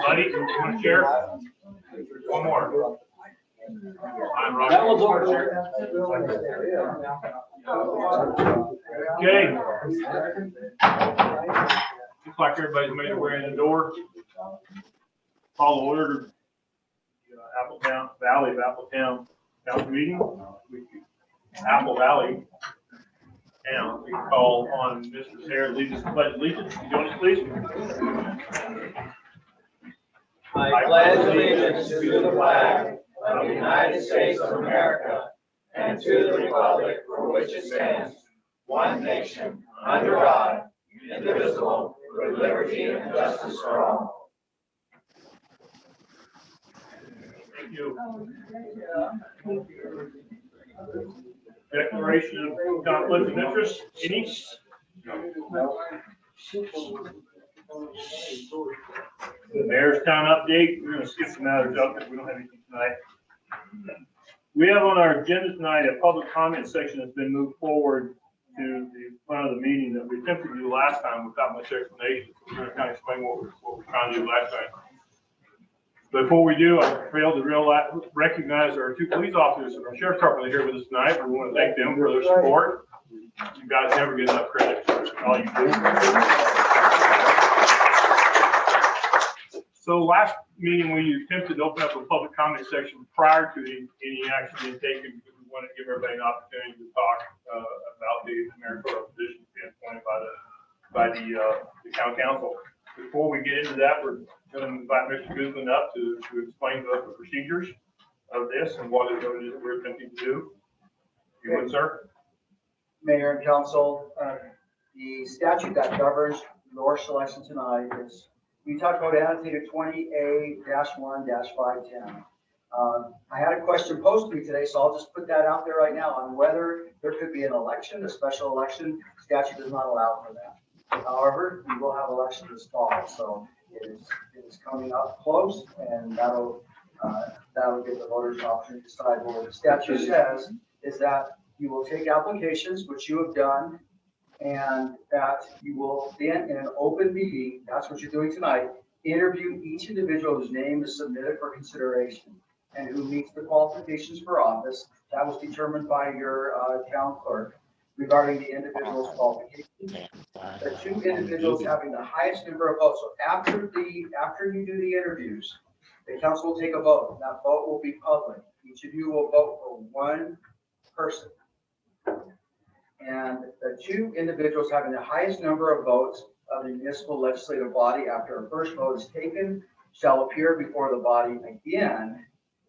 Buddy, you want to share? One more. I'm Rob. That was over. Okay. Looks like everybody's made their way in the door. Call the order. Appletown Valley of Appletown Council meeting. Apple Valley. Town. We call on Mr. Sarah to lead us to pledge allegiance. Join us, please. I pledge allegiance to the flag of the United States of America and to the republic for which it stands, one nation, under God, indivisible, with liberty and justice for all. Thank you. Declaration of conflict of interest. Any? The mayor's town update. We're going to skip some matters up because we don't have anything tonight. We have on our agenda tonight a public comment section that's been moved forward to the front of the meeting that we attempted to do last time without much explanation. We're going to kind of explain what we're trying to do last time. Before we do, I failed to recognize our two police officers from our sheriff's department here with us tonight. We want to thank them for their support. You guys never get enough credit for all you do. So last meeting, we attempted to open up a public comment section prior to any action being taken because we wanted to give everybody an opportunity to talk about the Maricopa position being appointed by the county council. Before we get into that, we're going to invite Mr. Guzman up to explain the procedures of this and what it is we're attempting to do. You would, sir? Mayor and council, the statute that governs your selection tonight is Utah Code Annotated 20A-1-510. I had a question posed to me today, so I'll just put that out there right now on whether there could be an election, a special election. Statute does not allow for that. However, we will have elections this fall, so it is coming up close, and that'll give the voters an opportunity to decide what the statute says is that you will take applications, which you have done, and that you will then, in an open meeting, that's what you're doing tonight, interview each individual whose name is submitted for consideration and who meets the qualifications for office. That was determined by your town clerk regarding the individual's qualifications. The two individuals having the highest number of votes. So after you do the interviews, the council will take a vote. That vote will be public. Each of you will vote for one person. And the two individuals having the highest number of votes of the municipal legislative body after a first vote is taken shall appear before the body again,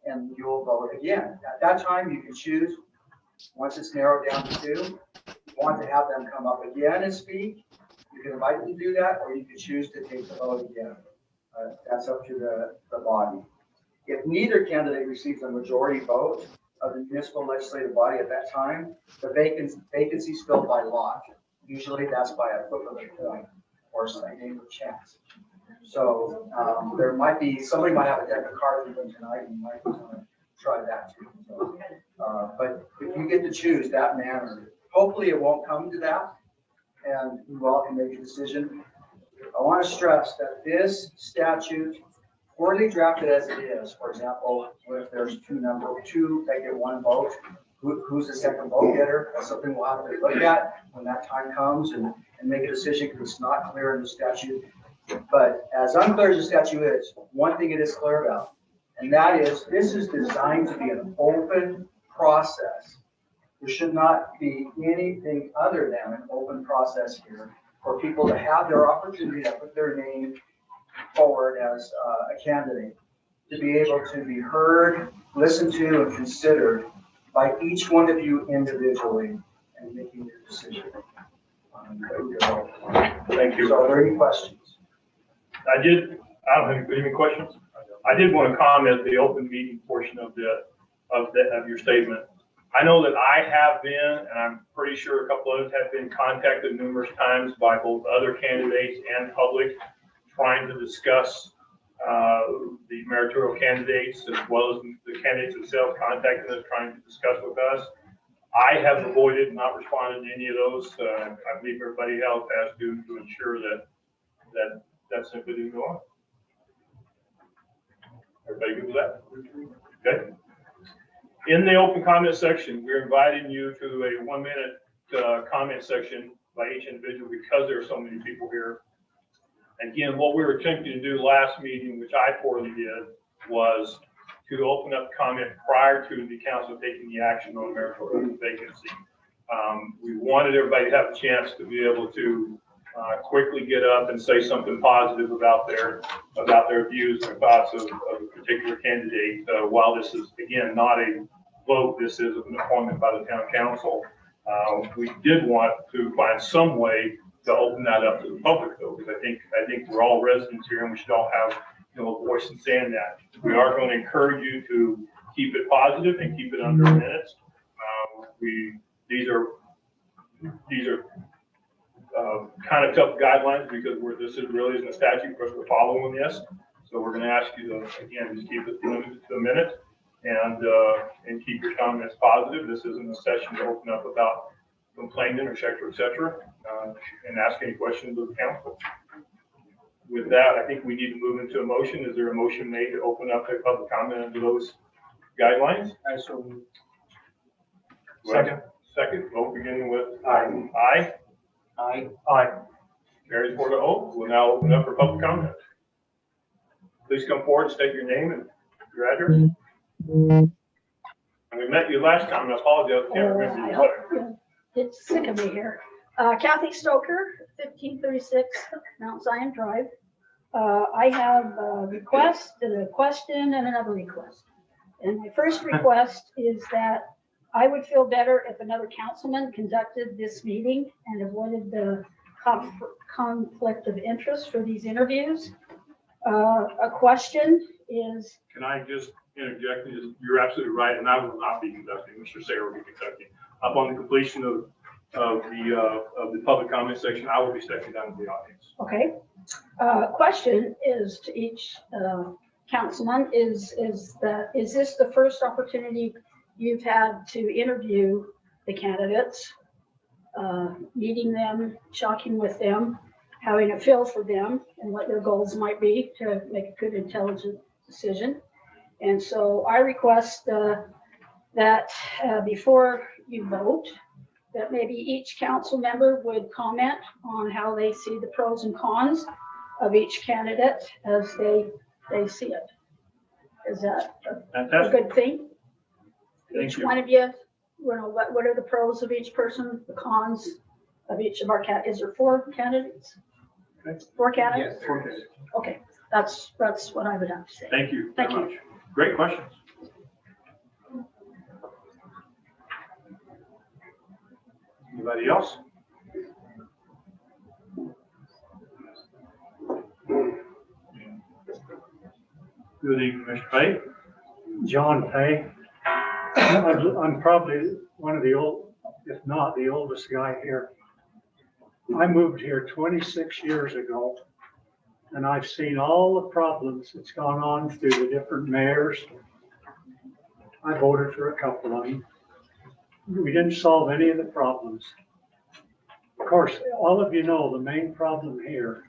and you will vote again. At that time, you can choose, once it's narrowed down to two, you want to have them come up again and speak. You can invite them to do that, or you can choose to take the vote again. That's up to the body. If neither candidate receives a majority vote of the municipal legislative body at that time, the vacancy is filled by lot. Usually that's by a flip of a coin or some game of chance. So there might be, somebody might have a deck of cards with them tonight, and you might want to try that too. So, but if you get to choose that manner, hopefully it won't come to that, and you all can make a decision. I want to stress that this statute, poorly drafted as it is, for example, if there's two that get one vote, who's the second vote getter? That's something we'll have to look at when that time comes and make a decision, because it's not clear in the statute. But as unclear as the statute is, one thing it is clear about, and that is this is designed to be an open process. There should not be anything other than an open process here for people to have their opportunity to put their name forward as a candidate, to be able to be heard, listened to, and considered by each one of you individually and making your decision. Thank you. So are there any questions? I don't have any questions. I did want to comment the open meeting portion of your statement. I know that I have been, and I'm pretty sure a couple others have been contacted numerous times by both other candidates and public trying to discuss the mayoral candidates as well as the candidates themselves contacting us, trying to discuss with us. I have avoided and not responded to any of those. I believe everybody else has to ensure that simply didn't go on. Everybody good with that? Okay. In the open comment section, we're inviting you to a 1-minute comment section by each individual because there are so many people here. Again, what we were attempting to do last meeting, which I poorly did, was to open up comment prior to the council taking the action on mayoral vacancy. We wanted everybody to have a chance to be able to quickly get up and say something positive about their views and thoughts of a particular candidate. While this is, again, not a vote, this is an appointment by the town council. We did want to find some way to open that up to the public, though, because I think we're all residents here and we should all have a voice in saying that. We are going to encourage you to keep it positive and keep it under minutes. These are kind of tough guidelines because this is really isn't a statute for us to follow on this. So we're going to ask you to, again, just keep it limited to a minute and keep your comments positive. This isn't a session to open up about complaining or et cetera, and ask any questions of the council. With that, I think we need to move into a motion. Is there a motion made to open up a public comment under those guidelines? Second, vote beginning with Aye. Aye. Aye. Aye. Carries 4-0. We'll now open up for public comment. Please come forward and state your name and your address. And we met you last time, and I apologize, I can't remember I you. hope you get sick of me here. Kathy Stoker, 1536 Mount Zion Drive. I have a request and a question and another request. And my first request is that I would feel better if another councilman conducted this meeting and avoided the conflict of interest for these interviews. A question is. Can I just interject? You're absolutely right, and I will not be conducting. Mr. Sayer will be conducting. Upon the completion of the public comment section, I will be stepping down to the audience. Okay. Question is to each councilman is this the first opportunity you've had to interview the candidates, meeting them, talking with them, having a feel for them and what their goals might be to make a good, intelligent decision? And so I request that before you vote, that maybe each council member would comment on how they see the pros and cons of each candidate as they see it. Is that a Fantastic. good thing? Thank Each you. one of you, what are the pros of each person, the cons of each of our is there 4 candidates? Okay. 4 candidates? Yes, there is. Okay, that's what I would have to say. Thank you Thank very you. much. Great questions. Anybody else? Good evening, Mr. Pate. John Pay. I'm probably one of the old, if not the oldest guy here. I moved here 26 years ago, and I've seen all the problems that's gone on through the different mayors. I voted for a couple of them. We didn't solve any of the problems. Of course, all of you know the main problem here,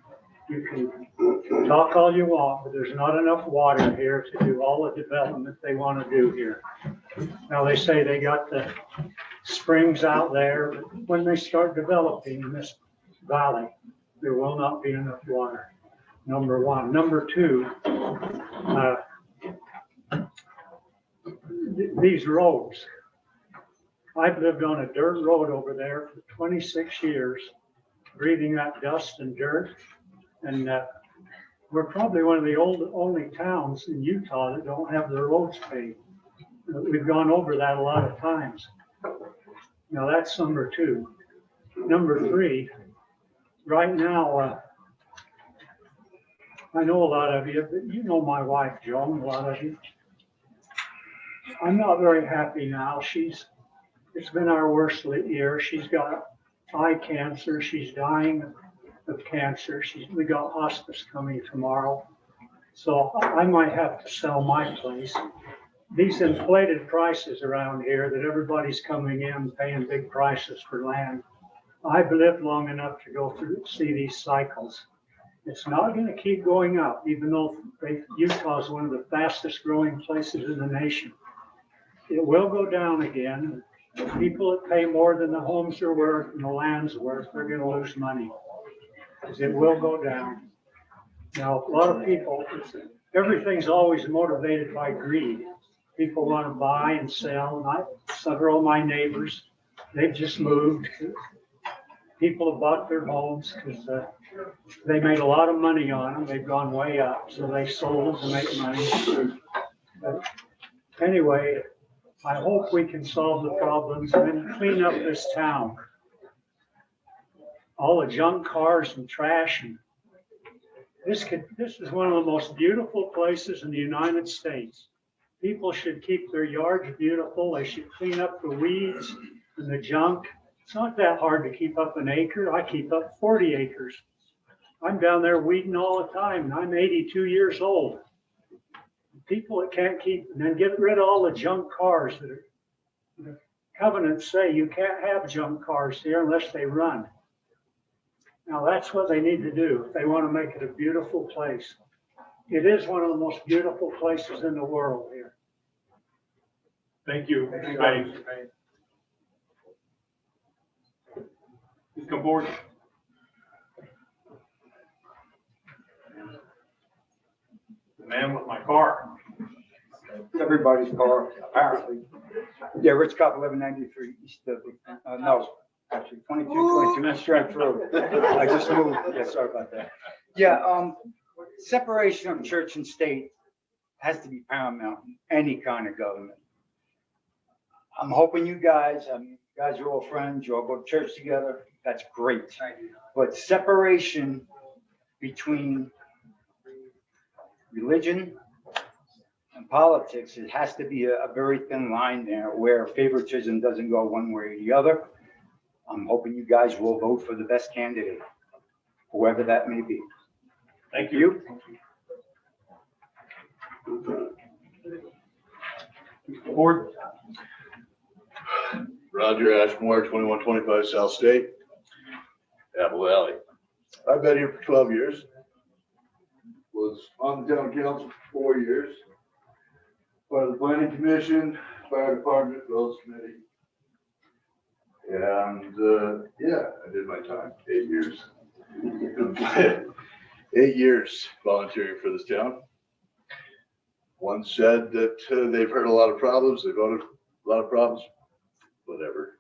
you can talk all you want, but there's not enough water here to do all the development they want to do here. Now, they say they got the springs out there, but when they start developing in this valley, there will not be enough water, number one. Number two, these roads. I've lived on a dirt road over there for 26 years, breathing that dust and dirt. And we're probably one of the only towns in Utah that don't have their roads paved. We've gone over that a lot of times. Now that's number two. Number three, right now, I know a lot of you, but you know my wife, Joan, a lot of you. I'm not very happy now. She's It's been our worst year. She's got eye cancer. She's dying of cancer. We got hospice coming tomorrow. So I might have to sell my place. These inflated prices around here that everybody's coming in paying big prices for land. I've lived long enough to go through, see these cycles. It's not going to keep going up, even though Utah is one of the fastest growing places in the nation. It will go down again. The people that pay more than the homes are worth and the land's worth, they're going to lose money. It will go down. Now, a lot of people, everything's always motivated by greed. People want to buy and sell, and several of my neighbors, they've just moved. People have bought their homes because they made a lot of money on them. They've gone way up, so they sold them to make money. But anyway, I hope we can solve the problems and then clean up this town. All the junk cars and trash, and this is one of the most beautiful places in the United States. People should keep their yards beautiful. They should clean up the weeds and the junk. It's not that hard to keep up an acre. I keep up 40 acres. I'm down there weeding all the time, and I'm 82 years old. People that can't keep, and then get rid of all the junk cars that are, the covenants say you can't have junk cars here unless they run. Now that's what they need to do if they want to make it a beautiful place. It is one of the most beautiful places in the world here. Thank you. Patty. Please come forward. The man with my car. Everybody's car, apparently. Yeah, Rich Cop, 1193 East Dudley. No, actually, 2222 East Ranch Road. I just moved. Yeah, sorry about that. Yeah, separation of church and state has to be paramount in any kind of government. I'm hoping you guys are all friends, you all go to church together. That's great. But separation between religion and politics, it has to be a very thin line there where favoritism doesn't go one way or the other. I'm hoping you guys will vote for the best candidate, whoever that may be. Thank you. Board. Roger Ashmore, 2125 South State, Apple Valley. I've been here for 12 years. Was on the town council for 4 years. Part of the planning commission, fire department, roads committee. And yeah, I did my time, 8 years. 8 years volunteering for this town. One said that they've heard a lot of problems, they've voted a lot of problems. Whatever.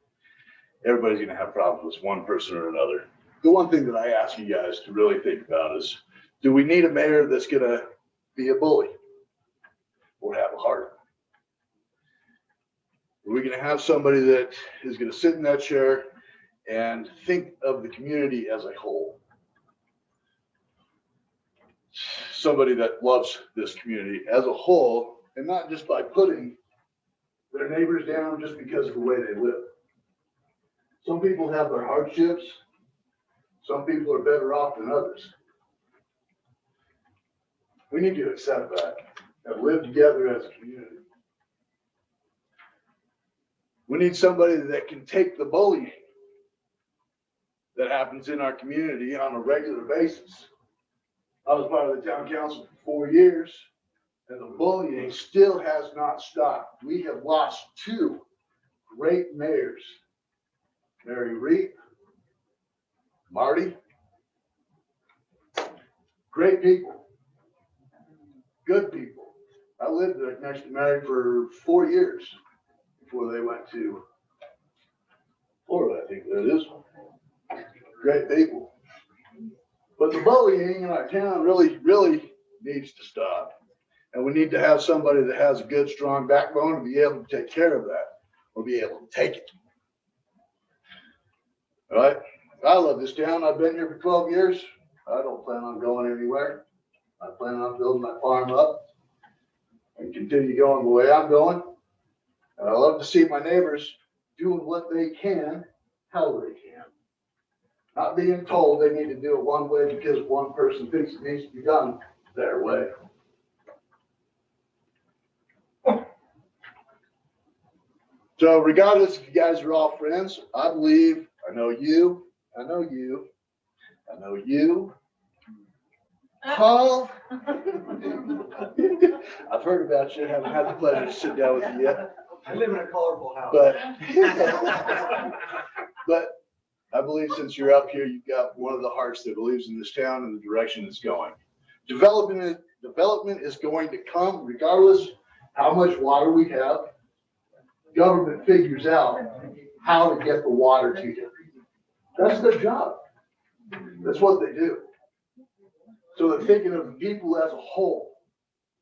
Everybody's going to have problems with one person or another. The one thing that I ask you guys to really think about is, do we need a mayor that's going to be a bully or have a heart? Are we going to have somebody that is going to sit in that chair and think of the community as a whole? Somebody that loves this community as a whole, and not just by putting their neighbors down just because of the way they live. Some people have their hardships. Some people are better off than others. We need to accept that and live together as a community. We need somebody that can take the bullying that happens in our community on a regular basis. I was part of the town council for 4 years. And the bullying still has not stopped. We have lost 2 great mayors, Mary Reap, Marty. Great people, good people. I lived next to Mary for 4 years before they went to Florida, I think that is. Great people. But the bullying in our town really needs to stop. And we need to have somebody that has a good, strong backbone to be able to take care of that or be able to take it. All right. I love this town. I've been here for 12 years. I don't plan on going anywhere. I plan on building my farm up and continue going the way I'm going. And I love to see my neighbors doing what they can, how they can. Not being told they need to do it one way because one person thinks it needs to be done their way. So regardless if you guys are all friends, I believe, I know you, I know you, I know you. Paul. I've heard about you, haven't had the pleasure to sit down with you yet. I live in a colorful house. But I believe since you're up here, you've got one of the hearts that believes in this town and the direction it's going. Development is going to come regardless how much water we have. Government figures out how to get the water to you. That's their job. That's what they do. So they're thinking of the people as a whole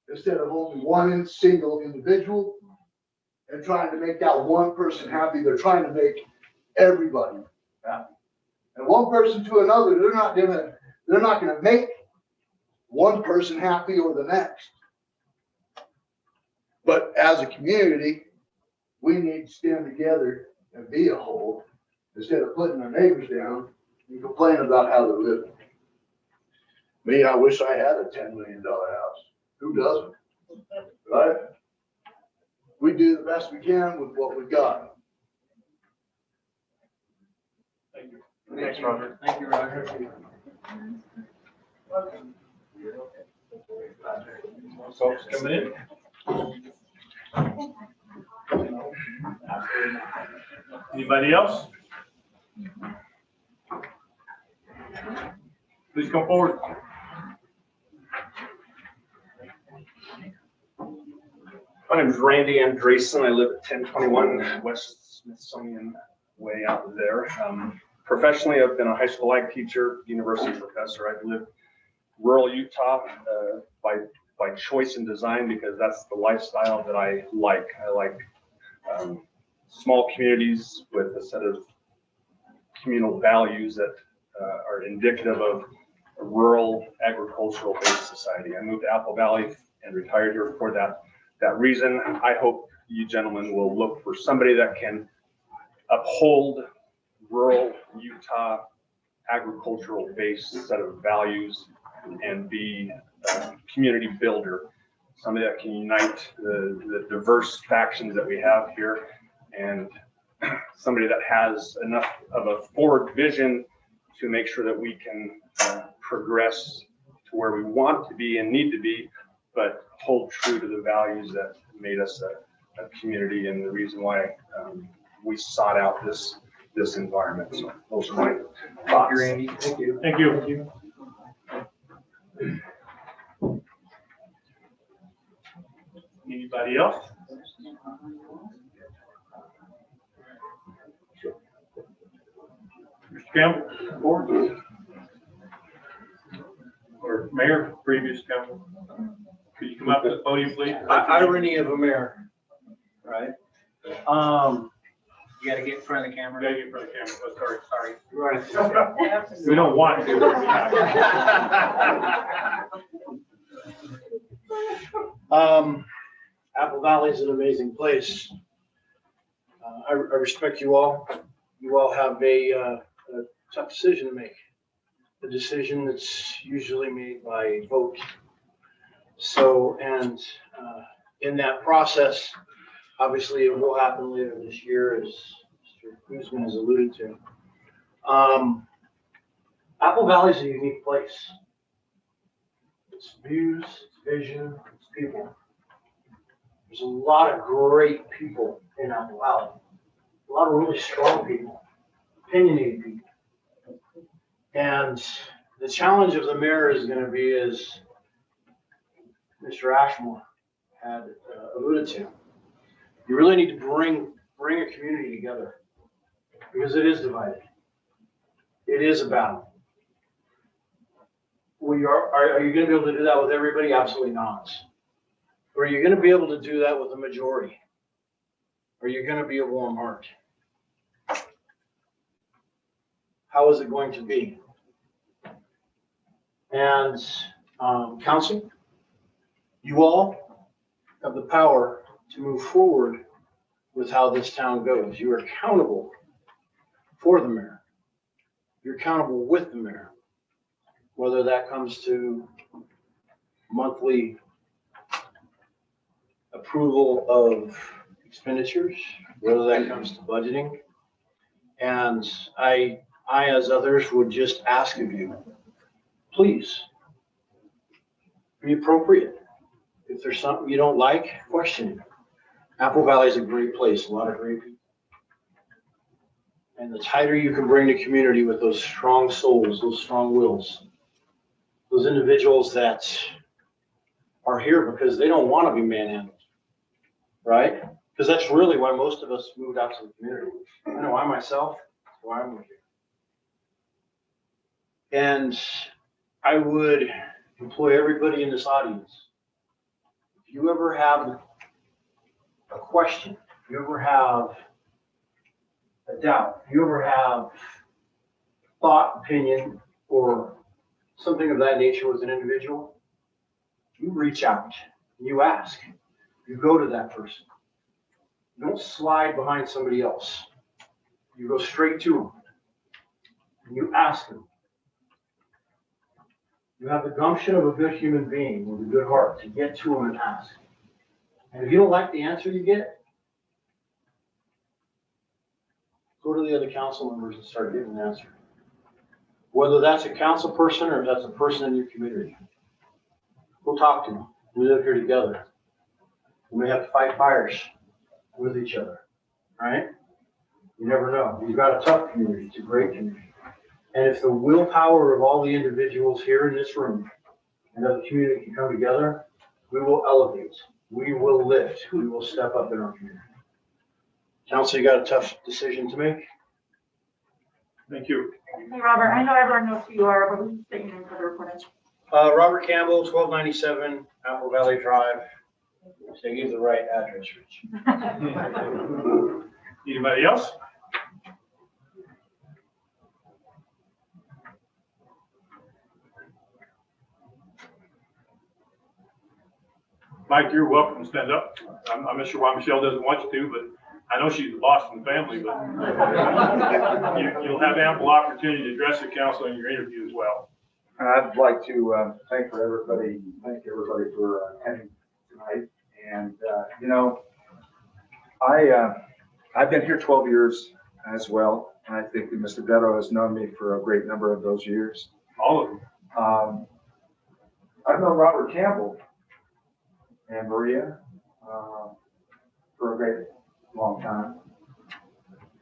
instead of only one single individual and trying to make that one person happy. They're trying to make everybody happy. And one person to another, they're not gonna make one person happy or the next. But as a community, we need to stand together and be a whole instead of putting our neighbors down and complain about how they're living. Me, I wish I had a $10 million house. Who doesn't? Right? We do the best we can with what we've got. Thank you. Thanks, Roger. Thank you, Roger. Folks coming in. Anybody else? Please come forward. My name is Randy Andreessen. I live at 1021 West Smithsonian Way out there. Professionally, I've been a high school ag teacher, university professor. I've lived rural Utah by choice and design because that's the lifestyle that I like. I like small communities with a set of communal values that are indicative of a rural agricultural-based society. I moved to Apple Valley and retired here for that reason. I hope you gentlemen will look for somebody that can uphold rural Utah agricultural-based set of values and be a community builder, somebody that can unite the diverse factions that we have here, and somebody that has enough of a forward vision to make sure that we can progress to where we want to be and need to be, but hold true to the values that made us a community and the reason why we sought out this environment. So those are my thoughts. Randy. Thank you. Thank you. Anybody else? Mr. Campbell, forward. Or Mayor, previous Campbell. Could you come up to the podium, please? Irony of a mayor, right? You gotta get in front of the camera. Gotta get in front of the camera. Oh, sorry. Right. We don't want to. Apple Valley is an amazing place. I respect you all. You all have a tough decision to make. A decision that's usually made by vote. So, and in that process, obviously it will happen later this year, as Mr. Guzman has alluded to. Apple Valley is a unique place. It's views, it's vision, it's people. There's a lot of great people in Apple Valley. A lot of really strong people, opinionated people. And the challenge of the mayor is going to be, as Mr. Ashmore had alluded to, you really need to bring a community together because it is divided. It is a battle. Are you going to be able to do that with everybody? Absolutely not. Or are you going to be able to do that with the majority? Are you going to be a warm heart? How is it going to be? And council, you all have the power to move forward with how this town goes. You are accountable for the mayor. You're accountable with the mayor. Whether that comes to monthly approval of expenditures, whether that comes to budgeting. And I, as others, would just ask of you, please be appropriate. If there's something you don't like, question it. Apple Valley is a great place, a lot of great people. And the tighter you can bring the community with those strong souls, those strong wills, those individuals that are here because they don't want to be manhandled, right? Because that's really why most of us moved out to the community. I know I myself, that's why I moved here. And I would employ everybody in this audience. If you ever have a question, if you ever have a doubt, if you ever have thought, opinion, or something of that nature with an individual, you reach out, you ask, you go to that person. You don't slide behind somebody else. You go straight to them and you ask them. You have the gumption of a good human being with a good heart to get to them and ask. And if you don't like the answer you get, go to the other council members and start getting an answer. Whether that's a council person or if that's a person in your community. Go talk to them. We live here together. We may have to fight fires with each other, right? You never know. You've got a tough community. It's a great community. And if the willpower of all the individuals here in this room and of the community can come together, we will elevate. We will lift. We will step up in our community. Council, you got a tough decision to make? Thank you. Hey, Robert, I know everyone knows who you are, but we can state your name for the recording. Robert Campbell, 1297 Apple Valley Drive. So I gave the right address, Rich. Anybody else? Mike, you're welcome to stand up. I'm not sure why Michelle doesn't want you to, but I know she's the boss in the family, but you'll have ample opportunity to address the council in your interview as well. I'd like to thank everybody for attending tonight. And, I've been here 12 years as well. And I think that Mr. Detto has known me for a great number of those years. All of them. I've known Robert Campbell and Maria for a great long time.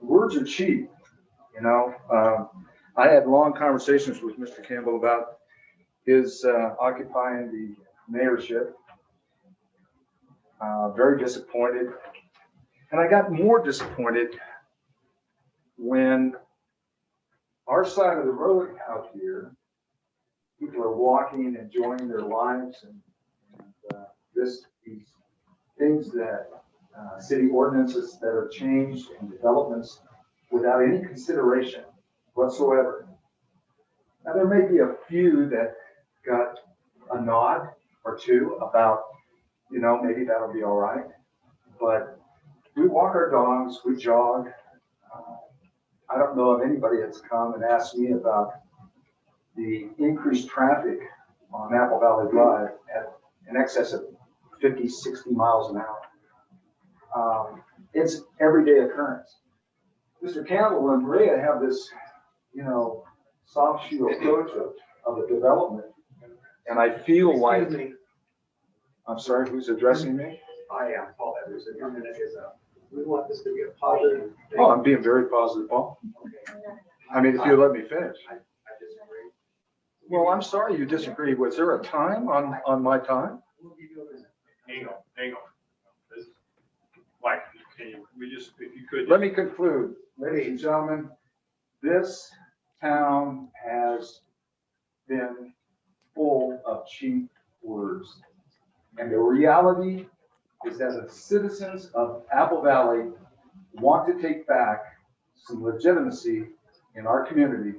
Words are cheap, I had long conversations with Mr. Campbell about his occupying the mayorship. Very disappointed. And I got more disappointed when our side of the road out here, people are walking, enjoying their lives, and these things that city ordinances that are changed and developments without any consideration whatsoever. Now, there may be a few that got a nod or two about, maybe that'll be all right. But we walk our dogs, we jog. I don't know of anybody that's come and asked me about the increased traffic on Apple Valley Drive at in excess of 50, 60 miles an hour. It's everyday occurrence. Mr. Campbell and Maria have this, soft shoe approach of the development. And I feel like, I'm sorry, who's addressing me? I am Paul Anderson. Your minute is up. We want this to be a positive thing. Oh, I'm being very positive, Paul. I mean, if you let me finish. I disagree. Well, I'm sorry you disagree. Was there a time on my time? We'll give you a minute. Hang on. Mike, we just, if you could. Let me conclude. Ladies and gentlemen, this town has been full of cheap words. And the reality is that the citizens of Apple Valley want to take back some legitimacy in our community,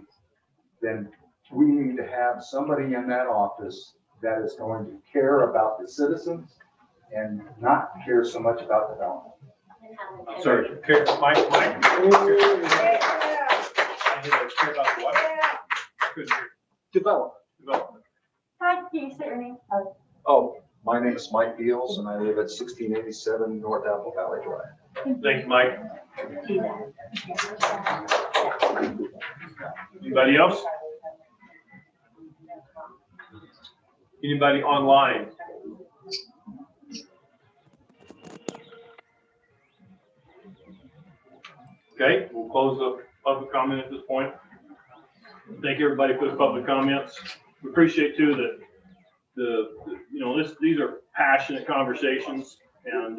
then we need to have somebody in that office that is going to care about the citizens and not care so much about development. Sorry, Mike. I need to care about what? I couldn't hear. Development. Development. Hi, can you say your name? Oh, my name is Mike Beals and I live at 1687 North Apple Valley Drive. Thanks, Mike. Anybody else? Anybody online? Okay, we'll close the public comment at this point. Thank everybody for the public comments. We appreciate too that these are passionate conversations and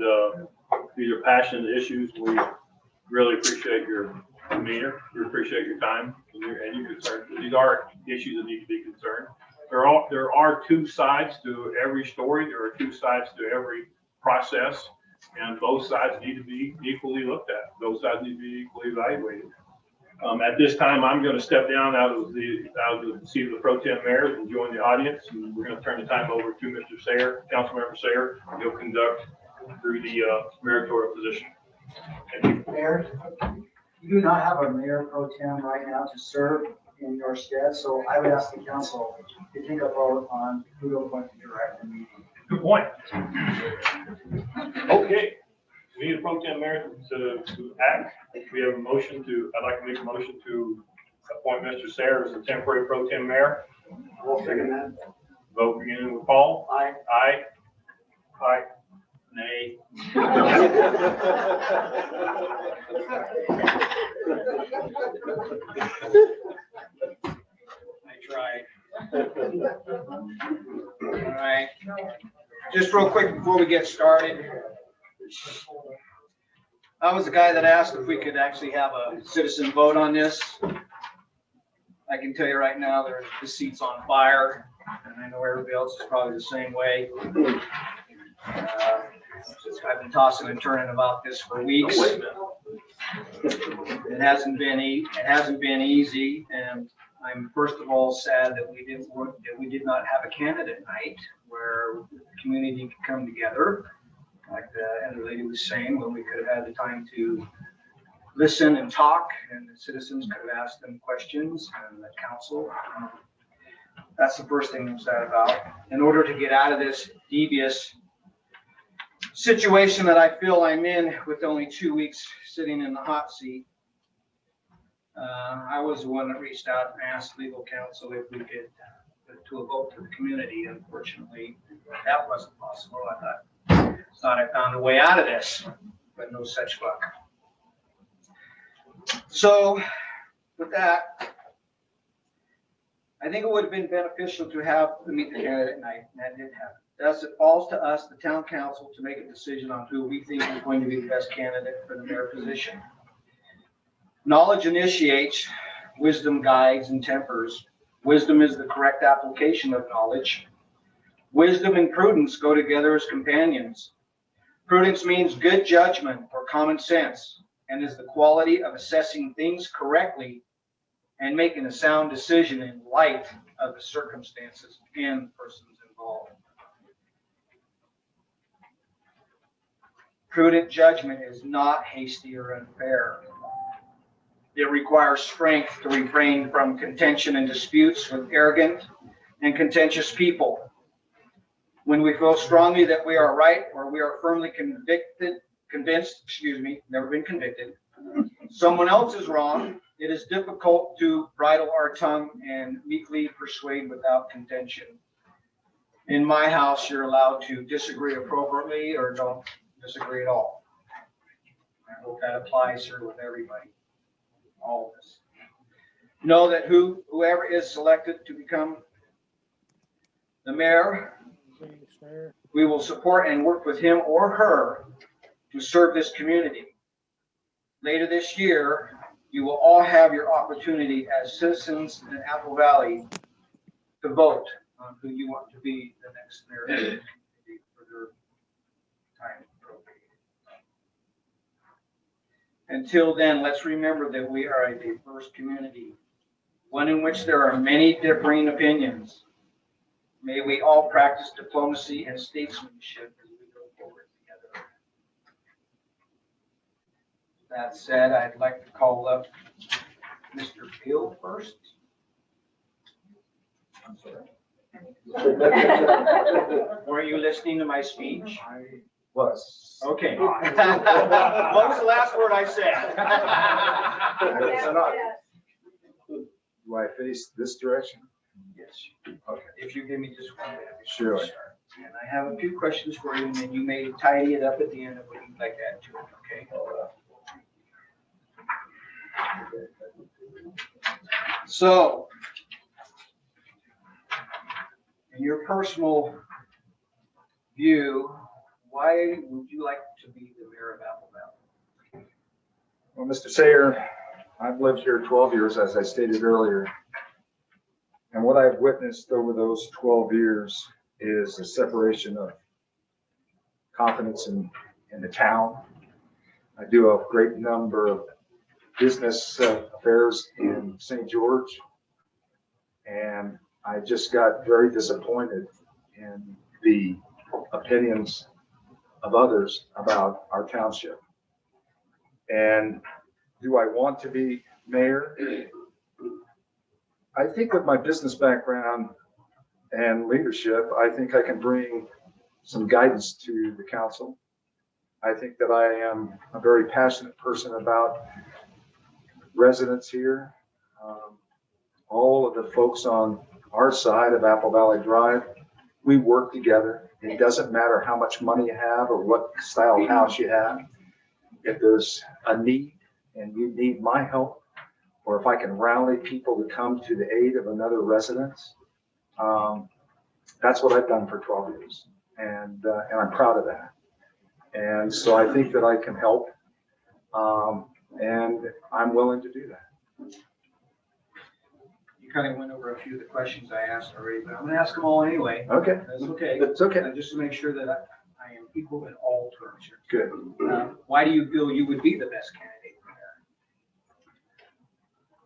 these are passionate issues. We really appreciate your demeanor. We appreciate your time and your concern. These are issues that need to be concerned. There are two sides to every story. There are two sides to every process, and both sides need to be equally looked at. Both sides need to be equally evaluated. At this time, I'm going to step down out of the seat of the pro tem mayor and join the audience. And we're going to turn the time over to Mr. Sayer, Councilmember Sayer. He'll conduct through the mayoral position. Thank you. Mayor, you do not have a mayor pro tem right now to serve in your stead, so I would ask the council to take a vote on who will appoint to direct the meeting. Good point. Okay. We need a pro tem mayor to act. We have a motion I'd like to make a motion to appoint Mr. Sayer as the temporary pro tem mayor. I'll second that. Vote beginning with Paul. Aye. Aye. Aye. Nay. I tried. All right. Just real quick before we get started. I was the guy that asked if we could actually have a citizen vote on this. I can tell you right now, the seat's on fire, and I know everybody else is probably the same way. I've been tossing and turning about this for weeks. It hasn't been easy, and I'm first of all sad that we did not have a candidate night where the community could come together, like the lady was saying, when we could have had the time to listen and talk, and the citizens could have asked them questions, and the council. That's the first thing I'm sad about. In order to get out of this devious situation that I feel I'm in with only 2 weeks sitting in the hot seat, I was the one that reached out and asked legal counsel if we could to a vote to the community. Unfortunately, that wasn't possible. I thought I found a way out of this, but no such luck. So with that, I think it would have been beneficial to have the meet the candidate night, and that did happen. Thus, it falls to us, the town council, to make a decision on who we think is going to be the best candidate for the mayor position. Knowledge initiates, wisdom guides and tempers. Wisdom is the correct application of knowledge. Wisdom and prudence go together as companions. Prudence means good judgment or common sense, and is the quality of assessing things correctly and making a sound decision in light of the circumstances and persons involved. Prudent judgment is not hasty or unfair. It requires strength to refrain from contention and disputes with arrogant and contentious people. When we feel strongly that we are right, or we are firmly convinced, never been convicted, someone else is wrong, it is difficult to bridle our tongue and meekly persuade without contention. In my house, you're allowed to disagree appropriately or don't disagree at all. I hope that applies here with everybody, all of us. Know that whoever is selected to become the mayor, we will support and work with him or her to serve this community. Later this year, you will all have your opportunity as citizens in Apple Valley to vote on who you want to be the next mayor of the community for their time appropriated. Until then, let's remember that we are a diverse community, one in which there are many differing opinions. May we all practice diplomacy and statesmanship as we go forward together. That said, I'd like to call up Mr. Peel first. Were you listening to my speech? I was. Okay. What was the last word I said? Do I face this direction? Yes. Okay. If you give me just 1 minute. Sure. And I have a few questions for you, and then you may tidy it up at the end of what you'd like to add to it, okay? So, in your personal view, why would you like to be the mayor of Apple Valley? Well, Mr. Sayer, I've lived here 12 years, as I stated earlier. And what I've witnessed over those 12 years is a separation of confidence in the town. I do a great number of business affairs in St. George. And I just got very disappointed in the opinions of others about our township. And do I want to be mayor? I think with my business background and leadership, I think I can bring some guidance to the council. I think that I am a very passionate person about residents here. All of the folks on our side of Apple Valley Drive, we work together. It doesn't matter how much money you have or what style of house you have. If there's a need and you need my help, or if I can rally people to come to the aid of another residence, that's what I've done for 12 years. And I'm proud of that. And so I think that I can help, and I'm willing to do that. You kind of went over a few of the questions I asked already, but I'm going to ask them all anyway. Okay. That's okay. It's okay. Just to make sure that I am equal in all terms here. Good. Why do you feel you would be the best candidate for mayor?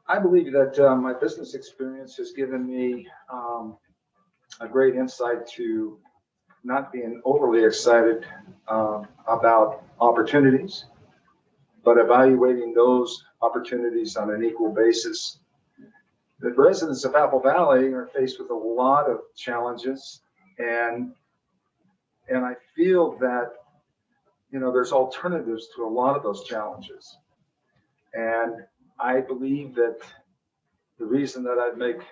I believe that my business experience has given me a great insight to not being overly excited about opportunities, but evaluating those opportunities on an equal basis. The residents of Apple Valley are faced with a lot of challenges, and I feel that, you know, there's alternatives to a lot of those challenges. And I believe that the reason that I'd make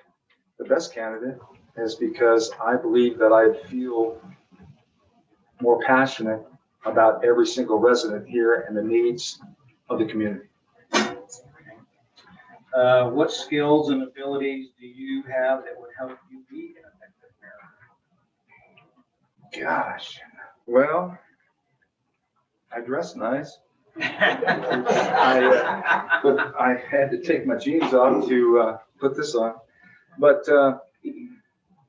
the best candidate is because I believe that I feel more passionate about every single resident here and the needs of the community. What skills and abilities do you have that would help you be an effective mayor? Gosh, well, I dress nice. I had to take my jeans off to put this on, but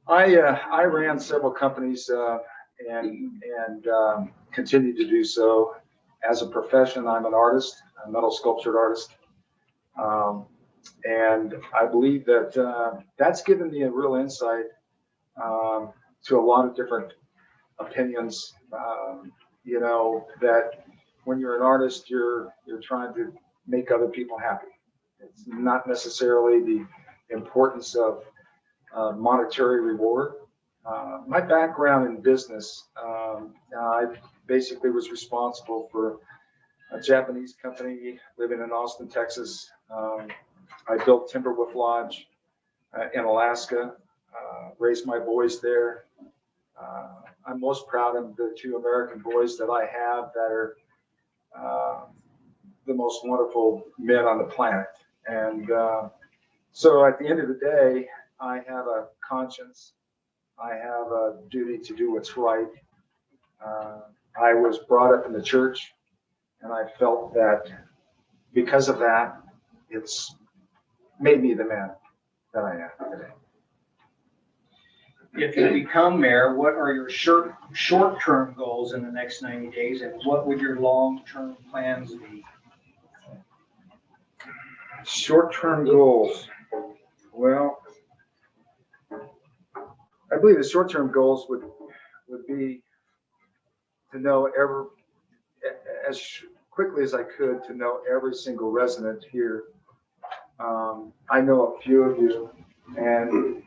I ran several companies and continue to do so. As a profession, I'm an artist, a metal sculptured artist. And I believe that that's given me a real insight to a lot of different opinions. You know, that when you're an artist, you're trying to make other people happy. It's not necessarily the importance of monetary reward. My background in business, I basically was responsible for a Japanese company living in Austin, Texas. I built Timberwolf Lodge in Alaska, raised my boys there. I'm most proud of the two American boys that I have that are the most wonderful men on the planet. And so at the end of the day, I have a conscience. I have a duty to do what's right. I was brought up in the church, and I felt that because of that, it's made me the man that I am today. If you become mayor, what are your short-term goals in the next 90 days, and what would your long-term plans be? Short-term goals. Well, I believe the short-term goals would be to know quickly as I could to know every single resident here. I know a few of you, and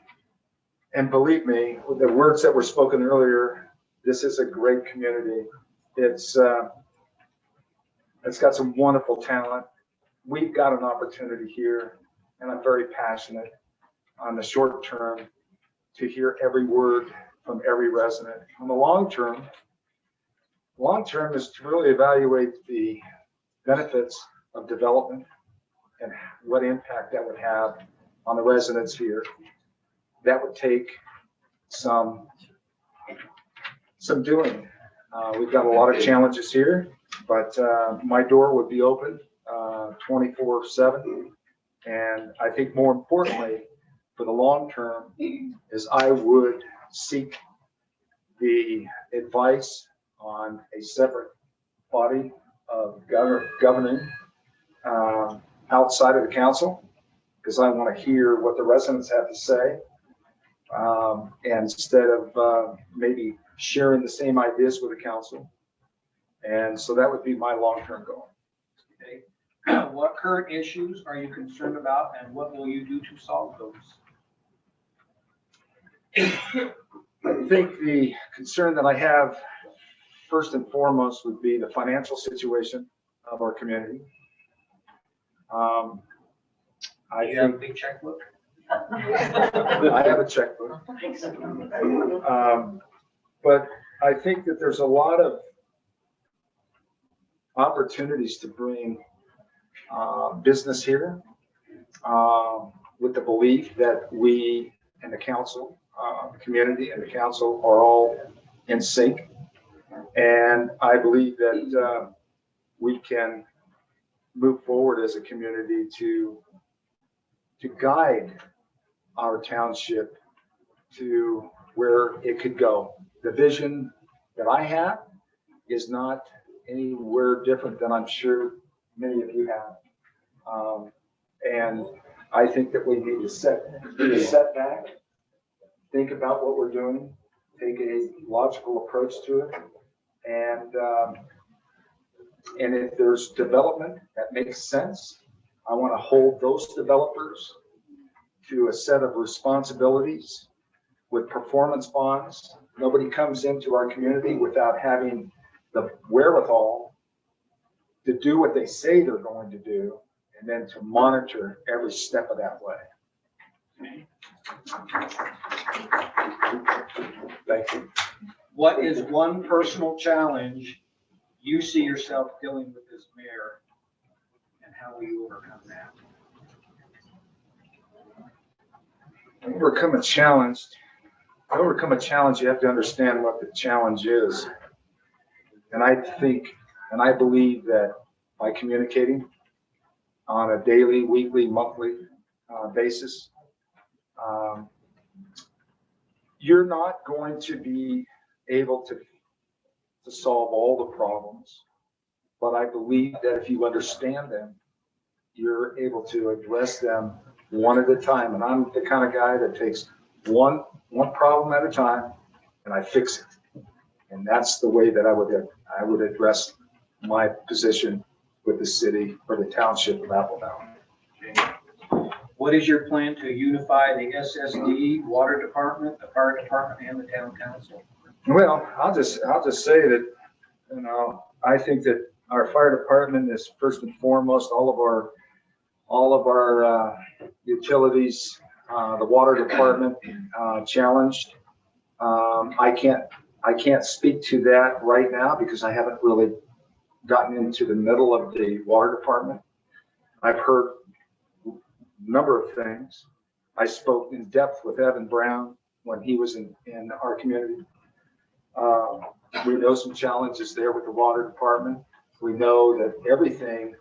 believe me, with the words that were spoken earlier, this is a great community. It's got some wonderful talent. We've got an opportunity here, and I'm very passionate on the short term to hear every word from every resident. On the long term is to really evaluate the benefits of development and what impact that would have on the residents here. That would take some doing. We've got a lot of challenges here, but my door would be open 24/7. And I think more importantly, for the long term, is I would seek the advice on a separate body of governing outside of the council, because I want to hear what the residents have to say, instead of maybe sharing the same ideas with the council. And so that would be my long-term goal. Okay. What current issues are you concerned about, and what will you do to solve those? I think the concern that I have first and foremost would be the financial situation of our community. You have a big checkbook? I have a checkbook. But I think that there's a lot of opportunities to bring business here, with the belief that we and the council, the community and the council are all in sync. And I believe that we can move forward as a community to guide our township to where it could go. The vision that I have is not anywhere different than I'm sure many of you have. And I think that we need to set back, think about what we're doing, take a logical approach to it. And if there's development that makes sense, I want to hold those developers to a set of responsibilities with performance bonds. Nobody comes into our community without having the wherewithal to do what they say they're going to do, and then to monitor every step of that way. Thank you. What is one personal challenge you see yourself dealing with as mayor, and how will you overcome that? Overcome a challenge, you have to understand what the challenge is. And I think, and I believe that by communicating on a daily, weekly, monthly basis, you're not going to be able to solve all the problems. But I believe that if you understand them, you're able to address them one at a time. And I'm the kind of guy that takes one problem at a time and I fix it. And that's the way that I would address my position with the city or the township of Apple Valley. What is your plan to unify the SSD, water department, the fire department, and the town council? Well, I'll just say that, I think that our fire department is first and foremost. All of our utilities, the water department challenged. I can't speak to that right now because I haven't really gotten into the middle of the water department. I've heard a number of things. I spoke in depth with Evan Brown when he was in our community. We know some challenges there with the water department. We know that everything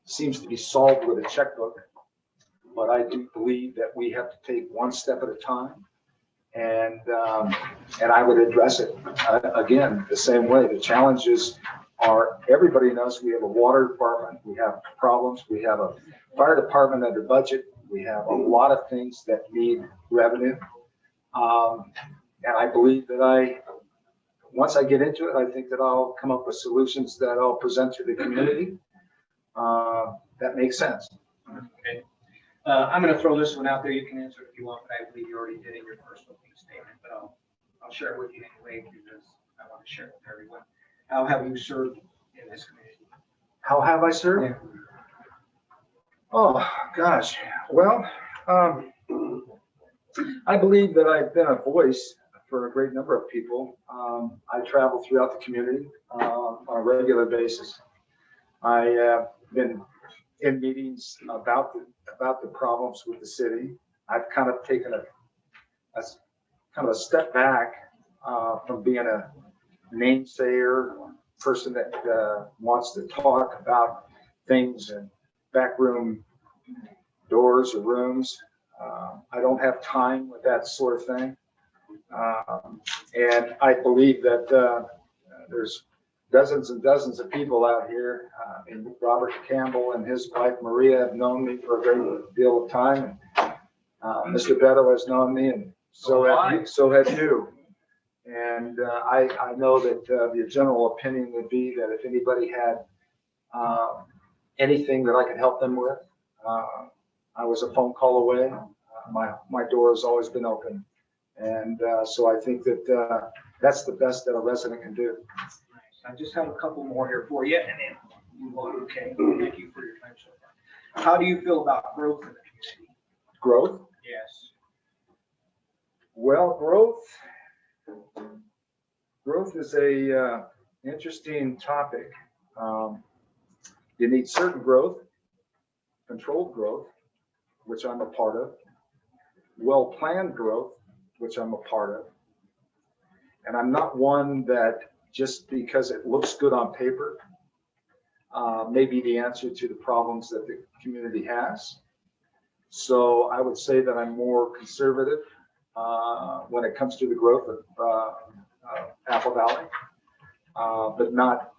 seems to be solved with a checkbook, but I do believe that we have to take one step at a time, and I would address it again the same way. The challenges are, everybody knows we have a water department, we have problems, we have a fire department under budget, we have a lot of things that need revenue, and I believe that once I get into it, I think that I'll come up with solutions that I'll present to the community. That makes sense. Okay. I'm going to throw this one out there. You can answer it if you want, but I believe you already did in your first opening statement, but I'll share it with you anyway because I want to share it with everyone. How have you served in this community? How have I served? Oh, gosh. Well, I believe that I've been a voice for a great number of people. I travel throughout the community on a regular basis. I have been in meetings about the problems with the city. I've kind of taken a step back from being a namesayer, person that wants to talk about things in backroom doors or rooms. I don't have time with that sort of thing. And I believe that there's dozens and dozens of people out here. And Robert Campbell and his wife Maria have known me for a great deal of time. And Mr. Beto has known me, and so have you. And I know that the general opinion would be that if anybody had anything that I could help them with, I was a phone call away. My door has always been open. And so I think that that's the best that a resident can do. I just have a couple more here for you and then move on. Okay. Thank you for your time so far. How do you feel about growth in the community? Growth? Yes. Well, growth is a interesting topic. You need certain growth, controlled growth, which I'm a part of, well-planned growth, which I'm a part of. And I'm not one that just because it looks good on paper may be the answer to the problems that the community has. So I would say that I'm more conservative when it comes to the growth of Apple Valley, but not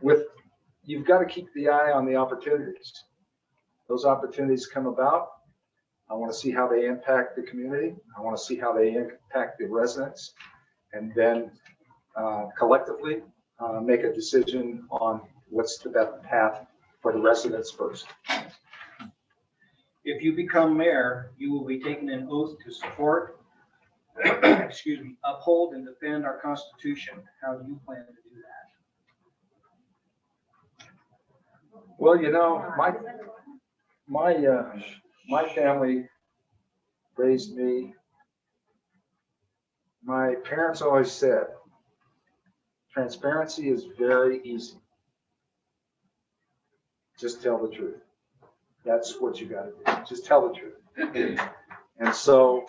with, you've got to keep the eye on the opportunities. Those opportunities come about. I want to see how they impact the community. I want to see how they impact the residents, and then collectively make a decision on what's the best path for the residents first. If you become mayor, you will be taking an oath to support, excuse me, uphold and defend our Constitution. How do you plan to do that? Well, you know, my family raised me. My parents always said, transparency is very easy. Just tell the truth. That's what you got to do. Just tell the truth. And so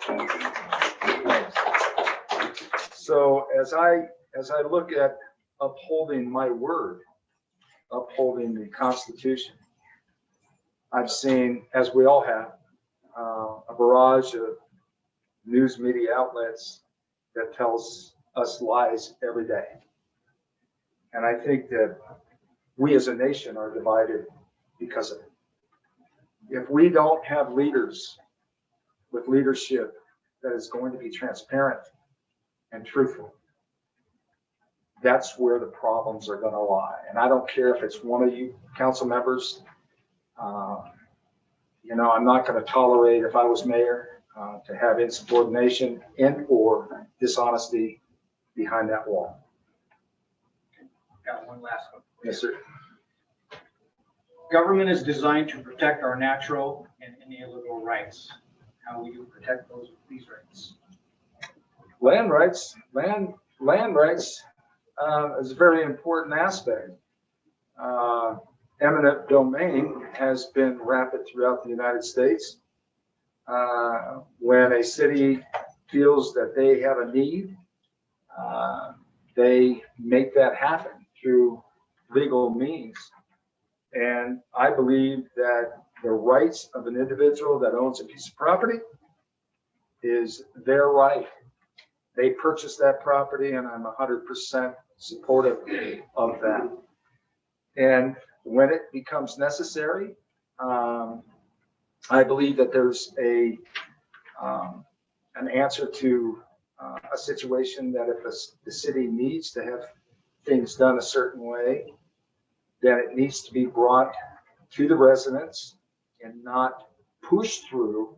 as I look at upholding my word, upholding the Constitution, I've seen, as we all have, a barrage of news media outlets that tells us lies every day. And I think that we as a nation are divided because of it. If we don't have leaders with leadership that is going to be transparent and truthful, that's where the problems are going to lie. And I don't care if it's one of you council members. You know, I'm not going to tolerate, if I was mayor, to have insubordination and or dishonesty behind that wall. Got one last one. Yes, sir. Government is designed to protect our natural and inalienable rights. How will you protect these rights? Land rights is a very important aspect. Eminent domain has been rampant throughout the United States. When a city feels that they have a need, they make that happen through legal means. And I believe that the rights of an individual that owns a piece of property is their right. They purchased that property, and I'm 100% supportive of that. And when it becomes necessary, I believe that there's an answer to a situation that if the city needs to have things done a certain way, then it needs to be brought to the residents and not pushed through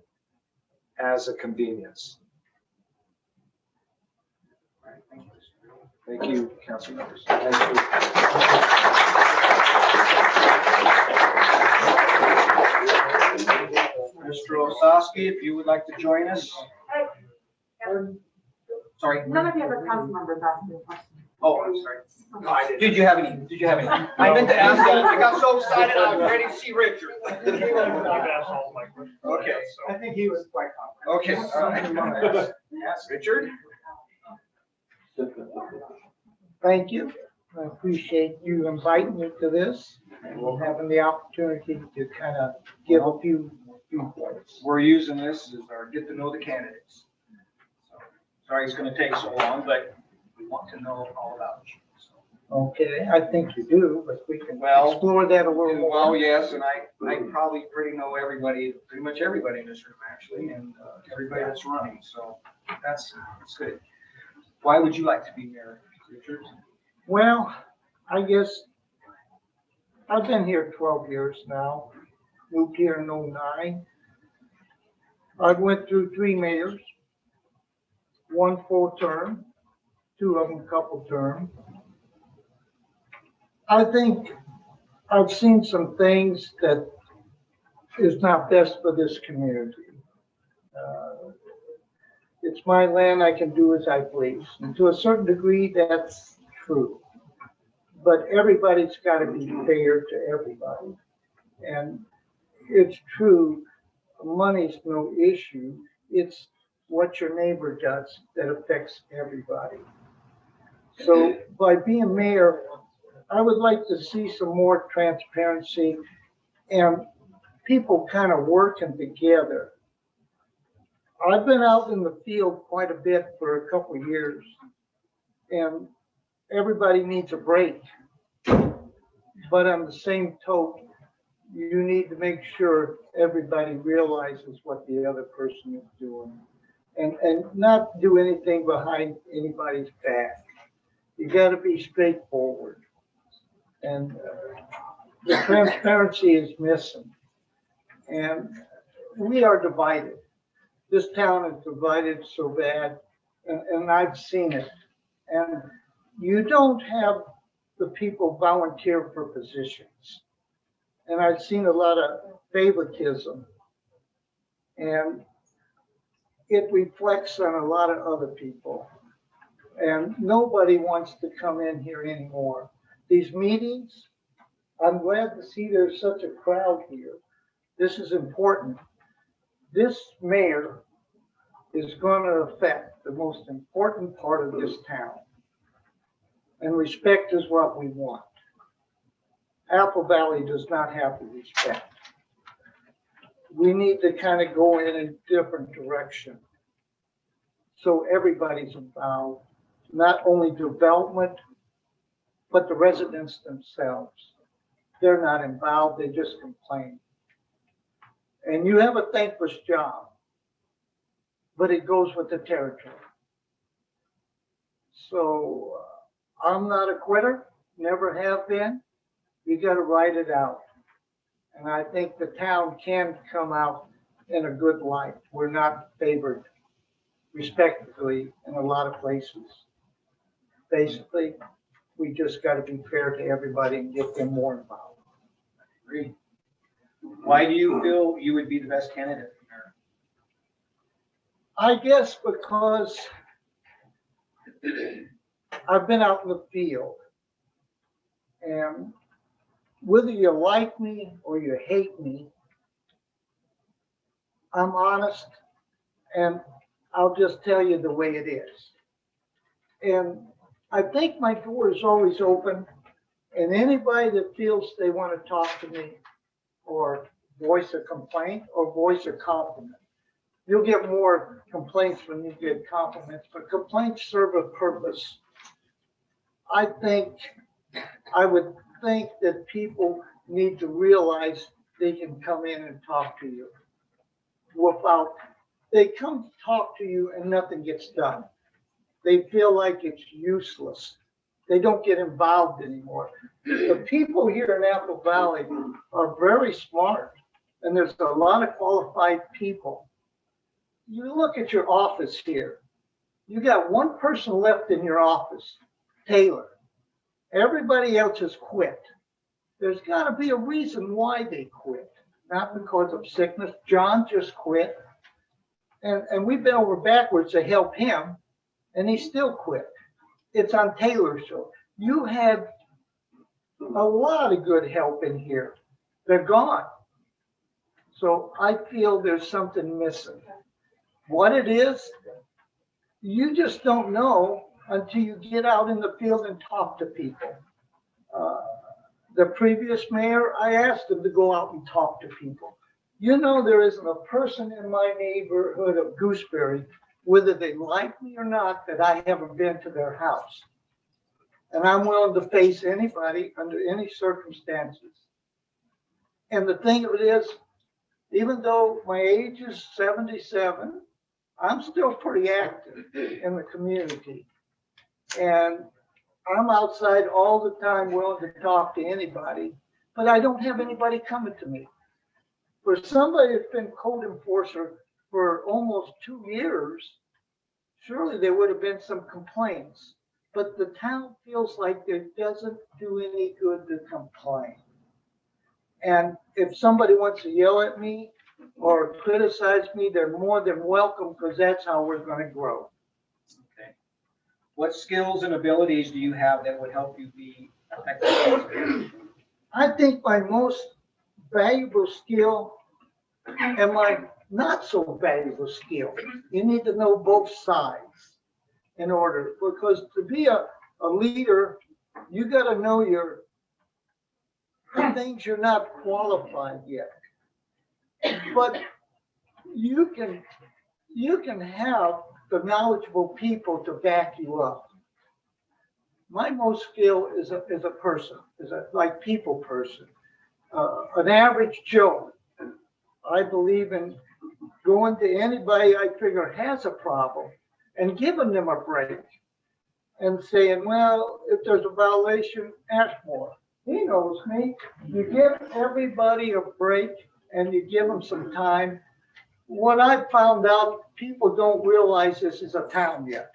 as a convenience. Thank you, council members. Mr. Osowski, if you would like to join us. Sorry. None of the other council members asked me a question. Oh, I'm sorry. Did you have any? I meant to ask that. I got so excited, I was ready to see Richard. Okay. I think he was quite confident. Okay. All right. Yes, Richard? Thank you. I appreciate you inviting me to this and having the opportunity to kind of give a few points. We're using this as our get to know the candidates. So, sorry it's gonna take so long, but we want to know all about you. So. Okay, I think you do, but we can Well, explore that a little more. Well, yes, and I probably pretty know everybody, pretty much everybody in this room actually, and everybody that's running, so that's good. Why would you like to be mayor, Richard? Well, I guess I've been here 12 years now, moved here in 2009. I went through 3 mayors, 1 full term, 2 of them couple term. I think I've seen some things that is not best for this community. It's my land, I can do as I please. And to a certain degree, that's true. But everybody's got to be fair to everybody. And it's true, money's no issue. It's what your neighbor does that affects everybody. So by being mayor, I would like to see some more transparency and people kind of working together. I've been out in the field quite a bit for a couple of years, and everybody needs a break. But on the same token, you need to make sure everybody realizes what the other person is doing and not do anything behind anybody's back. You got to be straightforward. And the transparency is missing. And we are divided. This town is divided so bad, and I've seen it. And you don't have the people volunteer for positions. And I've seen a lot of favoritism. And it reflects on a lot of other people. And nobody wants to come in here anymore. These meetings, I'm glad to see there's such a crowd here. This is important. This mayor is going to affect the most important part of this town. And respect is what we want. Apple Valley does not have the respect. We need to kind of go in a different direction. So everybody's involved, not only development, but the residents themselves. They're not involved, they just complain. And you have a thankless job, but it goes with the territory. So I'm not a quitter, never have been. You got to ride it out. And I think the town can come out in a good light. We're not favored respectively in a lot of places. Basically, we just got to be fair to everybody and get them more involved. Agree. Why do you feel you would be the best candidate for mayor? I guess because I've been out in the field, and whether you like me or you hate me, I'm honest, and I'll just tell you the way it is. And I think my door is always open, and anybody that feels they want to talk to me or voice a complaint or voice a compliment. You'll get more complaints when you get compliments, but complaints serve a purpose. I would think that people need to realize they can come in and talk to you without, they come talk to you and nothing gets done. they feel like it's useless. They don't get involved anymore. The people here in Apple Valley are very smart, and there's a lot of qualified people. You look at your office here, you got one person left in your office, Taylor. Everybody else has quit. There's got to be a reason why they quit, not because of sickness. John just quit, and we've been over backwards to help him, and he still quit. It's on Taylor's show. You had a lot of good help in here. They're gone. So I feel there's something missing. What it is, you just don't know until you get out in the field and talk to people. The previous mayor, I asked him to go out and talk to people. You know, there isn't a person in my neighborhood of Gooseberry, whether they like me or not, that I haven't been to their house. And I'm willing to face anybody under any circumstances. And the thing of it is, even though my age is 77, I'm still pretty active in the community. And I'm outside all the time willing to talk to anybody, but I don't have anybody coming to me. For somebody that's been code enforcer for almost 2 years, surely there would have been some complaints. But the town feels like it doesn't do any good to complain. And if somebody wants to yell at me or criticize me, they're more than welcome, because that's how we're going to grow. Okay. What skills and abilities do you have that would help you be effective? I think my most valuable skill and my not so valuable skill, you need to know both sides in order, because to be a leader, you got to know your things you're not qualified yet. But you can have the knowledgeable people to back you up. My most skill is a person, is a like people person, an average Joe. I believe in going to anybody I figure has a problem and giving them a break and saying, well, if there's a violation, ask more. He knows me. You give everybody a break and you give them some time. What I found out, people don't realize this is a town yet.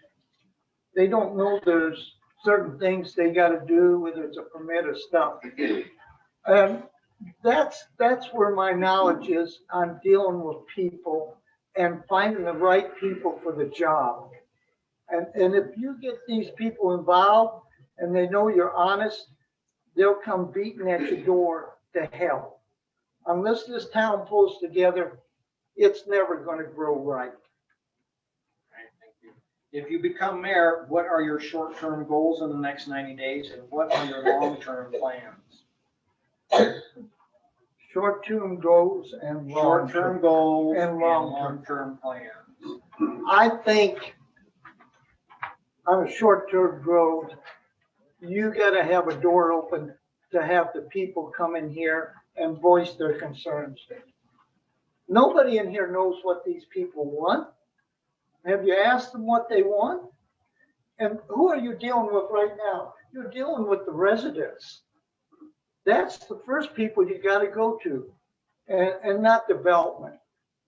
They don't know there's certain things they got to do, whether it's a permit or stuff. And that's where my knowledge is on dealing with people and finding the right people for the job. And if you get these people involved and they know you're honest, they'll come beating at your door to help. Unless this town pulls together, it's never going to grow right. Thank you. If you become mayor, what are your short-term goals in the next 90 days, and what are your long-term plans? Short-term goals and long-term. Short-term goals and and long-term. long-term plans. I think on a short-term goal, you got to have a door open to have the people come in here and voice their concerns. Nobody in here knows what these people want. Have you asked them what they want? And who are you dealing with right now? You're dealing with the residents. That's the first people you got to go to, and not development.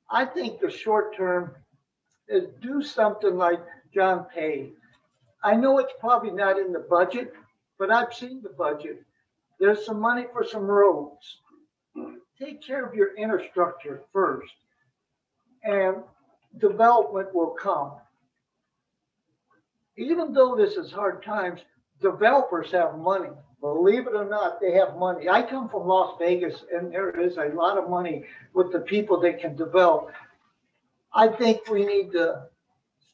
I think the short term is do something like John Pay. I know it's probably not in the budget, but I've seen the budget. There's some money for some roads. Take care of your infrastructure first, and development will come. Even though this is hard times, developers have money. Believe it or not, they have money. I come from Las Vegas, and there is a lot of money with the people that can develop. I think we need to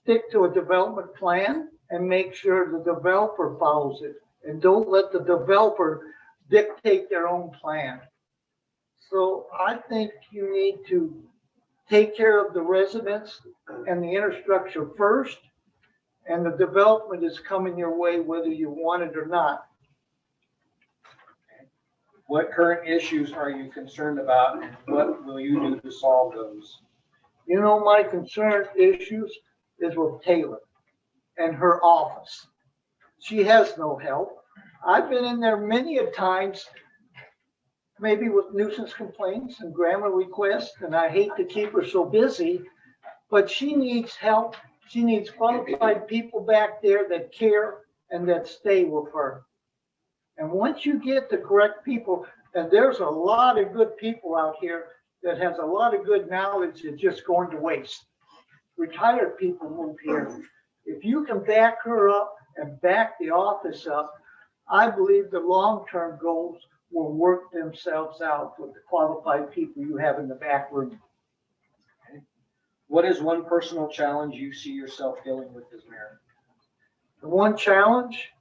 stick to a development plan and make sure the developer follows it, and don't let the developer dictate their own plan. So I think you need to take care of the residents and the infrastructure first, and the development is coming your way whether you want it or not. What current issues are you concerned about, and what will you do to solve those? You know, my concern issues is with Taylor. and her office. She has no help. I've been in there many a times, maybe with nuisance complaints and grammar requests, and I hate to keep her so busy, but she needs help. She needs qualified people back there that care and that stay with her. And once you get the correct people, and there's a lot of good people out here that has a lot of good knowledge that's just going to waste. Retired people move here. If you can back her up and back the office up, I believe the long-term goals will work themselves out with the qualified people you have in the back room. What is one personal challenge you see yourself dealing with as mayor? The one challenge,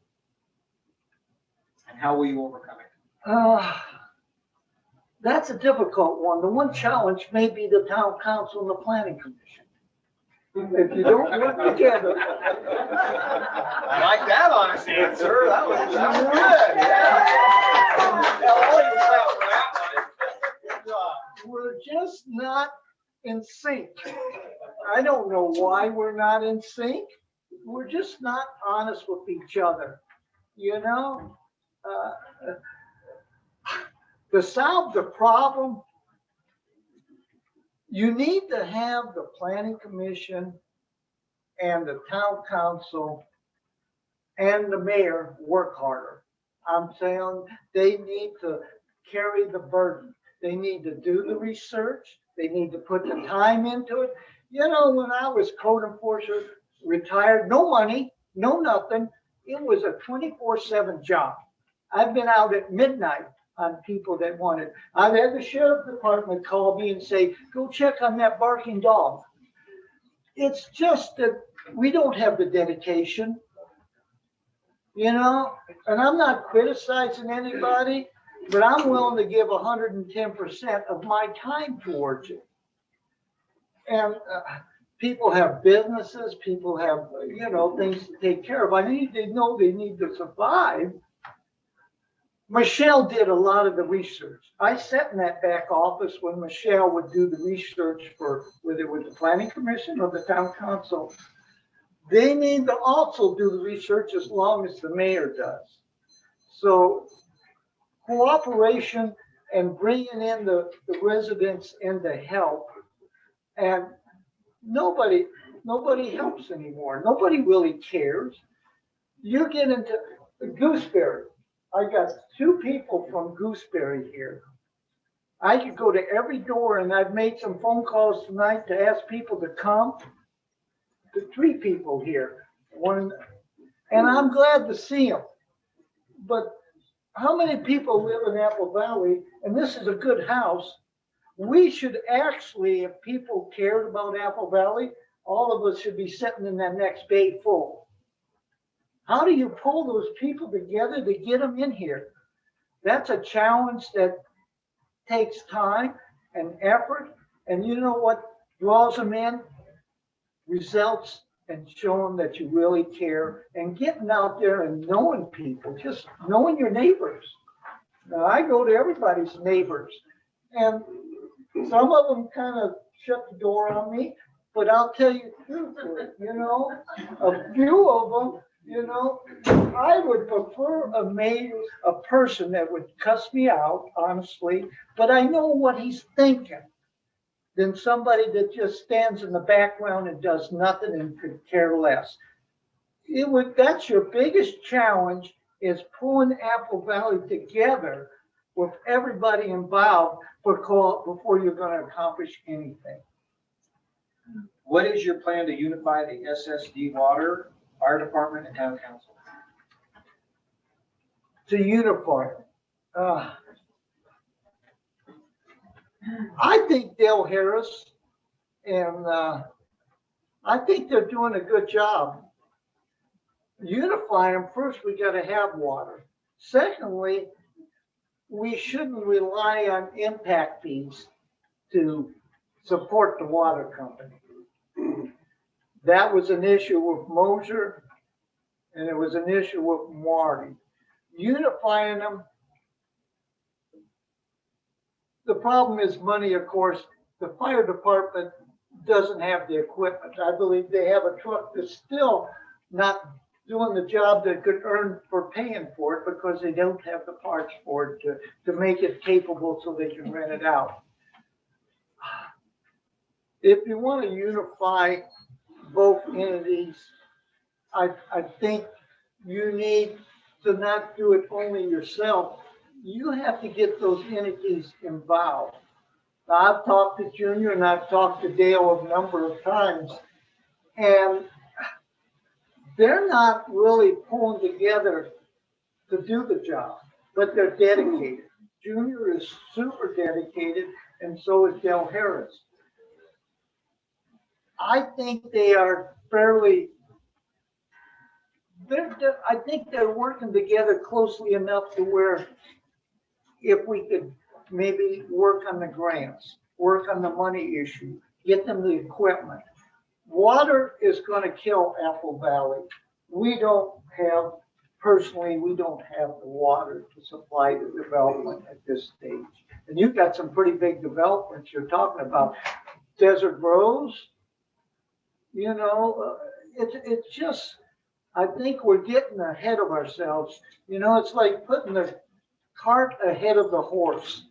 And how will you overcome it? that's a difficult one. The one challenge may be the town council and the planning commission. If you don't work together. I like that honest answer. That was good. We're just not in sync. I don't know why we're not in sync. We're just not honest with each other, you know? To solve the problem, you need to have the planning commission and the town council and the mayor work harder. I'm saying they need to carry the burden. They need to do the research. They need to put the time into it. You know, when I was code enforcer, retired, no money, no nothing. It was a 24/7 job. I've been out at midnight on people that wanted. I've had the sheriff department call me and say, go check on that barking dog. It's just that we don't have the dedication, you know, and I'm not criticizing anybody, but I'm willing to give 110% of my time towards it. And people have businesses, people have, you know, things to take care of. They know they need to survive. Michelle did a lot of the research. I sat in that back office when Michelle would do the research for whether it was the planning commission or the town council. They need to also do the research as long as the mayor does. So cooperation and bringing in the residents in to help, and nobody helps anymore. Nobody really cares. You get into Gooseberry. I got 2 people from Gooseberry here. I could go to every door, and I've made some phone calls tonight to ask people to come. The 3 people here, and I'm glad to see them. But how many people live in Apple Valley? And this is a good house. We should actually, if people cared about Apple Valley, all of us should be sitting in that next bay full. How do you pull those people together to get them in here? That's a challenge that takes time and effort. And you know what draws them in? Results, and showing that you really care and getting out there and knowing people, just knowing your neighbors. Now, I go to everybody's neighbors, and some of them kind of shut the door on me, but I'll tell you truthfully, you know, a few of them, you know, I would prefer a person that would cuss me out, honestly, but I know what he's thinking, than somebody that just stands in the background and does nothing and could care less. That's your biggest challenge, is pulling Apple Valley together with everybody involved before you're going to accomplish anything. What is your plan to unify the SSD water, fire department, and town council? To unify. I think Dale Harris and I think they're doing a good job. Unify them. First, we got to have water. Secondly, we shouldn't rely on impact fees to support the water company. That was an issue with Mosier, and it was an issue with Marty. Unifying them. The problem is money, of course. The fire department doesn't have the equipment. I believe they have a truck that's still not doing the job they could earn for paying for it because they don't have the parts for it to make it capable so they can rent it out. If you want to unify both entities, I think you need to not do it only yourself. You have to get those entities involved. Now, I've talked to Junior and I've talked to Dale a number of times, and they're not really pulling together to do the job, but they're dedicated. Junior is super dedicated, and so is Dale Harris. I think they are fairly, I think they're working together closely enough to where if we could maybe work on the grants, work on the money issue, get them the equipment. Water is going to kill Apple Valley. We don't have, personally, we don't have the water to supply the development at this stage. And you've got some pretty big developments you're talking about. Desert Rose, you know, it's just, I think we're getting ahead of ourselves. You know, it's like putting the cart ahead of the horse.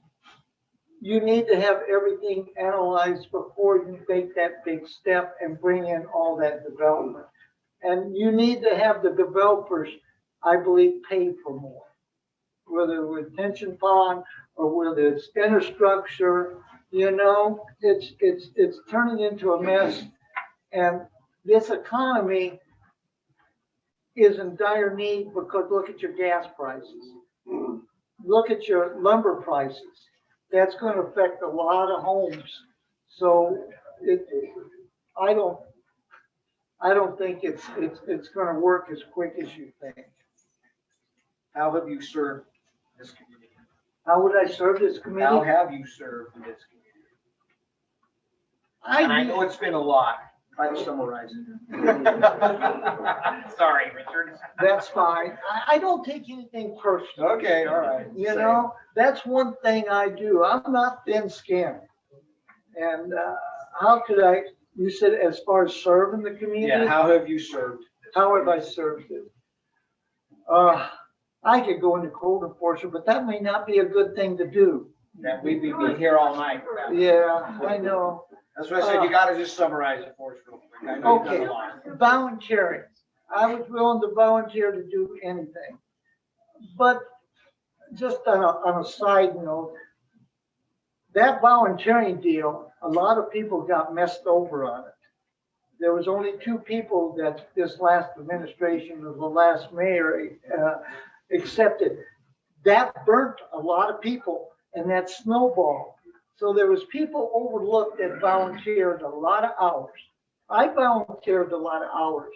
You need to have everything analyzed before you take that big step and bring in all that development. And you need to have the developers, I believe, pay for more, whether retention pond or whether it's infrastructure. You know, it's turning into a mess. And this economy is in dire need because look at your gas prices. Look at your lumber prices. That's going to affect a lot of homes. So I don't think it's going to work as quick as you think. How have you served this community? How would I serve this committee? How have you served this community? And I know it's been a lot. Try to summarize it. Sorry, Richard. That's fine. I don't take anything personal. Okay, all right. You know, that's one thing I do. I'm not thin-skinned. And how could I, you said as far as serving the community? Yeah, how have you served? How have I served it? I could go into code enforcement, but that may not be a good thing to do. That we'd be here all night. Yeah, I know. That's what I said, you gotta just summarize it for us real quick. I know you've done Okay, a lot. volunteering. I was willing to volunteer to do anything. But just on a side note, that volunteering deal, a lot of people got messed over on it. There was only 2 people that this last administration of the last mayor accepted. That burnt a lot of people and that snowballed. So there was people overlooked that volunteered a lot of hours. I volunteered a lot of hours.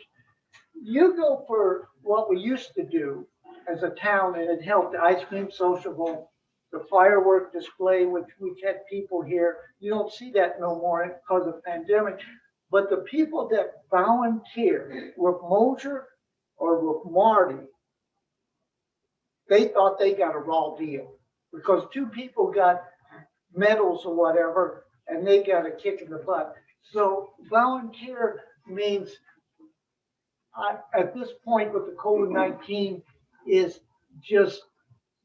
You go for what we used to do as a town, and it helped the ice cream sociable, the firework display, which we had people here. You don't see that no more because of pandemic. But the people that volunteer with Mosier or with Marty, they thought they got a raw deal because 2 people got medals or whatever, and they got a kick in the butt. So volunteer means, at this point with the COVID-19, is just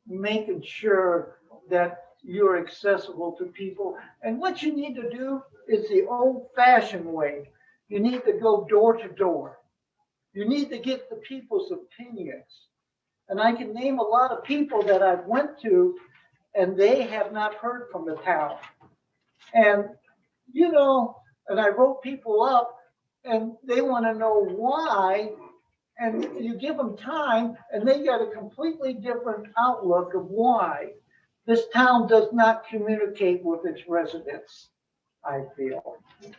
making sure that you're accessible to people. And what you need to do is the old-fashioned way. You need to go door to door. You need to get the people's opinions. And I can name a lot of people that I've went to and they have not heard from the town. And, you know, and I wrote people up and they want to know why. And you give them time and they got a completely different outlook of why this town does not communicate with its residents, I feel. Okay.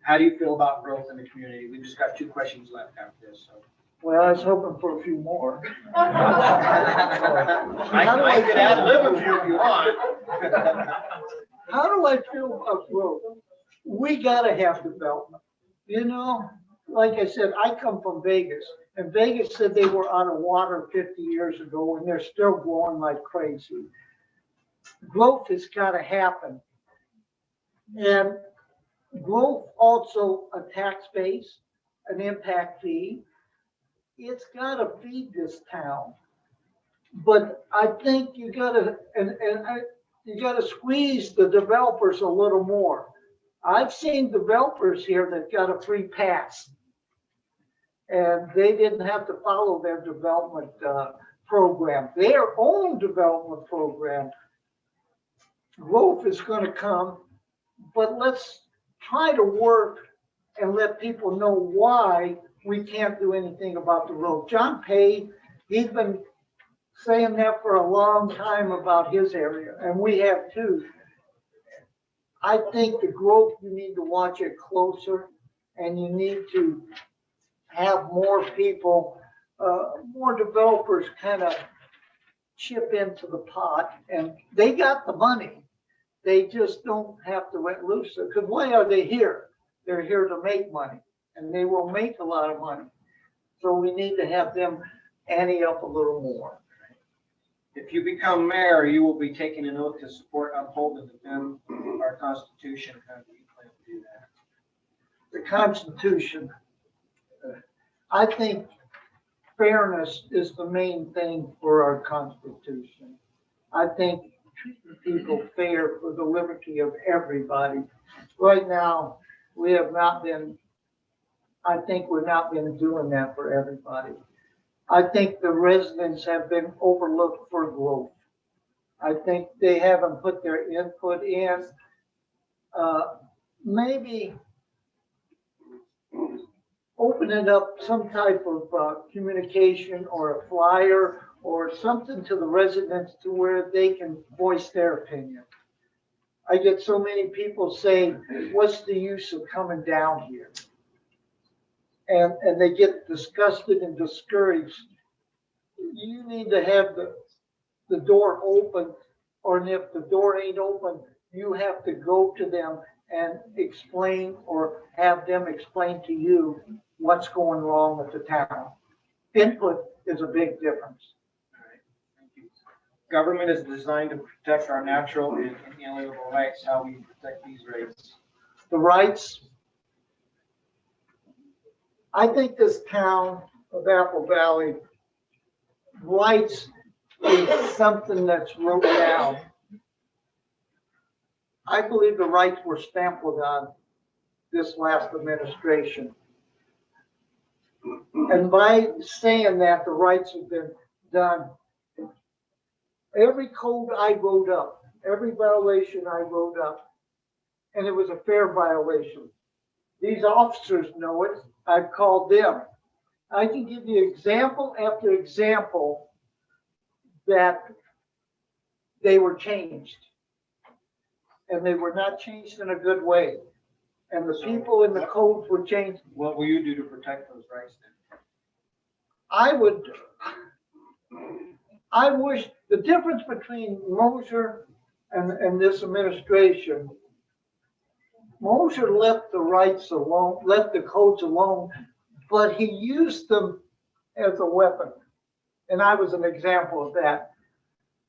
How do you feel about growth in the community? We've just got 2 questions left after this, so. Well, I was hoping for a few more. I could add lib a few if you want. How do I feel about growth? We gotta have development. You know, like I said, I come from Vegas, and Vegas said they were out of water 50 years ago, and they're still growing like crazy. Growth has gotta happen. And growth also a tax base, an impact fee. It's gotta feed this town. But I think you gotta, you gotta squeeze the developers a little more. I've seen developers here that got a free pass. And they didn't have to follow their development program, their own development program. Growth is gonna come, but let's try to work and let people know why we can't do anything about the road. John Pay, he's been saying that for a long time about his area, and we have too. I think the growth, you need to watch it closer, and you need to have more people, more developers kind of chip into the pot, and they got the money. They just don't have to let loose. Because why are they here? They're here to make money, and they will make a lot of money. So we need to have them ante up a little more. If you become mayor, you will be taking an oath to support, uphold, and defend our Constitution. How do you plan to do that? The Constitution, I think fairness is the main thing for our Constitution. I think treating people fair for the liberty of everybody. Right now, we have not been, I think we've not been doing that for everybody. I think the residents have been overlooked for growth. I think they haven't put their input in. Maybe opening up some type of communication or a flyer or something to the residents to where they can voice their opinion. I get so many people saying, what's the use of coming down here? And they get disgusted and discouraged. You need to have the door open, or if the door ain't open, you have to go to them and explain or have them explain to you what's going wrong with the town. Input is a big difference. All right, thank you. Government is designed to protect our natural and inalienable rights. How we protect these rights? The rights, I think this town of Apple Valley, rights is something that's wrote down. I believe the rights were stamped on this last administration. And by saying that the rights have been done, every code I wrote up, every violation I wrote up, and it was a fair violation. These officers know it. I've called them. I can give you example after example that they were changed. And they were not changed in a good way. And the people in the codes were changed. What will you do to protect those rights then? I wish the difference between Mosher and this administration, Mosher left the rights alone, left the codes alone, but he used them as a weapon. And I was an example of that.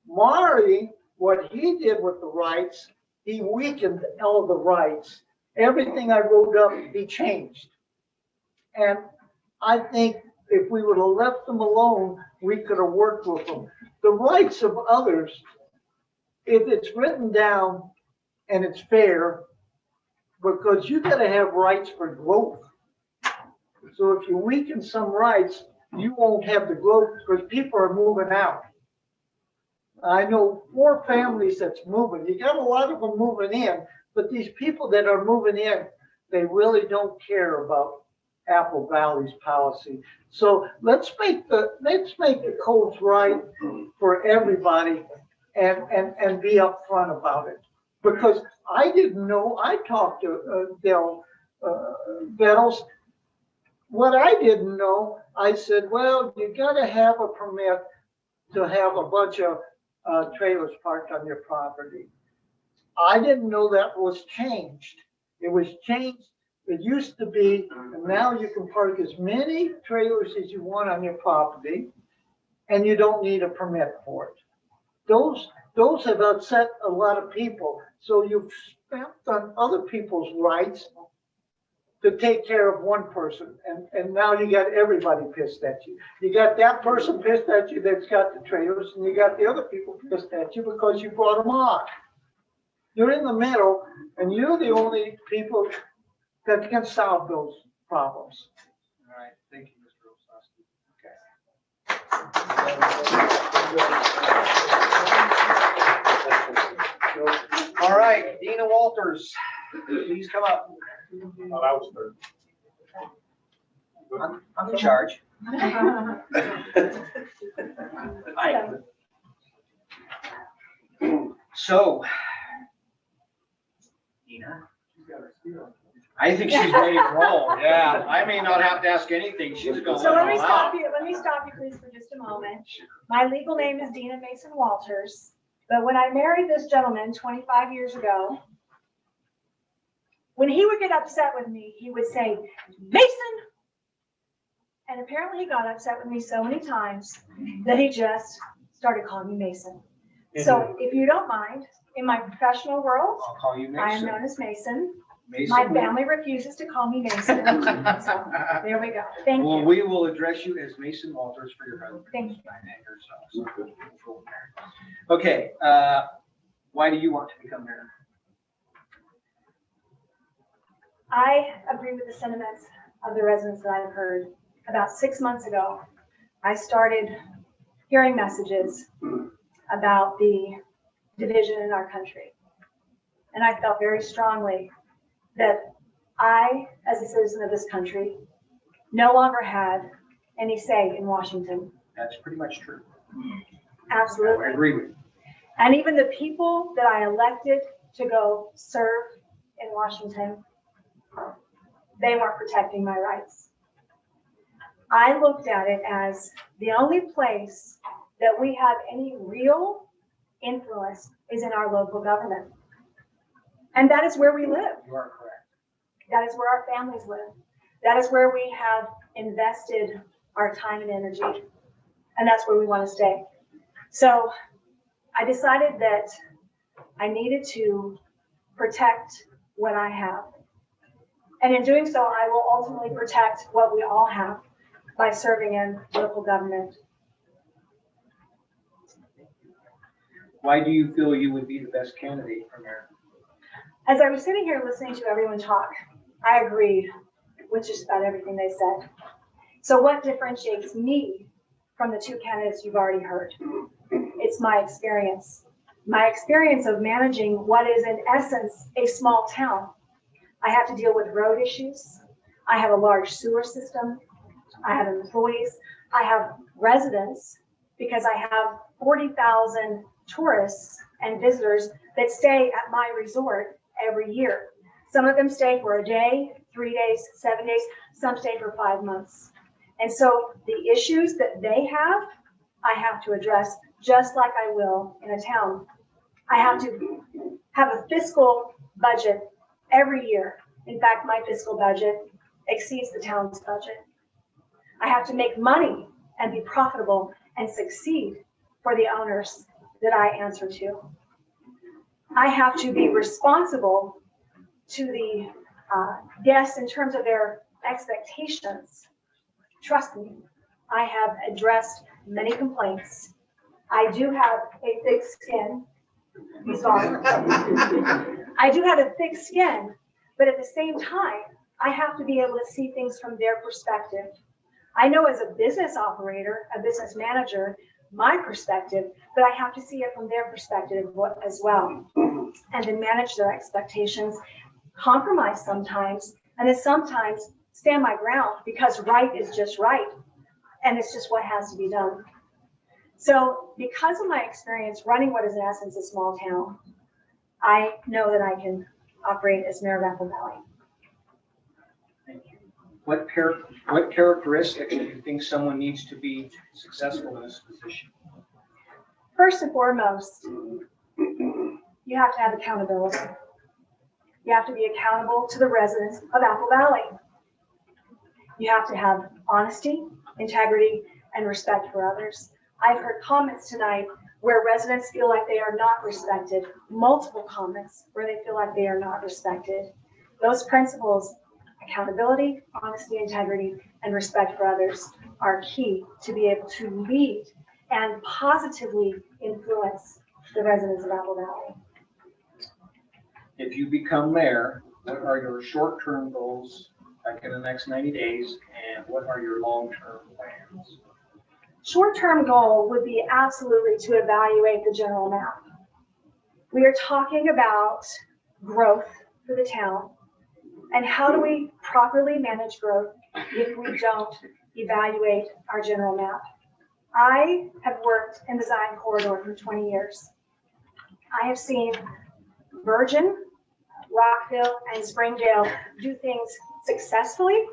Mari, what he did with the rights, he weakened all the rights. Everything I wrote up, he changed. And I think if we would have left them alone, we could have worked with them. The rights of others, if it's written down and it's fair, because you gotta have rights for growth. So if you weaken some rights, you won't have the growth because people are moving out. I know 4 families that's moving. You got a lot of them moving in, but these people that are moving in, they really don't care about Apple Valley's policy. So let's make the codes right for everybody and be upfront about it. Because I didn't know, I talked to Del Bettles. What I didn't know, I said, well, you gotta have a permit to have a bunch of trailers parked on your property. I didn't know that was changed. It was changed. It used to be, and now you can park as many trailers as you want on your property, and you don't need a permit for it. Those have upset a lot of people. So you've stepped on other people's rights to take care of one person, and now you got everybody pissed at you. You got that person pissed at you that's got the trailers, and you got the other people pissed at you because you brought them on. You're in the middle, and you're the only people that can solve those problems. All right, thank you, Mr. Osowski. All right, Dina Walters, please come up. Oh, that was third. I'm in charge. So, Dina, I think she's ready to roll. Yeah, I may not have to ask anything. She's going. So let me all stop out. you, please, for just a moment. My legal name is Dina Mason Walters, but when I married this gentleman 25 years ago, when he would get upset with me, he would say, Mason. And apparently he got upset with me so many times that he just started calling me Mason. So if you don't mind, in my professional world, I'll call you I am Mason. known as Mason. Mason. My family refuses to call me Mason. So there we go. Thank Well, you. we will address you as Mason Walters for your husband. Thank you. Okay, why do you want to become mayor? I agree with the sentiments of the residents that I've heard. About 6 months ago, I started hearing messages about the division in our country. And I felt very strongly that I, as a citizen of this country, no longer had any say in Washington. That's pretty much true. Absolutely. I agree with you. And even the people that I elected to go serve in Washington, they weren't protecting my rights. I looked at it as the only place that we have any real influence is in our local government. And that is where we live. You are correct. That is where our families live. That is where we have invested our time and energy. And that's where we want to stay. So I decided that I needed to protect what I have. And in doing so, I will ultimately protect what we all have by serving in local government. Why do you feel you would be the best candidate for mayor? As I was sitting here listening to everyone talk, I agreed with just about everything they said. So what differentiates me from the two candidates you've already heard? It's my experience. My experience of managing what is in essence a small town. I have to deal with road issues. I have a large sewer system. I have employees. I have residents because I have 40,000 tourists and visitors that stay at my resort every year. Some of them stay for a day, 3 days, 7 days, some stay for 5 months. And so the issues that they have, I have to address just like I will in a town. I have to have a fiscal budget every year. In fact, my fiscal budget exceeds the town's budget. I have to make money and be profitable and succeed for the owners that I answer to. I have to be responsible to the guests in terms of their expectations. Trust me, I have addressed many complaints. I do have a thick skin. Sorry. I do have a thick skin, but at the same time, I have to be able to see things from their perspective. I know as a business operator, a business manager, my perspective, but I have to see it from their perspective as well. And then manage their expectations, compromise sometimes, and then sometimes stand my ground because right is just right. And it's just what has to be done. So because of my experience running what is in essence a small town, I know that I can operate as mayor of Apple Valley. Thank you. What characteristics do you think someone needs to be successful in this position? First and foremost, you have to have accountability. You have to be accountable to the residents of Apple Valley. You have to have honesty, integrity, and respect for others. I've heard comments tonight where residents feel like they are not respected, multiple comments where they feel like they are not respected. Those principles accountability, honesty, integrity, and respect for others are key to be able to lead and positively influence the residents of Apple Valley. If you become mayor, what are your short-term goals like in the next 90 days, and what are your long-term plans? Short-term goal would be absolutely to evaluate the general map. We are talking about growth for the town, and how do we properly manage growth if we don't evaluate our general map? I have worked in the Zion corridor for 20 years. I have seen Virgin, Rockville, and Springdale do things successfully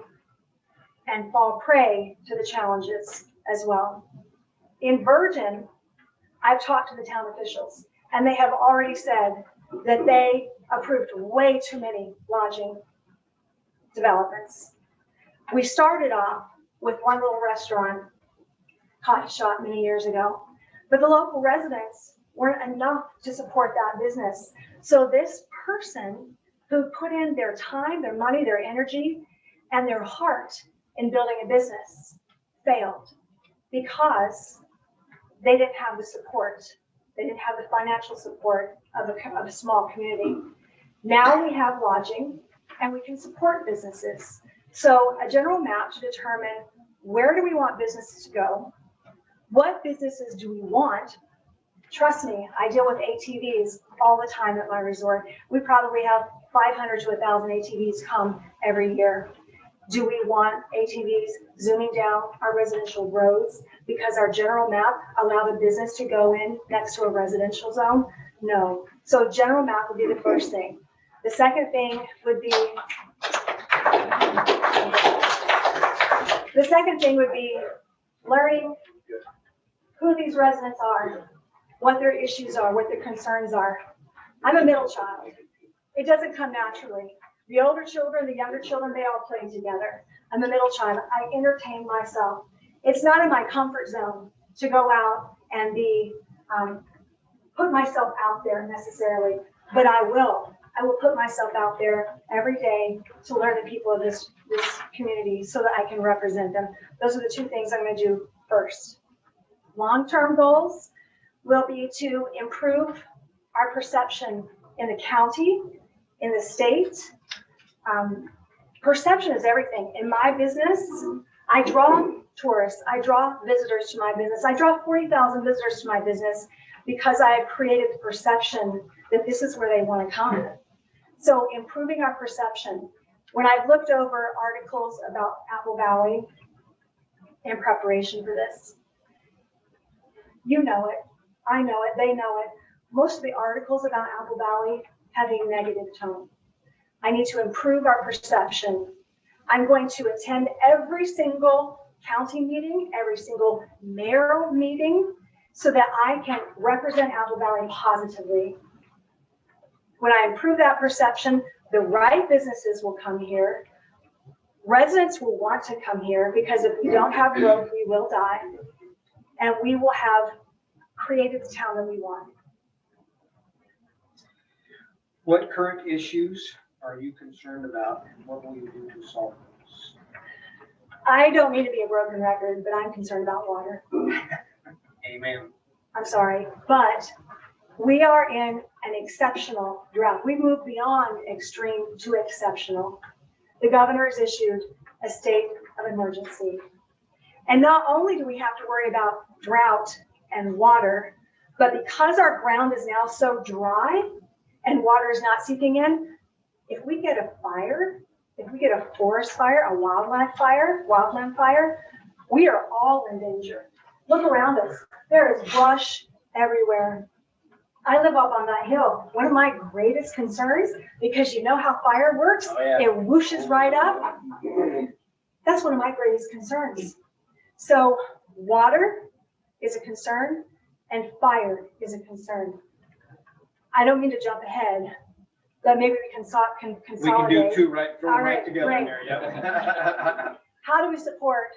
and fall prey to the challenges as well. In Virgin, I've talked to the town officials, and they have already said that they approved way too many lodging developments. We started off with one little restaurant, coffee shop many years ago, but the local residents weren't enough to support that business. So this person who put in their time, their money, their energy, and their heart in building a business failed because they didn't have the support. They didn't have the financial support of a small community. Now we have lodging and we can support businesses. So a general map to determine where do we want businesses to go? What businesses do we want? Trust me, I deal with ATVs all the time at my resort. We probably have 500 to 1,000 ATVs come every year. Do we want ATVs zooming down our residential roads because our general map allowed a business to go in next to a residential zone? No. So general map would be the first thing. The second thing would be learning who these residents are, what their issues are, what their concerns are. I'm a middle child. It doesn't come naturally. The older children, the younger children, they all play together. I'm a middle child. I entertain myself. It's not in my comfort zone to go out and put myself out there necessarily, but I will. I will put myself out there every day to learn the people of this community so that I can represent them. Those are the two things I'm going to do first. Long-term goals will be to improve our perception in the county, in the state. Perception is everything. In my business, I draw tourists, I draw visitors to my business. I draw 40,000 visitors to my business because I have created the perception that this is where they want to come. So improving our perception. When I've looked over articles about Apple Valley in preparation for this, you know it, I know it, they know it. Most of the articles about Apple Valley have a negative tone. I need to improve our perception. I'm going to attend every single county meeting, every single mayoral meeting, so that I can represent Apple Valley positively. When I improve that perception, the right businesses will come here. Residents will want to come here because if we don't have growth, we will die. And we will have created the town that we want. What current issues are you concerned about, and what will you do to solve those? I don't mean to be a broken record, but I'm concerned about water. Amen. I'm sorry, but we are in an exceptional drought. We moved beyond extreme to exceptional. The governor has issued a state of emergency. And not only do we have to worry about drought and water, but because our ground is now so dry and water is not seeping in, if we get a fire, if we get a forest fire, a wildland fire, we are all in danger. Look around us. There is brush everywhere. I live up on that hill. One of my greatest concerns, because you know how fire works, it whooshes right up. That's one of my greatest concerns. So water is a concern and fire is a concern. I don't mean to jump ahead, but maybe we can consolidate. We can do two right, throw them All right right, together great. there, yep. How do we support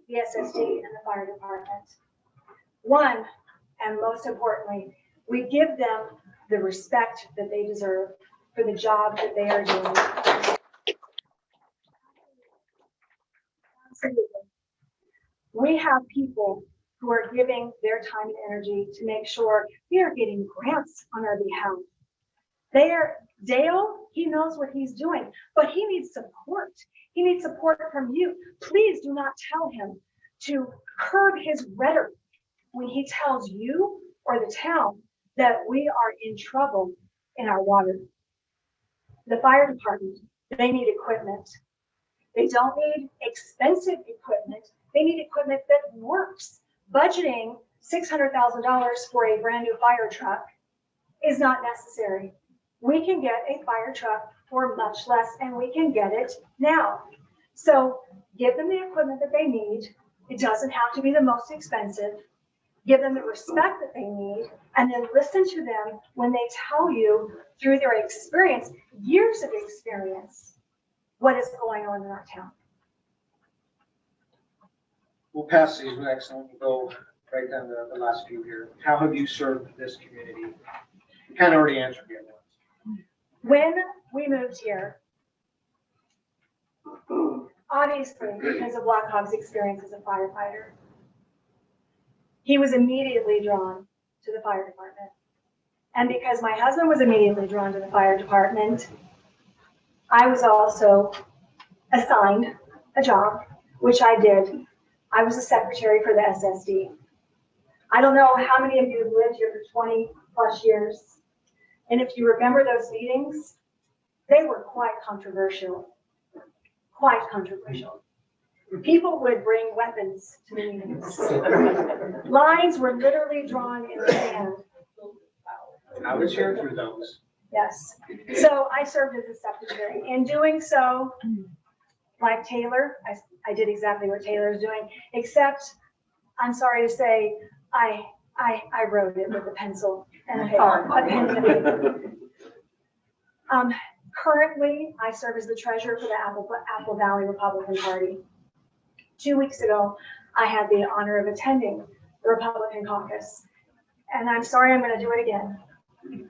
the SSD and the fire department? One, and most importantly, we give them the respect that they deserve for the job that they are doing. Absolutely. We have people who are giving their time and energy to make sure we are getting grants on our behalf. Dale, he knows what he's doing, but he needs support. He needs support from you. Please do not tell him to curb his rhetoric when he tells you or the town that we are in trouble in our water. The fire department, they need equipment. They don't need expensive equipment. They need equipment that works. Budgeting $600,000 for a brand new fire truck is not necessary. We can get a fire truck for much less, and we can get it now. So give them the equipment that they need. It doesn't have to be the most expensive. Give them the respect that they need, and then listen to them when they tell you through their experience, years of experience, what is going on in our town. We'll pass these next and we'll go right down to the last few here. How have you served this community? You kind of already answered the other ones. When we moved here, obviously because of Black Hawk's experience as a firefighter, he was immediately drawn to the fire department. And because my husband was immediately drawn to the fire department, I was also assigned a job, which I did. I was a secretary for the SSD. I don't know how many of you have lived here for 20 plus years. And if you remember those meetings, they were quite controversial. Quite controversial. People would bring weapons to the meetings. Lines were literally drawn in the sand. I was here through those. Yes. So I served as a secretary. In doing so, like Taylor, I did exactly what Taylor is doing, except I'm sorry to say, I wrote it with a pencil and a pen and a paper. Currently, I serve as the treasurer for the Apple Valley Republican Party. 2 weeks ago, I had the honor of attending the Republican caucus. And I'm sorry, I'm going to do it again.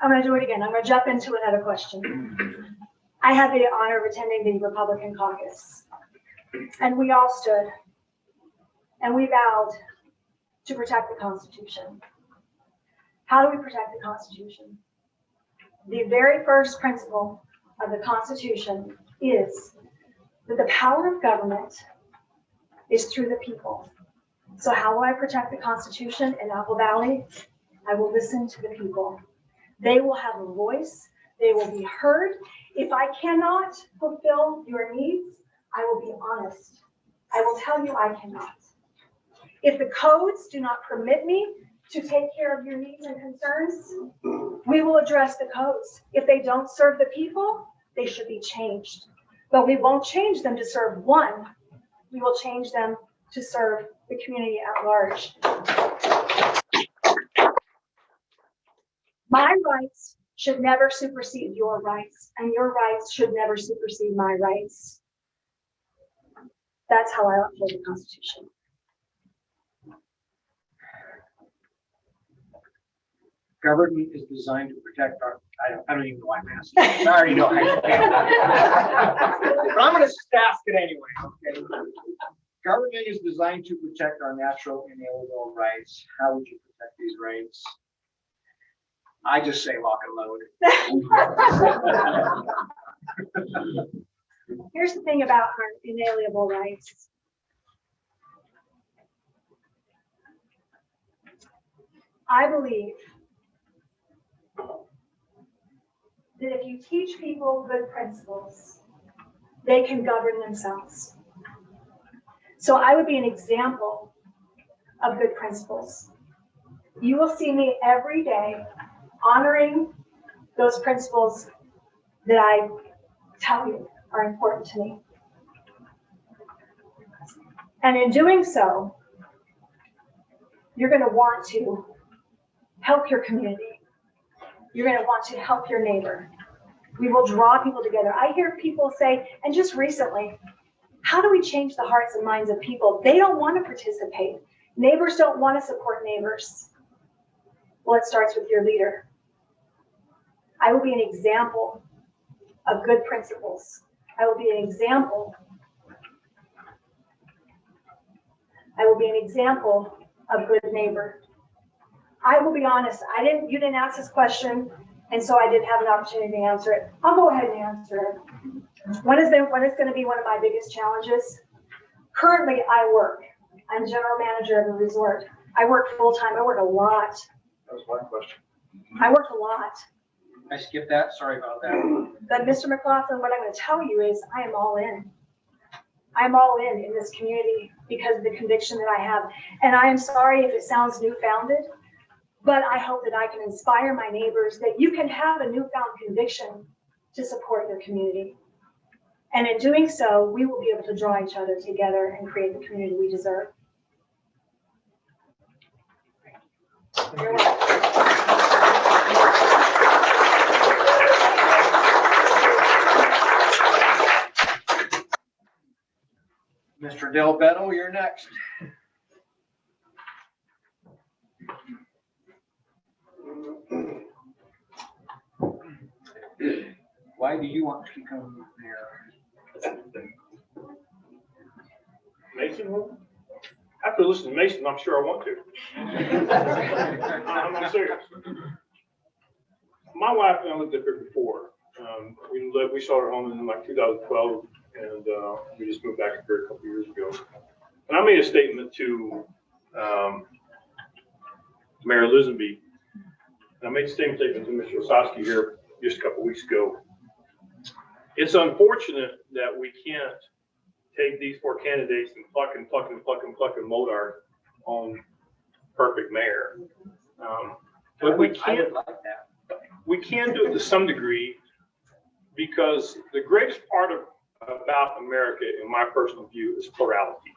I'm going to jump into another question. I had the honor of attending the Republican caucus. And we all stood and we vowed to protect the Constitution. How do we protect the Constitution? The very first principle of the Constitution is that the power of government is through the people. So how will I protect the Constitution in Apple Valley? I will listen to the people. They will have a voice. They will be heard. If I cannot fulfill your needs, I will be honest. I will tell you I cannot. If the codes do not permit me to take care of your needs and concerns, we will address the codes. If they don't serve the people, they should be changed. But we won't change them to serve one. We will change them to serve the community at large. My rights should never supersede your rights, and your rights should never supersede my rights. That's how I uphold the Constitution. Government is designed to protect our, I don't even know why I'm asking. I already know. But I'm going to ask it anyway, okay? Government is designed to protect our natural and inalienable rights. How would you protect these rights? I just say lock and load. Here's the thing about our inalienable rights. I believe that if you teach people good principles, they can govern themselves. So I would be an example of good principles. You will see me every day honoring those principles that I tell you are important to me. And in doing so, you're going to want to help your community. You're going to want to help your neighbor. We will draw people together. I hear people say, and just recently, how do we change the hearts and minds of people? They don't want to participate. Neighbors don't want to support neighbors. Well, it starts with your leader. I will be an example of good principles. I will be an example I will be an example of good neighbor. I will be honest, you didn't ask this question, and so I didn't have an opportunity to answer it. I'll go ahead and answer it. What is going to be one of my biggest challenges? Currently, I work. I'm general manager of a resort. I work full-time. I work a lot. That was my question. I work a lot. I skipped that, sorry about that. But Mr. McLaughlin, what I'm going to tell you is I am all in. I'm all in this community because of the conviction that I have. And I am sorry if it sounds newfounded, but I hope that I can inspire my neighbors that you can have a newfound conviction to support your community. And in doing so, we will be able to draw each other together and create the community we deserve. You're welcome. Mr. Del Betto, you're next. Why do you want to become mayor? Mason? After listening to Mason, I'm sure I want to. I'm serious. My wife and I lived up here before. We saw our home in like 2012, and we just moved back here a couple years ago. And I made a statement to Mayor Lisenby. And I made the same statement to Mr. Osowski here just a couple weeks ago. It's unfortunate that we can't take these four candidates and pluck and mold our own perfect mayor. But we can't. We can do it to some degree because the greatest part about America, in my personal view, is plurality.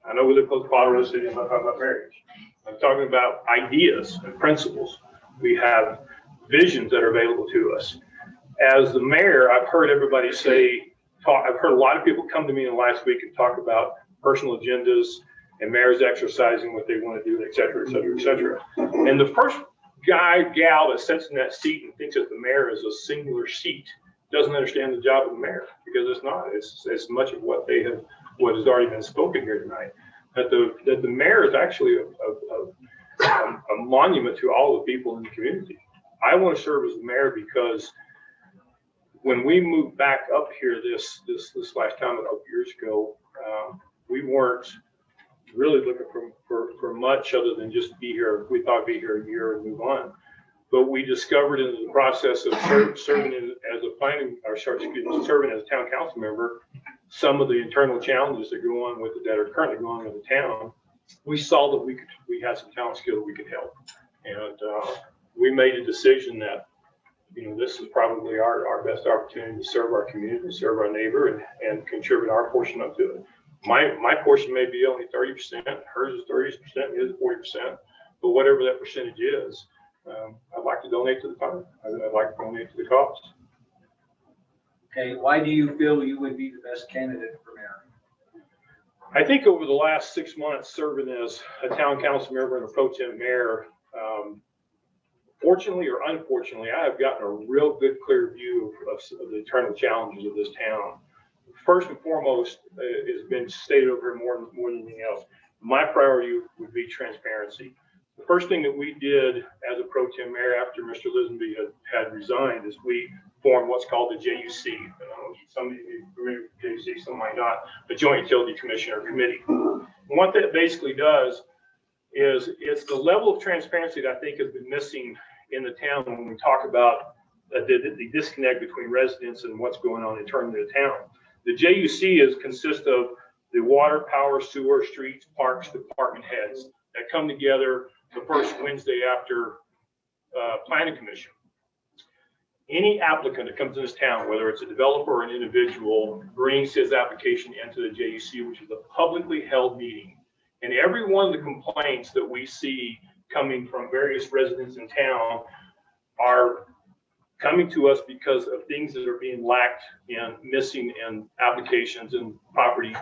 I know we live close to Colorado City. I'm not talking about marriage. I'm talking about ideas and principles. We have visions that are available to us. As the mayor, I've heard everybody I've heard a lot of people come to me in the last week and talk about personal agendas and mayors exercising what they want to do, et cetera, et cetera, et cetera. And the first gal that sits in that seat and thinks that the mayor is a singular seat doesn't understand the job of the mayor, because it's not. It's much of what has already been spoken here tonight. That the mayor is actually a monument to all the people in the community. I want to serve as the mayor because when we moved back up here this last time a couple years ago, we weren't really looking for much other than just be here. We thought be here a year and move on. But we discovered in the process of serving as a town council member, some of the internal challenges that go on that are currently going on in the town. We saw that we had some talent skill that we could help, and we made a decision that this is probably our best opportunity to serve our community, serve our neighbor, and contribute our portion up to it. My portion may be only 30%, hers is 30%, his is 40%, but whatever that percentage is, I'd like to donate to the fund. I'd like to donate to the cause. Okay, why do you feel you would be the best candidate for mayor? I think over the last 6 months serving as a town council member and a pro tem mayor, fortunately or unfortunately, I have gotten a real good, clear view of the internal challenges of this town. First and foremost, has been stated over here more than anything else. My priority would be transparency. The first thing that we did as a pro tem mayor after Mr. Lisenby had resigned is we formed what's called the JUC. Some of you remember JUC, some might not, the Joint Utility Commissioner Committee. And what that basically does is it's the level of transparency that I think has been missing in the town when we talk about the disconnect between residents and what's going on internally in the town. The JUC consists of the water, power, sewer, streets, parks, department heads that come together the first Wednesday after planning commission. Any applicant that comes in this town, whether it's a developer or an individual, brings his application into the JUC, which is a publicly held meeting. And every one of the complaints that we see coming from various residents in town are coming to us because of things that are being lacked and missing in applications and property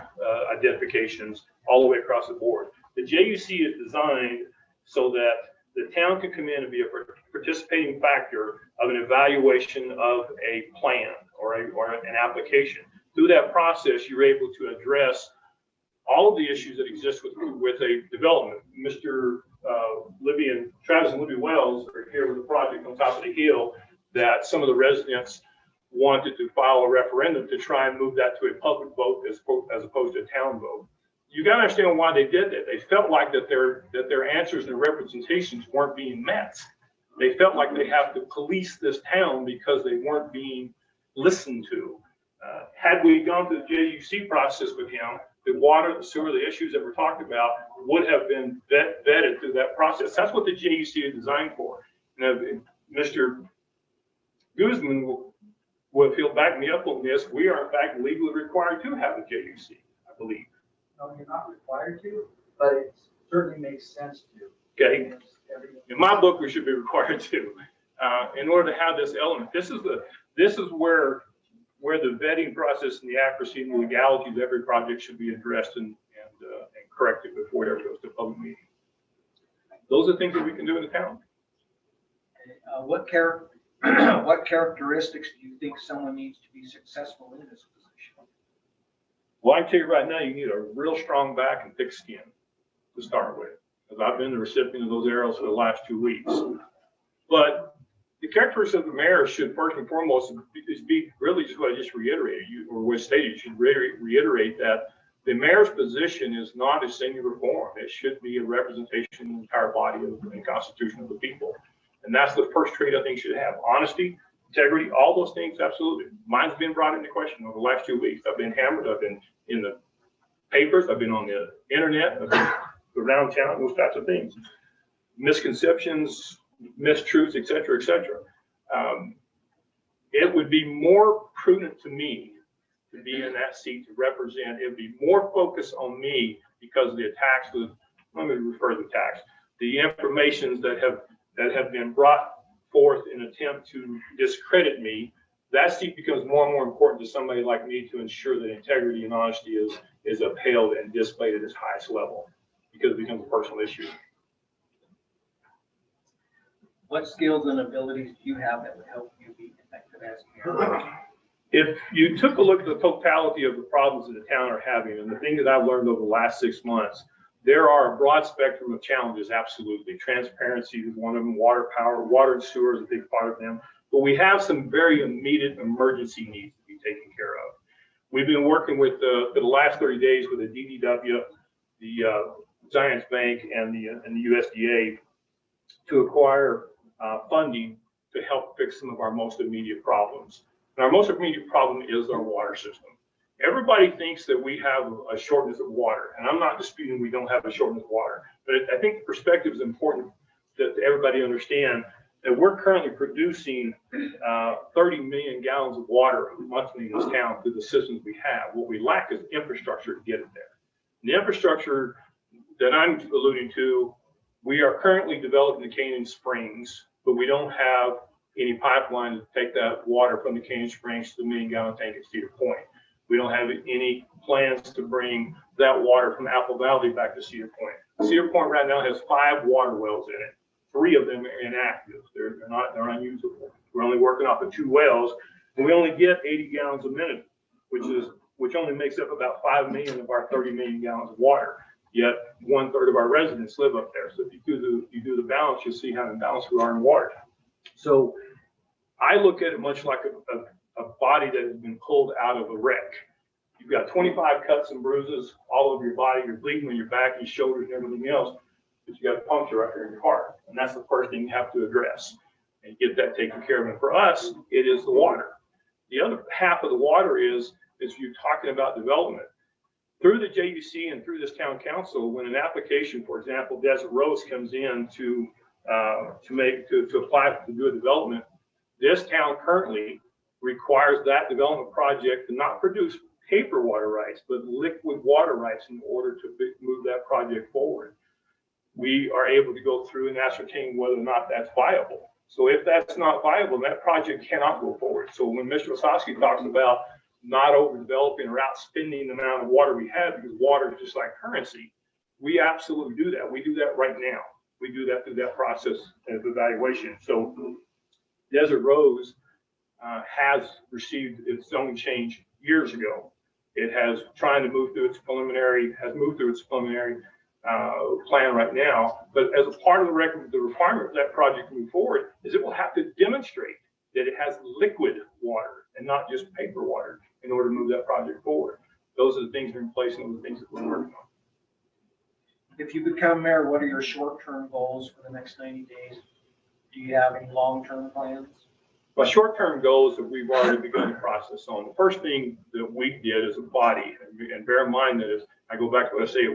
identifications all the way across the board. The JUC is designed so that the town can come in and be a participating factor of an evaluation of a plan or an application. Through that process, you're able to address all of the issues that exist with a development. Mr. Travis and Libby Wells are here with a project on top of the hill that some of the residents wanted to file a referendum to try and move that to a public vote as opposed to a town vote. You got to understand why they did that. They felt like that their answers and representations weren't being met. They felt like they have to police this town because they weren't being listened to. Had we gone through the JUC process with him, the water, the sewer, the issues that we're talking about would have been vetted through that process. That's what the JUC is designed for. Now, Mr. Guzman if he'll back me up on this, we are in fact legally required to have a JUC, I believe. No, you're not required to, but it certainly makes sense to. Okay. In my book, we should be required to, in order to have this element. This is where the vetting process and the accuracy and the legality of every project should be addressed and corrected before it ever goes to public meeting. Those are things that we can do in the town. What characteristics do you think someone needs to be successful in this position? Well, I can tell you right now, you need a real strong back and thick skin to start with, because I've been the recipient of those arrows for the last 2 weeks. But the characteristics of the mayor should first and foremost be really just what I just reiterated, or was stated. You should reiterate that the mayor's position is not a singular form. It should be a representation of the entire body of the Constitution of the people. And that's the first trait I think should have. Honesty, integrity, all those things, absolutely. Mine's been brought into question over the last 2 weeks. I've been hammered, I've been in the papers, I've been on the internet, I've been around town, those types of things. Misconceptions, mistruths, et cetera, et cetera. It would be more prudent to me to be in that seat to represent. It would be more focused on me because of the attacks, let me refer to the attacks, the informations that have been brought forth in an attempt to discredit me. That seat becomes more and more important to somebody like me to ensure that integrity and honesty is upheld and displayed at its highest level, because it becomes a personal issue. What skills and abilities do you have that would help you be effective as mayor? If you took a look at the totality of the problems that the town are having, and the thing that I've learned over the last 6 months, there are a broad spectrum of challenges, absolutely. Transparency is one of them, water, power, water and sewer is a big part of them. But we have some very immediate emergency needs to be taken care of. We've been working with, for the last 30 days with the DDW, the Zions Bank and the USDA to acquire funding to help fix some of our most immediate problems. And our most immediate problem is our water system. Everybody thinks that we have a shortness of water, and I'm not disputing we don't have a shortness of water, but I think the perspective is important that everybody understand that we're currently producing 30 million gallons of water monthly in this town through the systems we have. What we lack is infrastructure to get it there. The infrastructure that I'm alluding to, we are currently developing the Canyon Springs, but we don't have any pipeline to take that water from the Canyon Springs to the million-gallon tank at Cedar Point. We don't have any plans to bring that water from Apple Valley back to Cedar Point. Cedar Point right now has 5 water wells in it. 3 of them are inactive. They're unusable. We're only working off of 2 wells, and we only get 80 gallons a minute, which only makes up about 5 million of our 30 million gallons of water. Yet 1/3 of our residents live up there. So if you do the balance, you'll see how imbalanced we are in water. So I look at it much like a body that has been pulled out of a wreck. You've got 25 cuts and bruises all over your body. You're bleeding on your back, your shoulders, and everything else. But you got a puncture right here in your heart. And that's the first thing you have to address and get that taken care of. And for us, it is the water. The other half of the water is you're talking about development. Through the JUC and through this town council, when an application, for example, Desert Rose comes in to apply to do a development, this town currently requires that development project to not produce paper water rights, but liquid water rights in order to move that project forward. We are able to go through and ascertain whether or not that's viable. So if that's not viable, that project cannot go forward. So when Mr. Osowski talks about not overdeveloping or outspending the amount of water we have, because water is just like currency, we absolutely do that. We do that right now. We do that through that process of evaluation. So Desert Rose has received its own change years ago. It has trying to move through its preliminary, plan right now. But as a part of the requirement for that project to move forward is it will have to demonstrate that it has liquid water and not just paper water in order to move that project forward. Those are the things that are in place and those are the things that we're working on. If you become mayor, what are your short-term goals for the next 90 days? Do you have any long-term plans? My short-term goals that we've already begun the process on. The first thing that we did as a body, and bear in mind that is, I go back to what I say,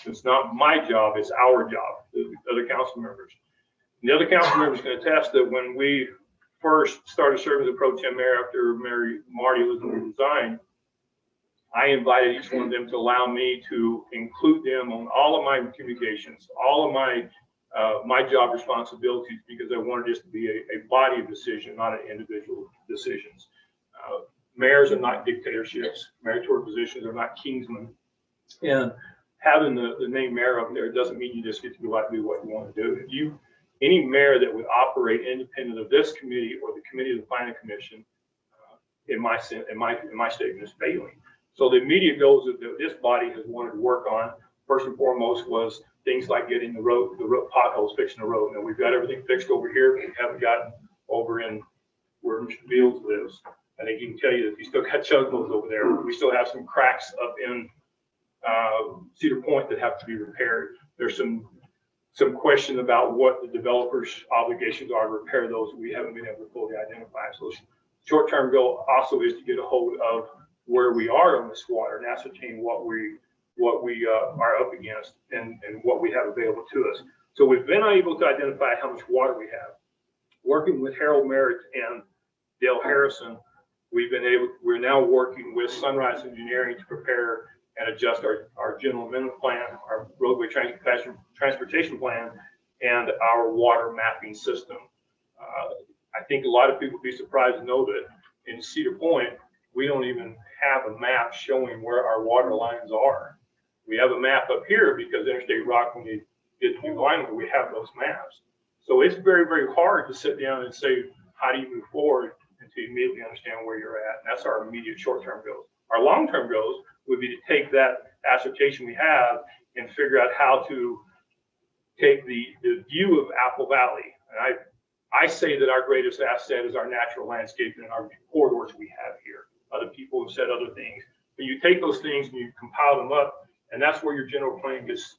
it's not my job, it's our job, the other council members. And the other council members can attest that when we first started serving the pro tem mayor after Marty Elizabeth resigned, I invited each one of them to allow me to include them on all of my communications, all of my job responsibilities, because I wanted this to be a body of decision, not an individual decisions. Mayors are not dictatorships. Mayoral positions are not kingsmen. And having the name mayor up there doesn't mean you just get to go out and do what you want to do. Any mayor that would operate independent of this committee or the committee of the planning commission, in my statement, is failing. So the immediate goals that this body has wanted to work on, first and foremost, was things like getting the road potholes, fixing the road. Now we've got everything fixed over here, but we haven't gotten over in where Mr. Fields lives. I think he can tell you that you still got chug holes over there. We still have some cracks up in Cedar Point that have to be repaired. There's some question about what the developer's obligations are to repair those. We haven't been able to fully identify. So short-term goal also is to get a hold of where we are on this water and ascertain what we are up against and what we have available to us. So we've been able to identify how much water we have. Working with Harold Merritt and Dale Harrison, we're now working with Sunrise Engineering to prepare and adjust our general amendment plan, our roadway transportation plan, and our water mapping system. I think a lot of people would be surprised to know that in Cedar Point, we don't even have a map showing where our water lines are. We have a map up here because Interstate Rock, when you get to New Line, we have those maps. So it's very, very hard to sit down and say, how do you move forward until you immediately understand where you're at? And that's our immediate short-term goals. Our long-term goals would be to take that assertion we have and figure out how to take the view of Apple Valley. And I say that our greatest asset is our natural landscape and our corridors we have here. Other people have said other things, but you take those things and you compile them up, and that's where your general plan gets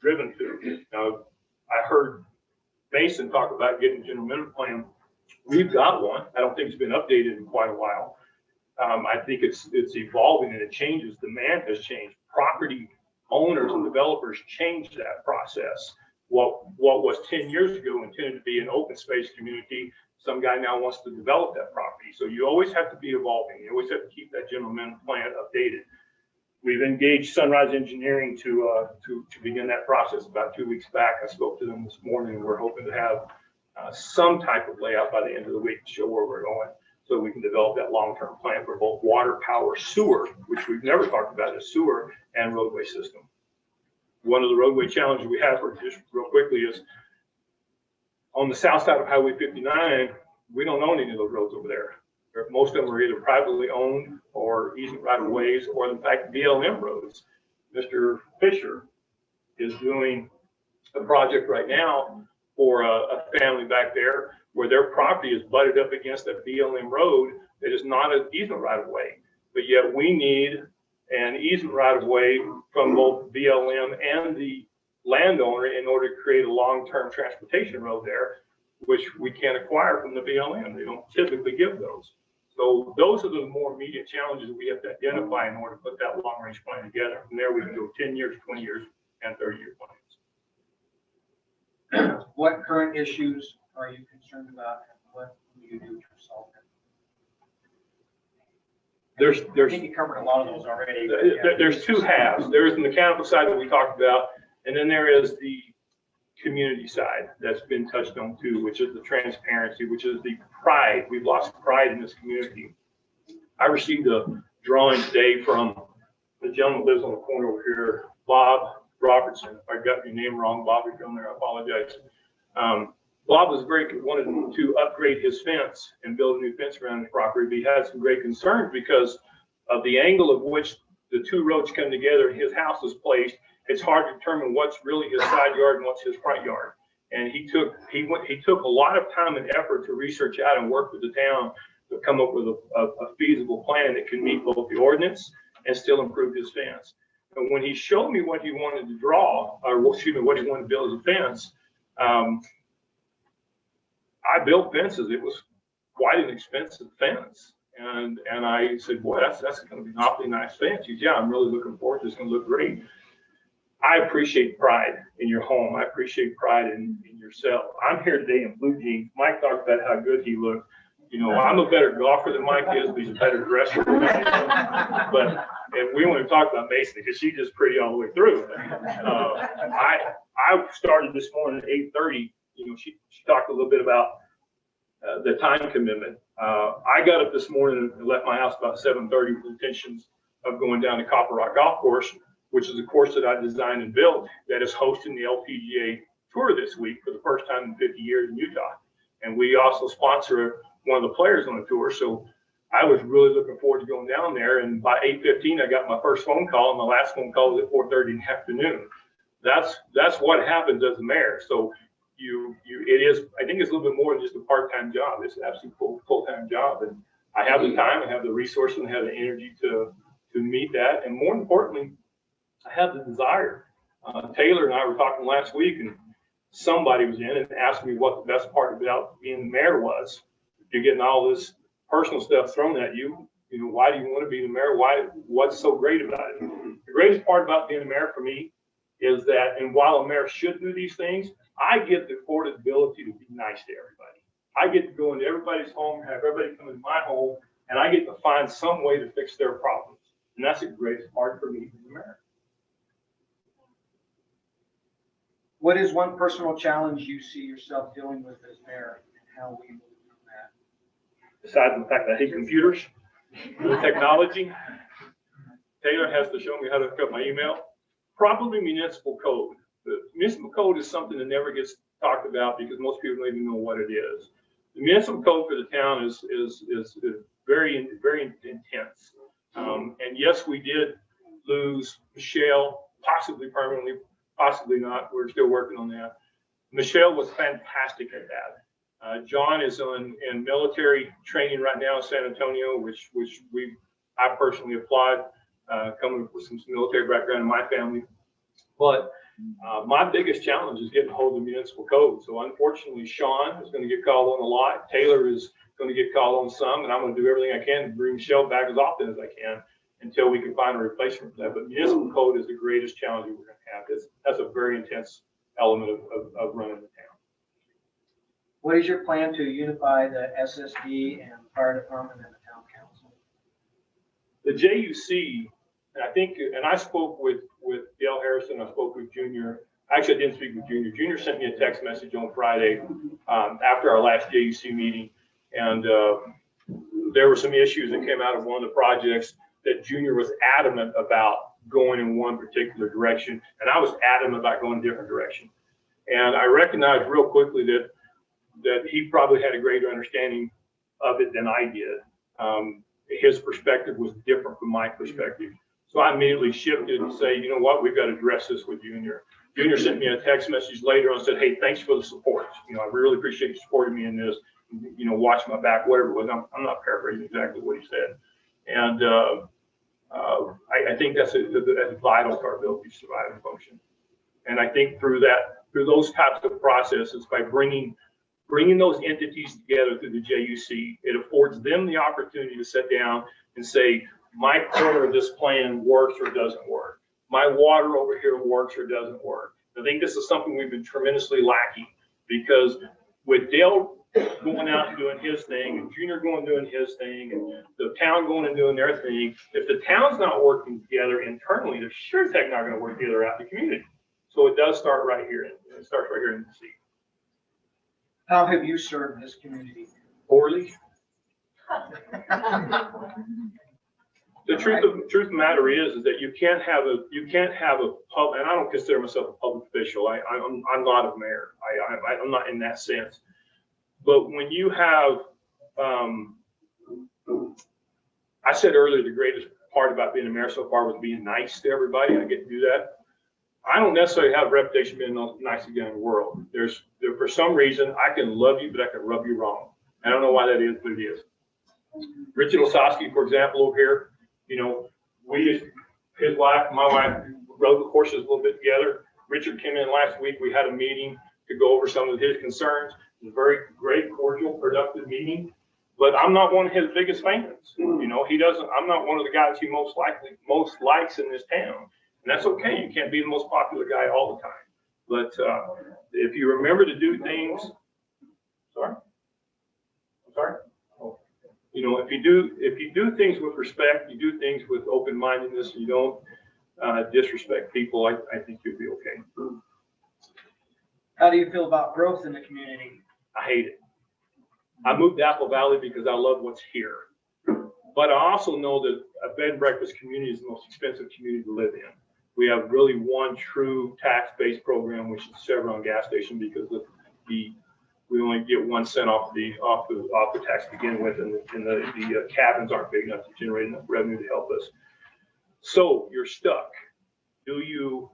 driven to. Now, I heard Mason talk about getting a general amendment plan. We've got one. I don't think it's been updated in quite a while. I think it's evolving and it changes. Demand has changed. Property owners and developers changed that process. What was 10 years ago intended to be an open space community, some guy now wants to develop that property. So you always have to be evolving. You always have to keep that general amendment plan updated. We've engaged Sunrise Engineering to begin that process about 2 weeks back. I spoke to them this morning, and we're hoping to have some type of layout by the end of the week to show where we're going, so we can develop that long-term plan for both water, power, sewer, which we've never talked about, is sewer and roadway system. One of the roadway challenges we have, just real quickly, is on the south side of Highway 59, we don't own any of those roads over there. Most of them are either privately owned or easement right of ways, or in fact BLM roads. Mr. Fisher is doing a project right now for a family back there where their property is butted up against a BLM road that is not an easement right of way. But yet we need an easement right of way from both BLM and the landowner in order to create a long-term transportation road there, which we can't acquire from the BLM. They don't typically give those. So those are the more immediate challenges we have to identify in order to put that long-range plan together. From there, we can go 10 years, 20 years, and 30-year plans. What current issues are you concerned about, and what will you do to resolve them? I think you covered a lot of those already. There's two halves. There's the mechanical side that we talked about, and then there is the community side that's been touched on too, which is the transparency, which is the pride. We've lost pride in this community. I received a drawing today from the gentleman who lives on the corner over here, Bob Robertson. If I got your name wrong, Bob, if you're on there, I apologize. Bob wanted to upgrade his fence and build a new fence around his property, but he had some great concerns because of the angle of which the two roads come together and his house is placed, it's hard to determine what's really his side yard and what's his front yard. And he took a lot of time and effort to research out and work with the town to come up with a feasible plan that can meet both the ordinance and still improve his fence. And when he showed me what he wanted to draw, or excuse me, what he wanted to build as a fence, I built fences. It was quite an expensive fence. And I said, boy, that's going to be an awfully nice fence. He said, yeah, I'm really looking forward to it. It's going to look great. I appreciate pride in your home. I appreciate pride in yourself. I'm here today in blue jeans. Mike talked about how good he looked. You know, I'm a better golfer than Mike is, but he's a better dresser than I am. But and we want to talk about Mason because she's just pretty all the way through. I started this morning at 8:30. You know, she talked a little bit about the time commitment. I got up this morning and left my house about 7:30 with intentions of going down to Copper Rock Golf Course, which is a course that I designed and built that is hosting the LPGA Tour this week for the first time in 50 years in Utah. And we also sponsor one of the players on the tour. So I was really looking forward to going down there. And by 8:15, I got my first phone call, and my last phone call was at 4:30 in the afternoon. That's what happens as a mayor. So it is, I think it's a little bit more than just a part-time job. It's an absolute full-time job. And I have the time, I have the resources, and I have the energy to meet that. And more importantly, I have the desire. Taylor and I were talking last week, and somebody was in and asked me what the best part about being the mayor was. You're getting all this personal stuff thrown at you. You know, why do you want to be the mayor? What's so great about it? The greatest part about being a mayor for me is that, and while a mayor should do these things, I get the affordability to be nice to everybody. I get to go into everybody's home, have everybody come into my home, and I get to find some way to fix their problems. And that's the greatest part for me being the mayor. What is one personal challenge you see yourself dealing with as mayor, and how we move from that? Besides the fact that I hate computers, the technology, Taylor has to show me how to hook up my email. Probably municipal code. The municipal code is something that never gets talked about because most people don't even know what it is. The municipal code for the town is very, very intense. And yes, we did lose Michelle, possibly permanently, possibly not. We're still working on that. Michelle was fantastic at that. John is in military training right now in San Antonio, which I personally applaud, coming with some military background in my family. But my biggest challenge is getting hold of the municipal code. So unfortunately, Sean is going to get called on a lot. Taylor is going to get called on some, and I'm going to do everything I can to bring Michelle back as often as I can until we can find a replacement for that. But municipal code is the greatest challenge we're going to have. That's a very intense element of running the town. What is your plan to unify the SSD and fire department and the town council? The JUC, I think, and I spoke with Dale Harrison, I spoke with Junior. Actually, I didn't speak with Junior. Junior sent me a text message on Friday after our last JUC meeting. And there were some issues that came out of one of the projects that Junior was adamant about going in one particular direction. And I was adamant about going a different direction. And I recognized real quickly that he probably had a greater understanding of it than I did. His perspective was different from my perspective. So I immediately shifted and say, you know what, we've got to address this with Junior. Junior sent me a text message later and said, hey, thanks for the support. You know, I really appreciate you supporting me in this. You know, watch my back, whatever it was. I'm not paraphrasing exactly what he said. And I think that's vital to our ability to survive and function. And I think through those types of processes, by bringing those entities together through the JUC, it affords them the opportunity to sit down and say, my corner of this plan works or doesn't work. My water over here works or doesn't work. I think this is something we've been tremendously lacking, because with Dale going out and doing his thing and Junior going and doing his thing and the town going and doing their thing, if the town's not working together internally, they're sure as heck not going to work together out in the community. So it does start right here. It starts right here in the city. How have you served this community? Poorly. The truth of the matter is that you can't have a public, and I don't consider myself a public official. I'm not a mayor. I'm not in that sense. But when you have, I said earlier, the greatest part about being a mayor so far was being nice to everybody. I get to do that. I don't necessarily have a reputation of being the nicest guy in the world. For some reason, I can love you, but I can rub you wrong. I don't know why that is, but it is. Richard Osowski, for example, over here, you know, his wife, my wife, rode the horses a little bit together. Richard came in last week. We had a meeting to go over some of his concerns. It was a very great, cordial, productive meeting. But I'm not one of his biggest fans. You know, I'm not one of the guys he most likes in this town. And that's okay. You can't be the most popular guy all the time. But if you remember to do things, sorry? I'm sorry? Oh. You know, if you do things with respect, you do things with open-mindedness, you don't disrespect people, I think you'll be okay. How do you feel about growth in the community? I hate it. I moved to Apple Valley because I love what's here. But I also know that a bed and breakfast community is the most expensive community to live in. We have really one true tax-based program, which is Chevron gas station, because we only get 1 cent off the tax to begin with, and the cabins aren't big enough to generate enough revenue to help us. So you're stuck. Do you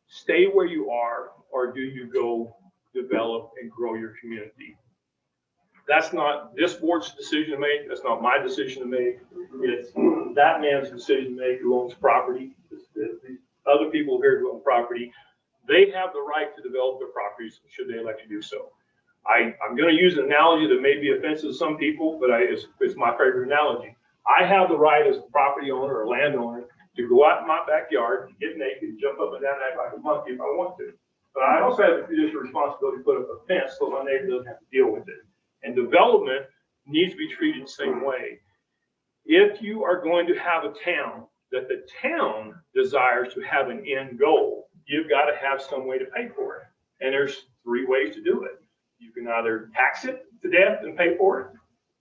stay where you are, or do you go develop and grow your community? That's not this board's decision to make. That's not my decision to make. It's that man's decision to make who owns property. The other people here who own property, they have the right to develop their properties should they elect to do so. I'm going to use an analogy that may be offensive to some people, but it's my favorite analogy. I have the right as a property owner or landowner to go out in my backyard, get naked, jump up and down, act like a monkey if I want to. But I also have the judicial responsibility to put up a fence so my neighbor doesn't have to deal with it. And development needs to be treated the same way. If you are going to have a town that the town desires to have an end goal, you've got to have some way to pay for it. And there's 3 ways to do it. You can either tax it to death and pay for it.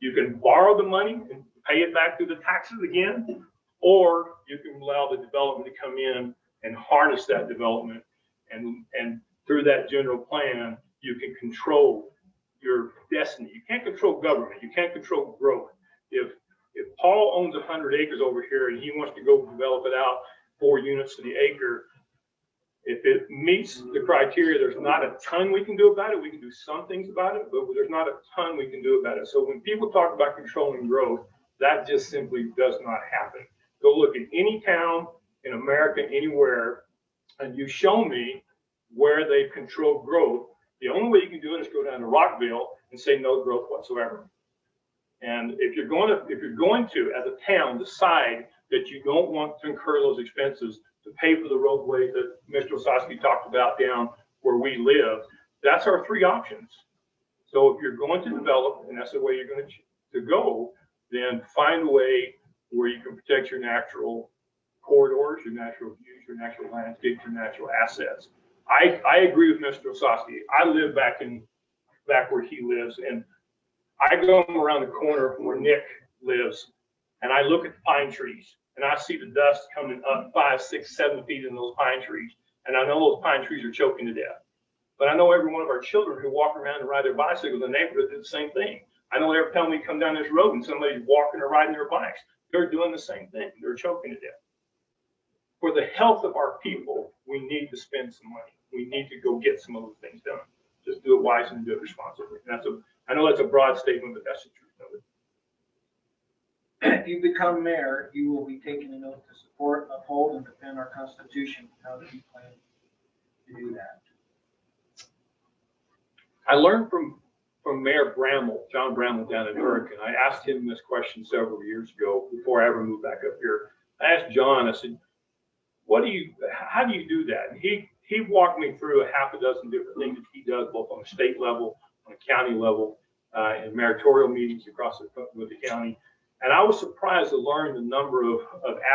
You can borrow the money and pay it back through the taxes again, or you can allow the development to come in and harness that development. And through that general plan, you can control your destiny. You can't control government. You can't control growth. If Paul owns 100 acres over here and he wants to go develop it out 4 units to the acre, if it meets the criteria, there's not a ton we can do about it. We can do some things about it, but there's not a ton we can do about it. So when people talk about controlling growth, that just simply does not happen. Go look at any town in America, anywhere, and you show me where they've controlled growth. The only way you can do it is go down to Rockville and say no growth whatsoever. And if you're going to, as a town, decide that you don't want to incur those expenses to pay for the roadways that Mr. Osowski talked about down where we live, that's our 3 options. So if you're going to develop, and that's the way you're going to go, then find a way where you can protect your natural corridors, your natural views, your natural landscape, your natural assets. I agree with Mr. Osowski. I live back where he lives, and I go around the corner where Nick lives, and I look at the pine trees, and I see the dust coming up 5, 6, 7 feet in those pine trees, and I know those pine trees are choking to death. But I know every one of our children who walk around and ride their bicycles in the neighborhood do the same thing. I know every time we come down this road and somebody's walking or riding their bikes, they're doing the same thing. They're choking to death. For the health of our people, we need to spend some money. We need to go get some of those things done. Just do it wisely and do it responsibly. And I know that's a broad statement, but that's the truth of it. If you become mayor, you will be taking an oath to support, uphold, and defend our Constitution. How do you plan to do that? I learned from Mayor Bramble, John Bramble down in Hurricane. I asked him this question several years ago before I ever moved back up here. I asked John, I said, how do you do that? And he walked me through a half a dozen different things that he does, both on a state level, on a county level, in mayoral meetings across with the county. And I was surprised to learn the number of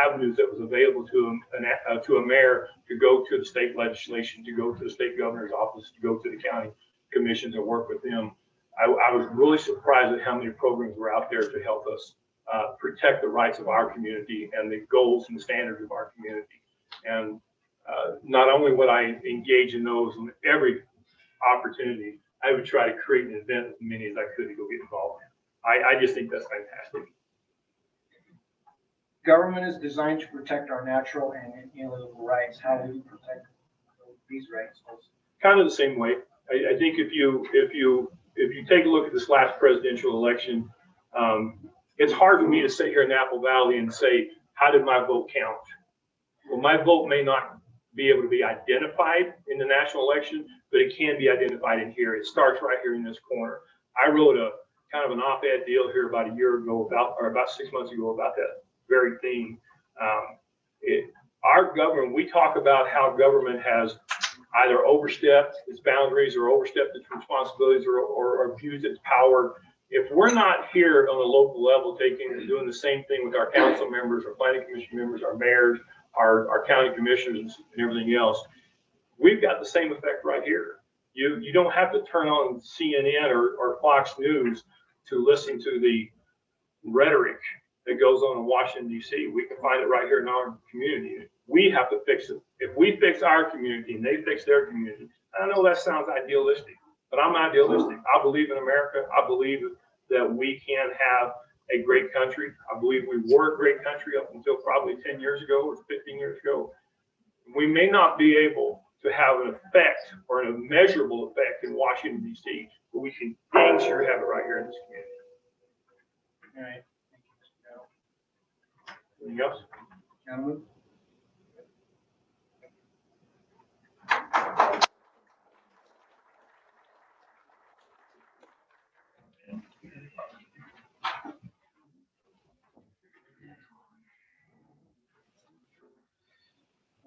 avenues that was available to a mayor to go to the state legislation, to go to the state governor's office, to go to the county commissions and work with them. I was really surprised at how many programs were out there to help us protect the rights of our community and the goals and standards of our community. And not only would I engage in those on every opportunity, I would try to create an event as many as I could to go get involved in. I just think that's fantastic. Government is designed to protect our natural and inalienable rights. How will you protect these rights? Kind of the same way. I think if you take a look at this last presidential election, it's hard for me to sit here in Apple Valley and say, how did my vote count? Well, my vote may not be able to be identified in the national election, but it can be identified in here. It starts right here in this corner. I wrote a kind of an op-ed deal here about a year ago about 6 months ago about that very thing. Our government, we talk about how government has either overstepped its boundaries or overstepped its responsibilities or abused its power. If we're not here on the local level doing the same thing with our council members, our planning commission members, our mayors, our county commissioners and everything else, we've got the same effect right here. You don't have to turn on CNN or Fox News to listen to the rhetoric that goes on in Washington, D.C. We can find it right here in our community. We have to fix it. If we fix our community and they fix their community, I know that sounds idealistic, but I'm idealistic. I believe in America. I believe that we can have a great country. I believe we were a great country up until probably 10 years ago or 15 years ago. We may not be able to have an effect or a measurable effect in Washington, D.C., but we can dang sure have it right here in this community. All right. Anything else? Gentlemen?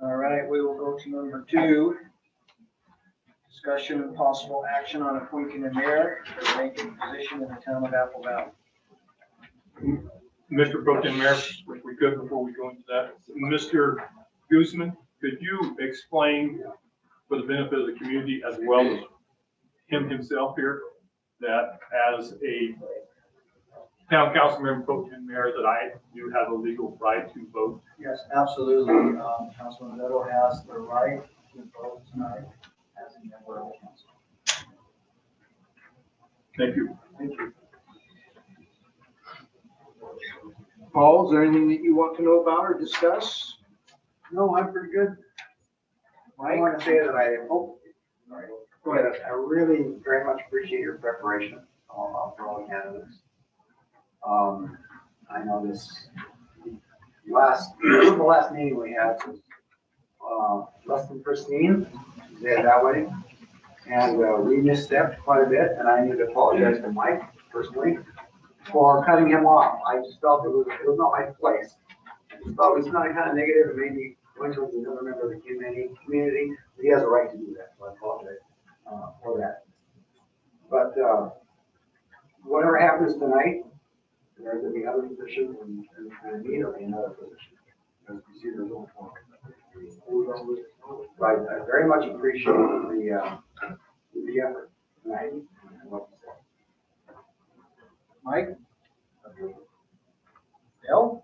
All right, we will go to number 2. Discussion and possible action on appointing a mayor for a vacant position in the town of Apple Valley. Mr. Pro Tem Mayor, if we could, before we go into that, Mr. Guzman, could you explain for the benefit of the community as well as him himself here, that as a town council member, Pro Tem Mayor, that I do have a legal right to vote? Yes, absolutely. Councilman Little has the right to vote tonight as a member of the council. Thank you. Thank you. Paul, is there anything that you want to know about or discuss? No, I'm pretty good. I Mike? want to say that I hope, go ahead, I really very much appreciate your preparation for all the candidates. I know this the last meeting we had was less than pristine, to say it that way. And we misstepped quite a bit, and I need to apologize to Mike personally for cutting him off. I just felt it was not my place. I just thought it was kind of negative, and maybe went to another member of the community. He has a right to do that, so I apologize for that. But whatever happens tonight, there will be other positions, and need will be another position. As we see, there's only one. But I very much appreciate the effort tonight and what you said. Mike? Bill?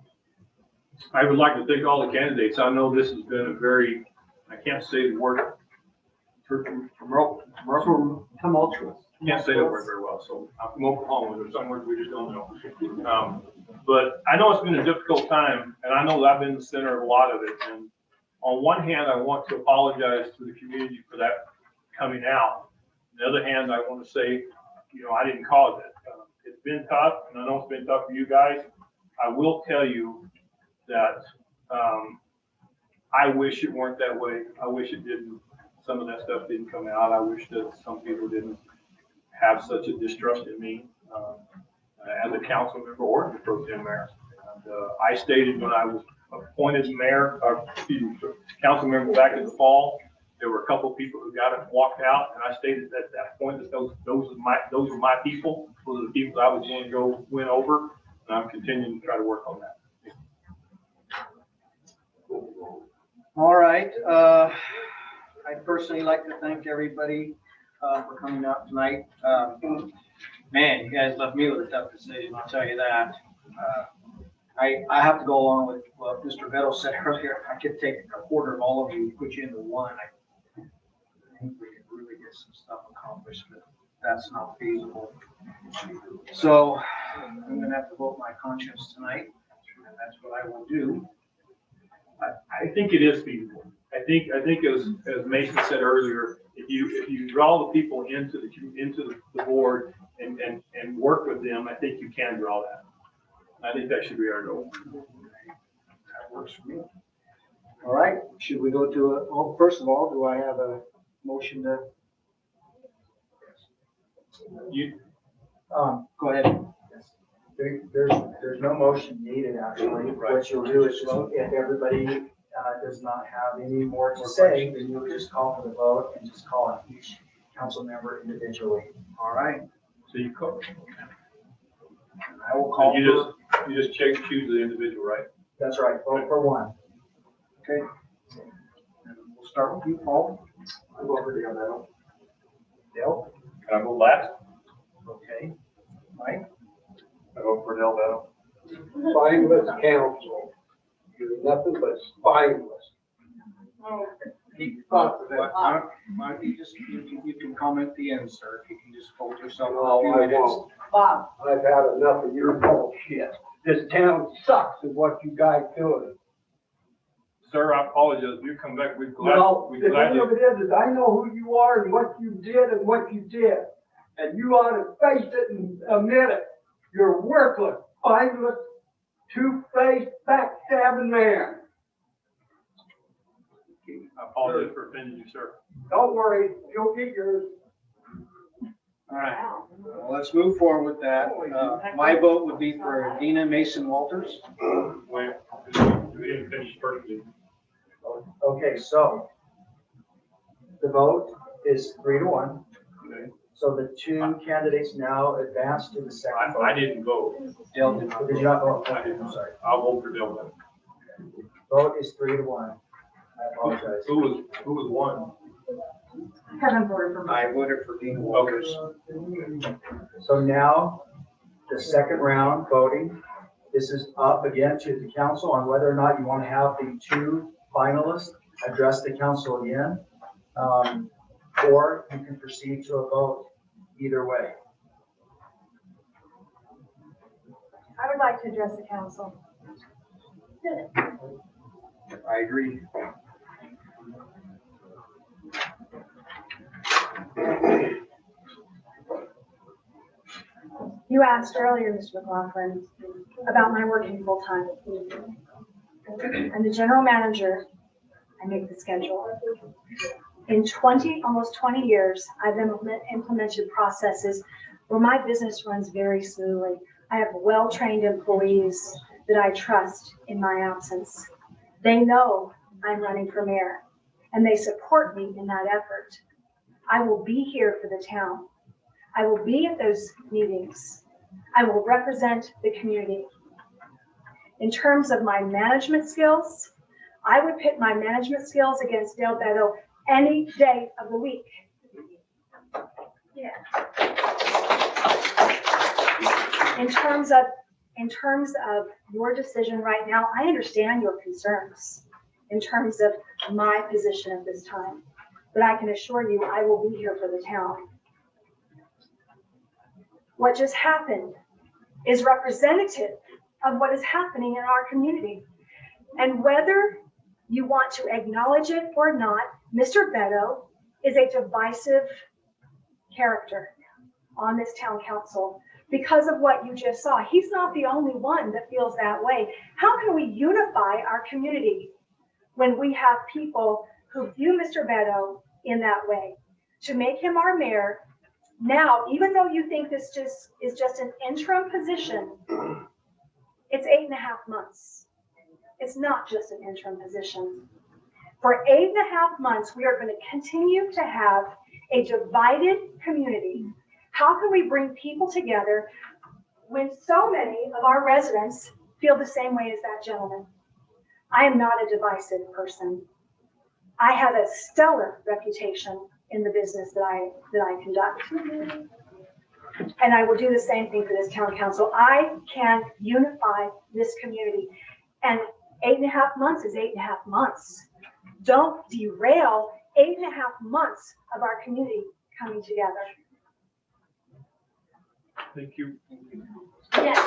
I would like to thank all the candidates. I know this has been a very, I can't say the word, Tumultuous. can't say that word very well, so I'm from Oklahoma, there's some words we just don't know. But I know it's been a difficult time, and I know that I've been the center of a lot of it. And on one hand, I want to apologize to the community for that coming out. On the other hand, I want to say, I didn't cause it. It's been tough, and I know it's been tough for you guys. I will tell you that I wish it weren't that way. I wish it didn't. Some of that stuff didn't come out. I wish that some people didn't have such a distrust in me as a council member or the pro tem mayor. And I stated when I was appointed council member back in the fall, there were a couple of people who got it and walked out, and I stated at that point that those were my people. Those are the people I was going to go win over, and I'm continuing to try to work on that. All right. I'd personally like to thank everybody for coming out tonight. Man, you guys left me with a tough decision, I'll tell you that. I have to go along with what Mr. Vettel said earlier. I could take a quarter of all of you and put you into one. I think we could really get some stuff accomplished, but that's not feasible. So I'm gonna have to vote my conscience tonight. and that's what I will do. I think it is feasible. I think as Mason said earlier, if you draw the people into the board and work with them, I think you can draw that. I think that should be our goal. That works for me. All right, should we go to, first of all, do I have a motion to? Go ahead. There's no motion needed, actually. What you'll do is, if everybody does not have any more to say, then you'll just call for the vote and just call on each council member individually. All right. So you call. I will call. You just choose the individual, right? That's right, vote for one. Okay. And we'll start with you, Paul. I'll go over Dale Battle. Dale? Can I go last? Okay. Mike? I vote for Dale Battle. Spineless council. You're nothing but spineless. Why don't you just, you can comment at the end, sir, if you can just hold yourself. No, I won't. Bob. I've had enough of your bullshit. This town sucks at what you guys doing. Sir, I apologize. You come back. We're No, glad. the thing of it is I know who you are and what you did and what you did. And you ought to face it and admit it. You're worthless, spineless, two-faced, backstabbing man. I apologize for offending you, sir. Don't worry, you'll get yours. All right, well, let's move forward with that. My vote would be for Dina Mason Walters. Wait, we didn't finish perfectly. Okay, so the vote is 3-1. Okay. So the two candidates now advance to the second vote. I didn't vote. Dale did not. Did you not vote? I didn't. I'm sorry. I'll vote for Dale. Vote is 3-1. I apologize. Who was one? Kevin voted for me. I voted for Dina Walters. So now, the second round voting, this is up again to the council on whether or not you want to have the two finalists address the council again. Or you can proceed to a vote either way. I would like to address the council. I agree. You asked earlier, Mr. McLaughlin, about my working full-time. I'm the general manager. I make the schedule. In almost 20 years, I've implemented processes where my business runs very smoothly. I have well-trained employees that I trust in my absence. They know I'm running for mayor, and they support me in that effort. I will be here for the town. I will be at those meetings. I will represent the community. In terms of my management skills, I would pit my management skills against Dale Beto any day of the week. Yeah. In terms of your decision right now, I understand your concerns in terms of my position at this time, but I can assure you I will be here for the town. What just happened is representative of what is happening in our community. And whether you want to acknowledge it or not, Mr. Beto is a divisive character on this town council because of what you just saw. He's not the only one that feels that way. How can we unify our community when we have people who view Mr. Beto in that way? To make him our mayor, now, even though you think this is just an interim position, it's 8.5 months. It's not just an interim position. For 8.5 months, we are going to continue to have a divided community. How can we bring people together when so many of our residents feel the same way as that gentleman? I am not a divisive person. I have a stellar reputation in the business that I conduct. And I will do the same thing for this town council. I can unify this community. And 8.5 months is 8.5 months. Don't derail 8.5 months of our community coming together. Thank you. Yes.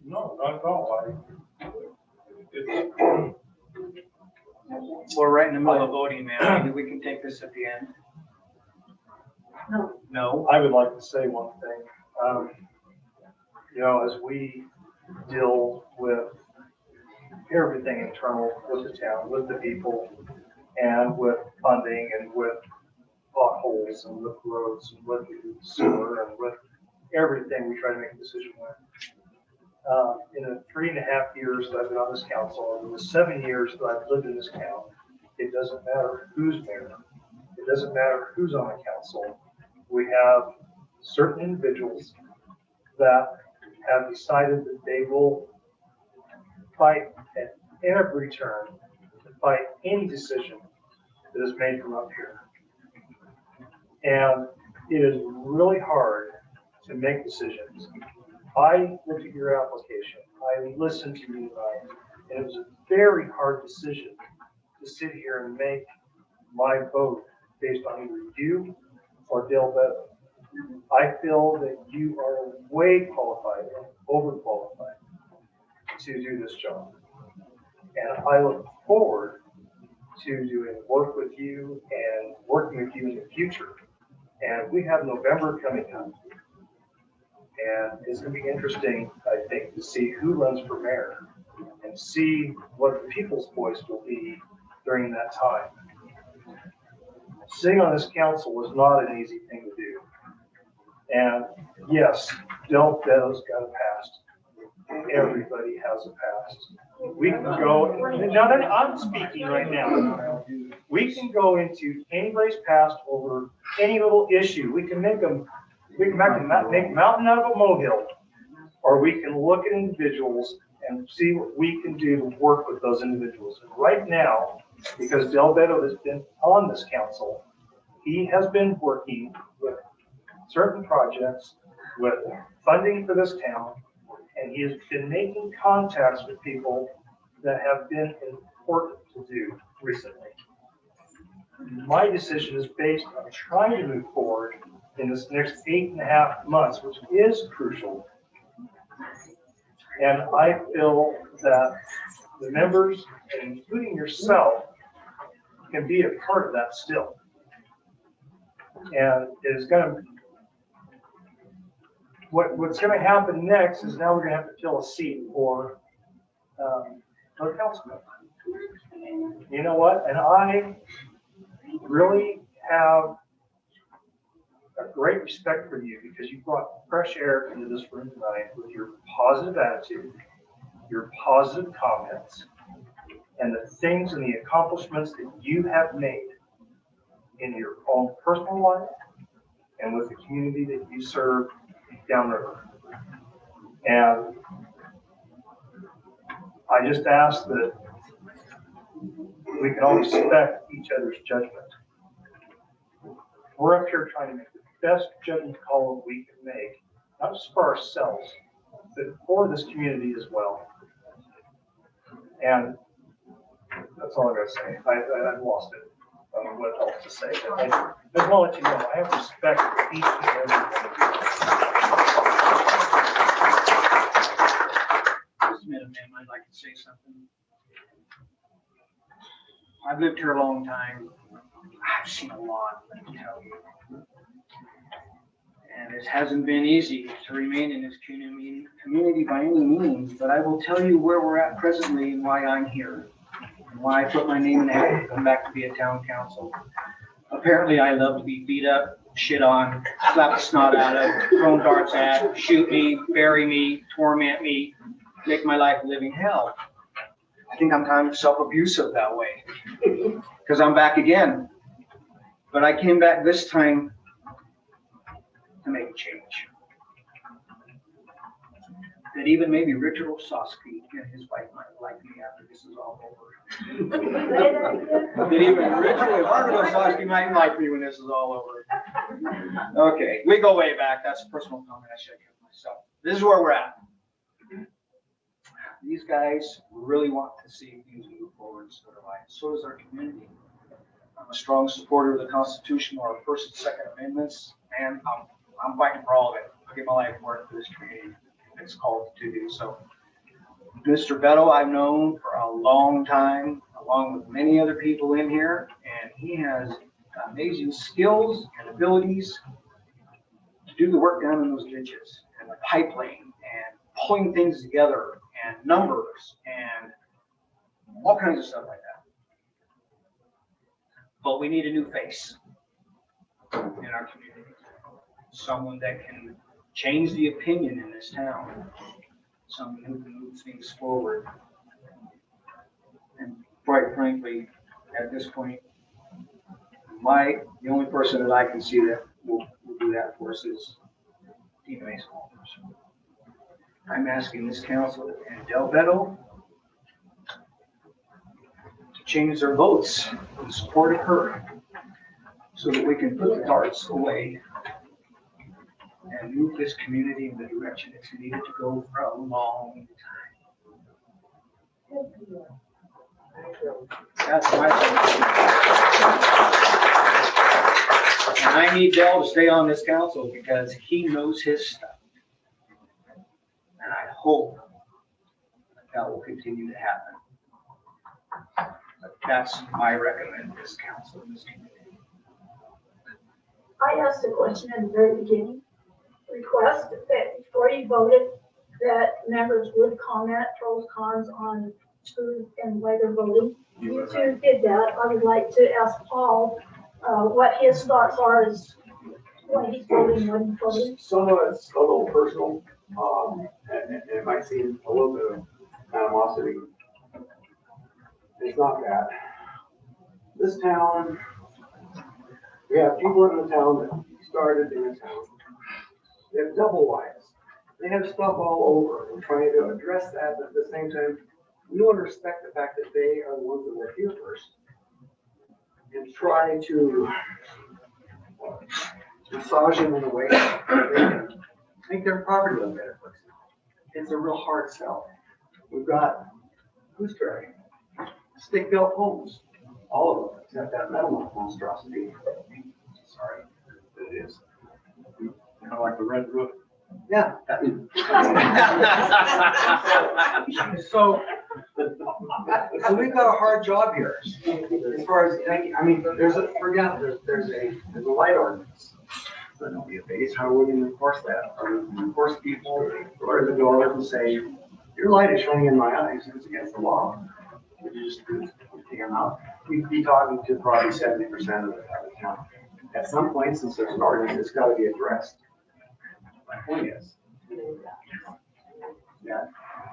No, not at all. We're right in the middle of voting, man. Maybe we can take this at the end. No. No? I would like to say one thing. You know, as we deal with everything internal with the town, with the people, and with funding, and with potholes, and with roads, and with sewer, and with everything we try to make a decision with. In the 3.5 years that I've been on this council, and in the 7 years that I've lived in this town, it doesn't matter who's mayor. It doesn't matter who's on the council. We have certain individuals that have decided that they will fight at every turn to fight any decision that is made from up here. And it is really hard to make decisions. I looked at your application. I listened to you, and it was a very hard decision to sit here and make my vote based on either you or Dale Beto. I feel that you are way qualified and overqualified to do this job. And I look forward to doing work with you and working with you in the future. And we have November coming up. And it's going to be interesting, I think, to see who runs for mayor and see what the people's voice will be during that time. Sitting on this council was not an easy thing to do. And yes, Del Beto's got a past. Everybody has a past. We can go, now that I'm speaking right now, we can go into anybody's past over any little issue. We can make make a mountain out of a molehill, or we can look at individuals and see what we can do to work with those individuals. And right now, because Del Beto has been on this council, he has been working with certain projects, with funding for this town, and he has been making contacts with people that have been important to do recently. My decision is based on trying to move forward in this next 8.5 months, which is crucial. And I feel that the members, including yourself, can be a part of that still. And it is going to, what's going to happen next is now we're going to have to fill a seat for our councilman. You know what? And I really have a great respect for you because you brought fresh air into this room tonight with your positive attitude, your positive comments, and the things and the accomplishments that you have made in your own personal life and with the community that you serve downriver. And I just ask that we can all respect each other's judgment. We're up here trying to make the best judgment call that we can make, not just for ourselves, but for this community as well. And that's all I gotta say. I've lost it. I don't know what else to say. But I just want to let you know, I have respect for each and every one of you. Just a minute, ma'am, I'd like to say something. I've lived here a long time. I've seen a lot, let me tell you. And it hasn't been easy to remain in this community by any means, but I will tell you where we're at presently and why I'm here. And why I put my name in the hat to come back to be a town council. Apparently I love to be beat up, shit on, slap the snot out of, thrown darts at, shoot me, bury me, torment me, make my life a living hell. I think I'm kind of self-abusive that way, because I'm back again. But I came back this time to make a change. That even maybe Richard Osowski and his wife might like me after this is all over. That even Richard and Margaret Osowski might like me when this is all over. Okay, we go way back. That's a personal comment I should have given myself. This is where we're at. These guys really want to see things move forward, so do I. So does our community. I'm a strong supporter of the Constitution, or First and Second Amendments, and I'm fighting for all of it. I'll get my life work for this community. is called to do. So Mr. Beto, I've known for a long time, along with many other people in here, and he has amazing skills and abilities to do the work down in those ditches and the pipe laying and pulling things together and numbers and all kinds of stuff like that. But we need a new face in our community. Someone that can change the opinion in this town. Someone who can move things forward. And quite frankly, at this point, the only person that I can see that will do that for us is Tina Mason. I'm asking this council and Del Beto to change their votes in support of her so that we can put the darts away and move this community in the direction it's needed to go for a long time. That's my And I need Del to stay on this council because he knows his stuff. And I hope that will continue to happen. But that's my recommend this council in this community. I asked a question at the very beginning, request that before you voted, that members would comment pros, cons on truth and why they're voting. You two did that. I would like to ask Paul what his thoughts are as why he's voting, what he's voting. Some of it's a little personal, and it might seem a little bit of animosity. It's not that. This town, we have people in the town that started in the town. They have double lives. They have stuff all over. We're trying to address that, but at the same time, we want to respect the fact that they are the ones that were here first and try to massage them in a way that they can make their property a better place. It's a real hard sell. We've got gooseberry, stick-built homes, all of them, except that metal monstrosity. Sorry, it is. Kind of like the red roof. Yeah. So we've got a hard job here. As far as, I mean, there's a light ordinance. So don't be a base. How are we going to enforce that? Are we going to enforce people go to the door and say, your light is shining in my eyes, it's against the law? Would you just take them out? We'd be talking to probably 70% of the town. At some point, since there's an ordinance, it's got to be addressed. My point is, yeah,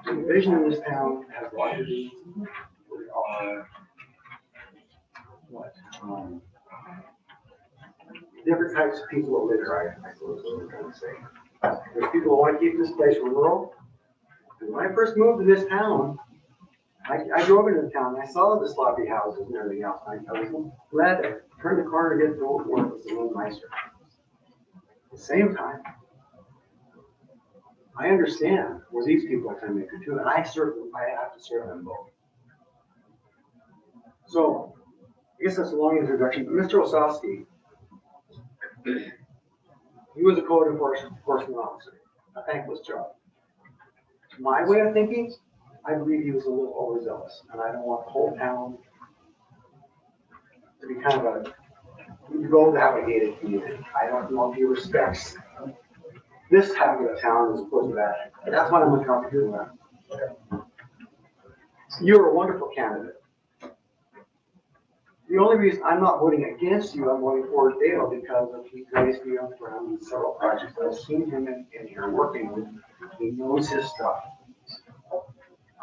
the vision in this town has a lot to do with different types of people that live here, I suppose is what we're trying to say. There's people who want to keep this place rural. And when I first moved to this town, I drove into the town and I saw the sloppy houses and everything else. I was glad to turn the corner to get to work was a little nicer. At the same time, I understand where these people are coming to too, and I have to serve them both. So, I guess that's a long introduction. But Mr. Osowski, he was a code enforcement officer, a thankless job. My way of thinking, I believe he was a little overzealous, and I don't want the whole town to be kind of a go to have a gated community. I don't know if he respects this half of the town as opposed to that. That's why I'm going to come here with. You're a wonderful candidate. The only reason I'm not voting against you, I'm voting for Dale because of he raised me up around several projects. I've seen him in here working with. He knows his stuff.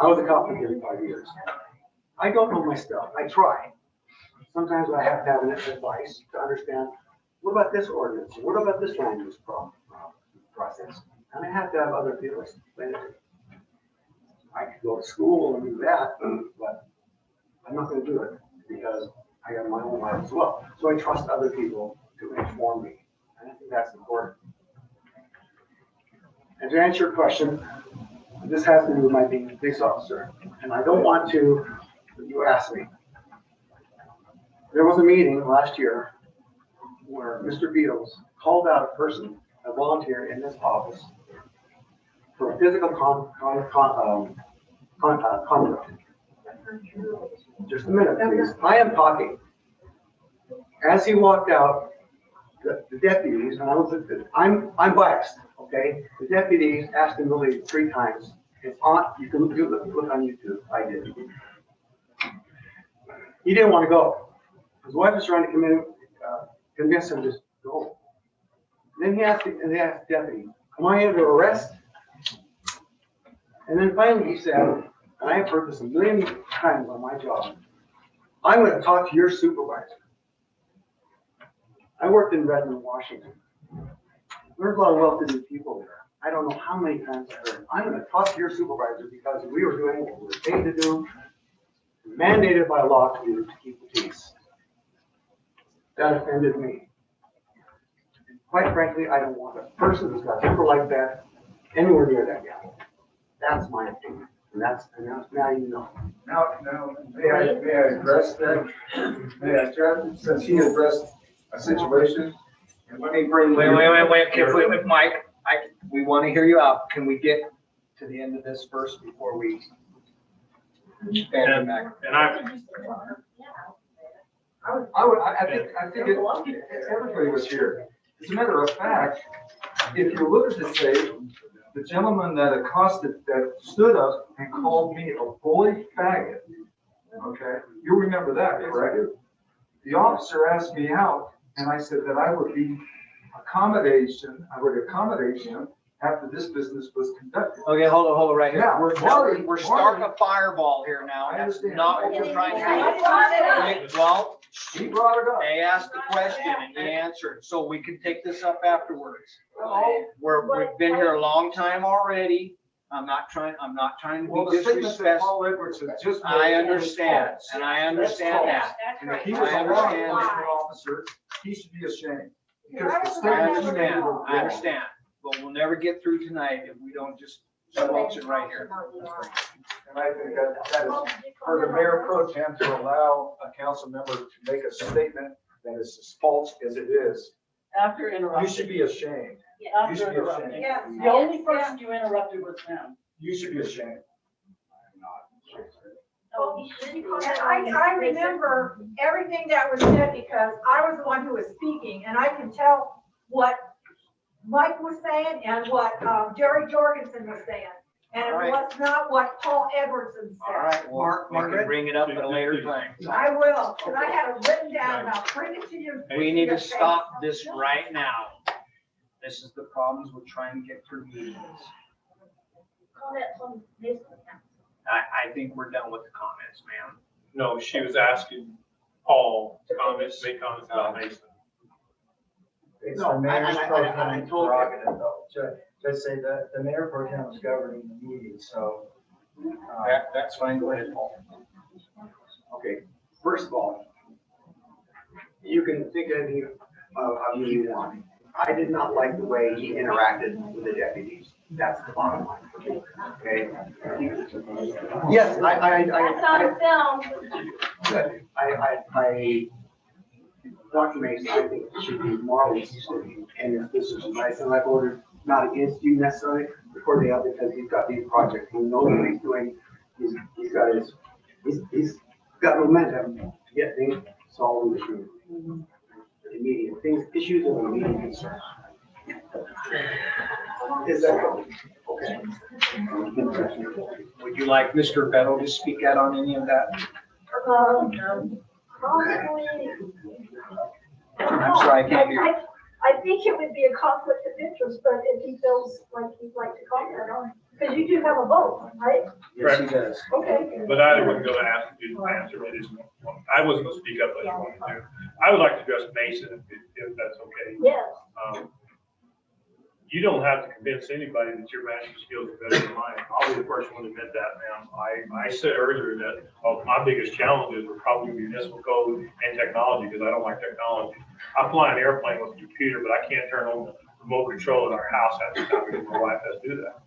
I was a cop for 35 years. I don't know my stuff. I try. Sometimes I have to have an advice to understand, what about this ordinance? What about this land use process? And I have to have other people explain it. I could go to school and do that, but I'm not going to do it because I got my own life as well. So I trust other people to inform me. And I think that's important. And to answer your question, this has to do with my being a police officer. And I don't want to, you asked me. There was a meeting last year where Mr. Beatles called out a person, a volunteer in this office, for physical conflict. Just a minute, please. I am talking. As he walked out, the deputies, and I'm biased, okay? The deputies asked him to leave 3 times. It's on, you can look on YouTube. I did. He didn't want to go. His wife was trying to convince him to just go. Then he asked the deputy, am I under arrest? And then finally he said, and I've heard this a million times on my job, I'm going to talk to your supervisor. I worked in Redmond, Washington. There's a lot of well-to-do people there. I don't know how many times I heard, I'm going to talk to your supervisor because we were doing what we were paid to do, mandated by law to do to keep the peace. That offended me. And quite frankly, I don't want a person who's got a temper like that anywhere near that guy. That's my opinion. And that's now you know. Now, may I address that? May I address, since he addressed a situation, and let me bring. Wait, Mike, we want to hear you out. Can we get to the end of this first before we? And I think everybody was here. As a matter of fact, if you look at the tape, the gentleman that stood up and called me a bully faggot. Okay, you remember that, correct? The officer asked me out, and I said that I would accommodate him after this business was conducted. Okay, hold on right here. Yeah, We're starting a fireball here now. I That's understand. not what we're trying to do. Well, He brought it up. they asked the question and he answered, so we can take this up afterwards. We've been here a long time already. I'm not trying to Well, be the statement that disrespectful. Paul Edwards has just made. I understand, and I understand that. And if he was a law enforcement officer, he should be ashamed. Because the I statement he made understand, was I wrong. understand, but we'll never get through tonight if we don't just squelch it right here. And I think that is for the mayor pro tem to allow a council member to make a statement that is as false as it is. After You interrupting. should be ashamed. You After should be interrupting. ashamed. The only person you interrupted was him. You should be ashamed. And I remember everything that was said because I was the one who was speaking, and I can tell what Mike was saying and what Jerry Jorgensen was saying. And it was not what Paul Edwardson All said. right, well, we can bring it up at a later time. I will, and I had it written down, and I'll bring it to you. We need to stop this right now. This is the problems we're trying to get through meetings. I think we're done with the comments, ma'am. no, she was asking Paul to make comments about Mason. It's No, the mayor's I pro told tem you. prerogative though, to say that the mayor pro tem is governing the meeting, so. That's fine, go ahead, Paul. Okay, first of all, you can think of any of you want. I did not like the way he interacted with the deputies. That's the bottom line for me, okay? Yes, That's on film. Dr. Mason, I think should be morally sustained, and if this is advice, and I've ordered not against you necessarily, before they out because he's got these projects, he knows what he's doing, he's got momentum to get things solved in the immediate things, issues of immediate concern. Is that okay? Would you like Mr. Bettle to speak out on any of that? Probably. I'm sorry, I can't hear you. I think it would be a conflict of interest, but if he feels like he'd like to comment on it, because you do have a vote, right? Yes, he does. Okay. But I wasn't gonna ask you to answer it. I wasn't gonna speak up as you wanted to. I would like to address Mason if that's okay. Yes. You don't have to convince anybody that your management skills are better than mine. I'll be the first one to admit that, ma'am. I said earlier that my biggest challenges were probably municipal code and technology, because I don't like technology. I fly an airplane with a computer, but I can't turn on the remote control at our house half the time because my wife has to do that.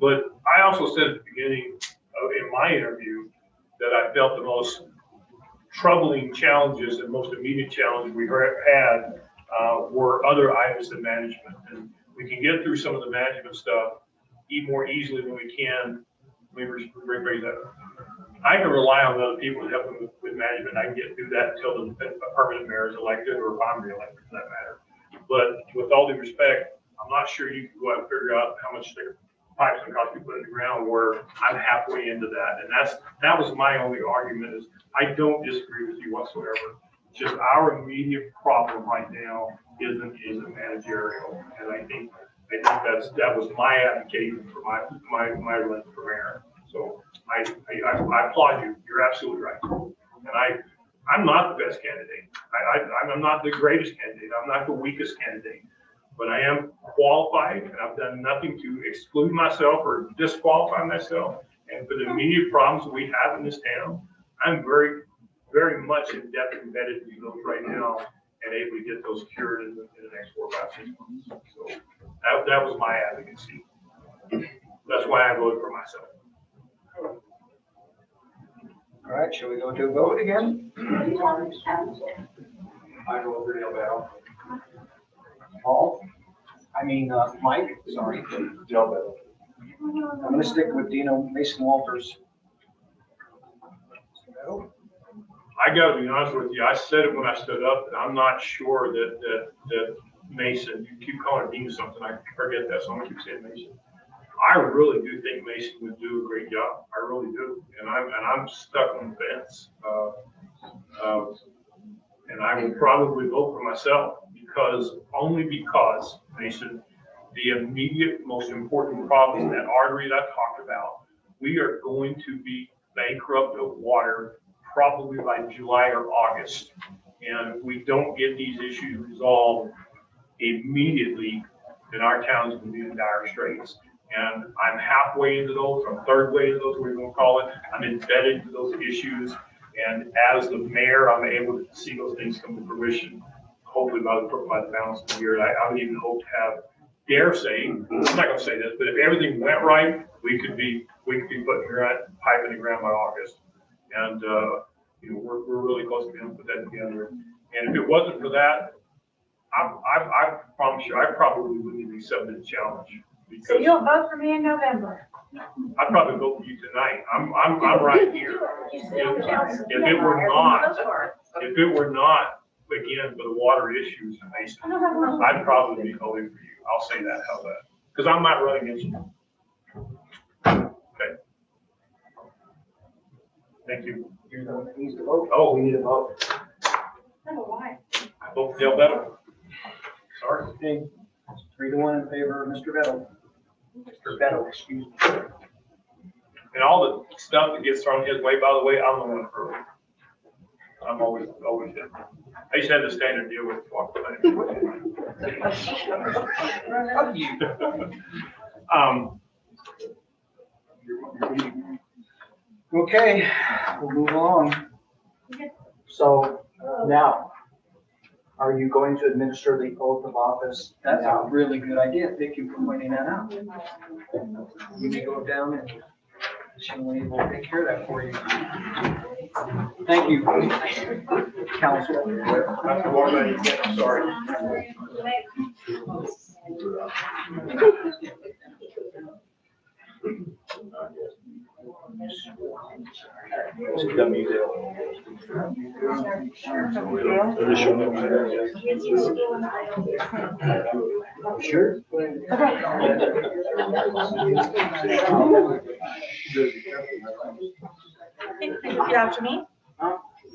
But I also said at the beginning in my interview that I felt the most troubling challenges and most immediate challenges we had were other items in management. And we can get through some of the management stuff more easily than we can. Let me rephrase that. I can rely on other people to help me with management. I can get through that until the permanent mayor is elected, or if I'm reelected for that matter. But with all due respect, I'm not sure you can go out and figure out how much the pipes and cost to put in the ground where I'm halfway into that. And that was my only argument, is I don't disagree with you whatsoever. Just our immediate problem right now isn't managerial. And I think that was my advocating for my run for mayor. So I applaud you. You're absolutely right. And I'm not the best candidate. I'm not the greatest candidate. I'm not the weakest candidate, but I am qualified, and I've done nothing to exclude myself or disqualify myself. And for the immediate problems that we have in this town, I'm very, very much in depth embedded in those right now and able to get those cured in the next 4 or 5, 6 months. So that was my advocacy. That's why I voted for myself. All right, shall we go to a vote again? I vote for Dale Battle. Paul? Mike, sorry. Dale Battle. I'm gonna stick with Dino Mason Walters. I gotta be honest with you, I said it when I stood up, that I'm not sure that Mason, you keep calling Dean something, I forget that, so I'm gonna keep saying Mason. I really do think Mason would do a great job. I really do. And I'm stuck on the fence. And I would probably vote for myself only because, Mason, the immediate most important problem, that artery that I talked about, we are going to be bankrupt of water probably by July or August. And if we don't get these issues resolved immediately, then our town's gonna be in dire straits. And I'm halfway into those, I'm third way into those, whatever you want to call it. I'm embedded into those issues. And as the mayor, I'm able to see those things come to fruition, hopefully by the balance of the year. I would even hope to have, dare say, I'm not gonna say this, but if everything went right, we could be putting pipe in the ground by August. And we're really close to being able to put that together. And if it wasn't for that, I promise you, I probably wouldn't even accept the challenge. So you'll vote for me in November? I'd probably vote for you tonight. I'm right here. If it were not, again, for the water issues in Mason, I'd probably be voting for you. I'll say that, how's that? Because I'm not running against you. Okay. Thank you. You're the one that needs to vote. Oh, we need a vote. Why? I vote for Dale Battle. Sorry. Okay, 3-1 in favor of Mr. Vettel. Mr. Vettel, excuse me. And all the stuff that gets thrown his way, by the way, I'm the one for it. I'm always him. I used to have the standard deal with walk Okay, we'll move along. So now, are you going to administer the oath of office? That's a really good idea. Thank you for pointing that out. You may go down and Shanley will take care of that for you. Thank you, Council. Sorry. Sure. Repeat after me.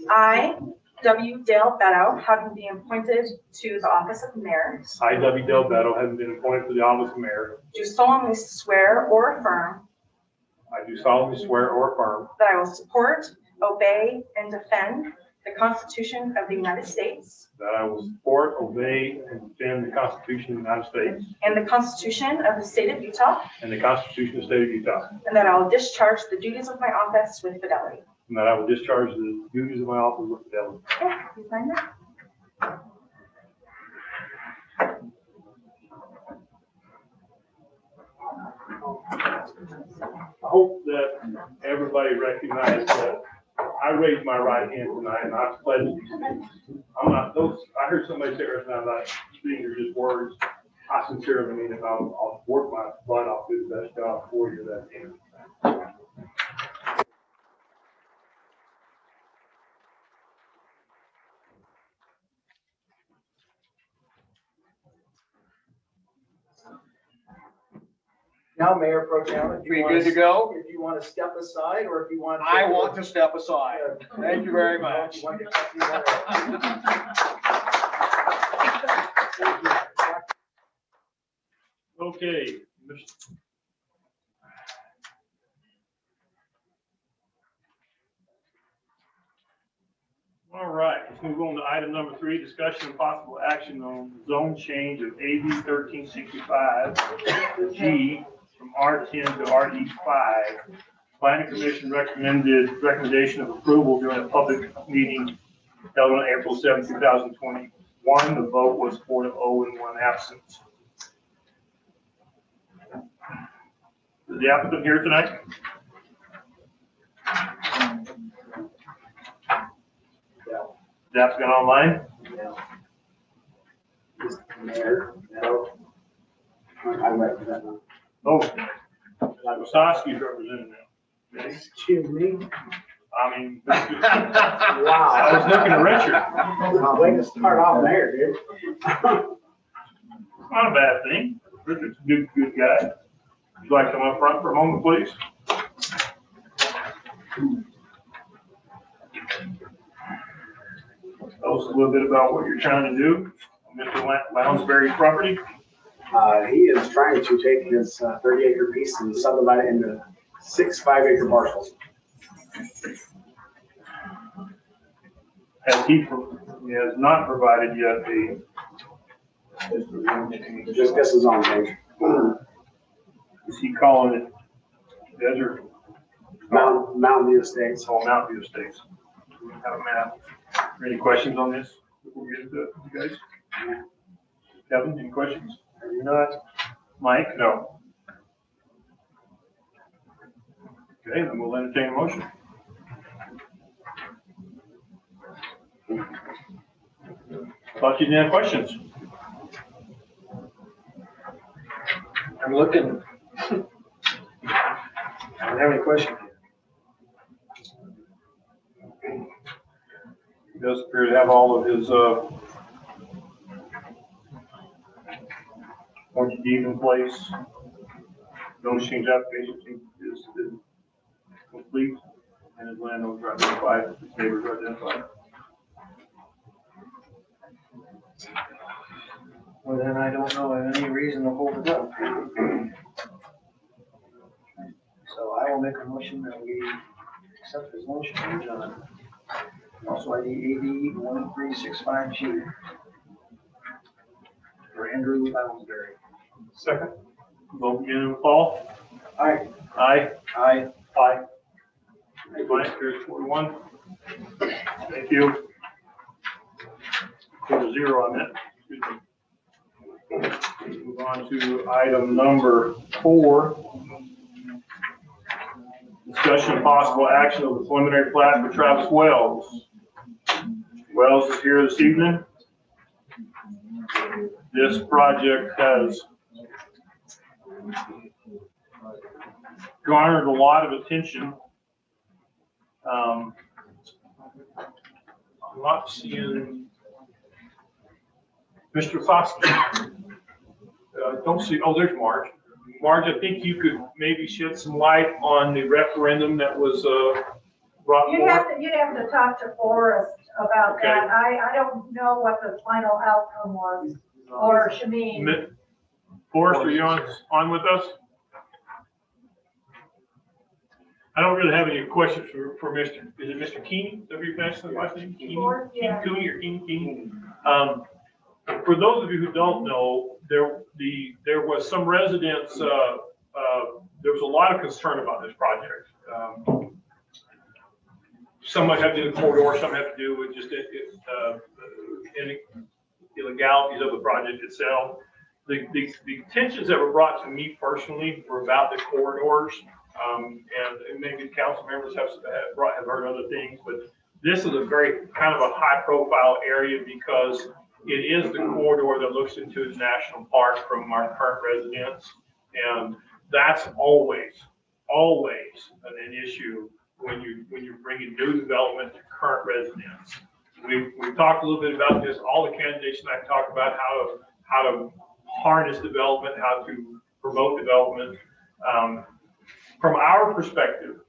I, W. Dale Beddow, having been appointed to the office of mayor, I, W. Dale Battle, having been appointed to the office of mayor, do solemnly swear or affirm I do solemnly swear or affirm that I will support, obey, and defend the Constitution of the United States that I will support, obey, and defend the Constitution of the United States and the Constitution of the State of Utah, and the Constitution of the State of Utah, and that I will discharge the duties of my office with fidelity. and that I will discharge the duties of my office with fidelity. Okay, you sign that? I hope that everybody recognizes that I raised my right hand tonight and I pledged these things. I'm not those, I heard somebody say right now that these are just words. I sincerely mean it. I'll work my butt off, do the best job for you that I can. Now, Mayor Pro Tem, if We you good to want, go? if you want to step aside or if you want. I want to step aside. Thank you very much. Okay. All right, let's move on to item number 3, discussion and possible action on zone change of AB 1365 G from R10 to RE5. Planning Commission recommendation of approval during a public meeting held on April 7, 2021. The vote was 4-0 and 1 absent. Is the applicant here tonight? The applicant online? Mayor, no. I represent them. Oh, Wosaski's representing them. Excuse me. I mean, wow, I was looking at Richard. Way to start off there, dude. It's not a bad thing. Richard's a good guy. Would you like to come up front for a moment, please? Tell us a little bit about what you're trying to do on Mr. Lounsbury's property. He is trying to take his 30-acre piece and subdivide it into 6 5-acre parcels. He has not provided yet Just this is on page. Is he calling it desert? Mountain View Estates. Oh, Mountain View Estates. We have a map. Any questions on this before we get into it, you guys? Kevin, any questions? Not. Mike? No. Okay, then we'll entertain a motion. Thought you didn't have questions. I'm looking. I don't have any questions. He does appear to have all of his warranty deed in place. No change application is complete, and his landowners are identified, his neighbors are identified. Well, then I don't know of any reason to hold it up. So I will make a motion that we accept this motion from John. Also ID AD 1365G. For Andrew Lounsbury. Second. Vote beginning with Paul. Aye. Aye. Aye. Aye. Mike, here's 41. Thank you. 4-0 on that. Excuse me. Move on to item number 4. Discussion of possible action of the preliminary plat for Travis Wells. Wells is here this evening. This project has garnered a lot of attention. I'm not seeing Mr. Foskey. Don't see, oh, there's Marge. Marge, I think you could maybe shed some light on the referendum that was brought forward. You'd have to talk to Forrest about Okay. that. I don't know what the final outcome was, or Shameen. Forrest, are you on with us? I don't really have any questions for Mr. Is it Mr. Keeney? Is that your last name? Keeney? Yeah. Cooney or Keeney? For those of you who don't know, there was some residents, there was a lot of concern about this project. Some might have to do with the corridor, some have to do with just any illegalities of the project itself. The tensions that were brought to me personally were about the corridors, and maybe council members have heard other things, but this is a very kind of a high profile area because it is the corridor that looks into the national park from our current residents. And that's always an issue when you're bringing new development to current residents. We've talked a little bit about this. All the candidates and I talked about how to harness development, how to promote development. From our perspective,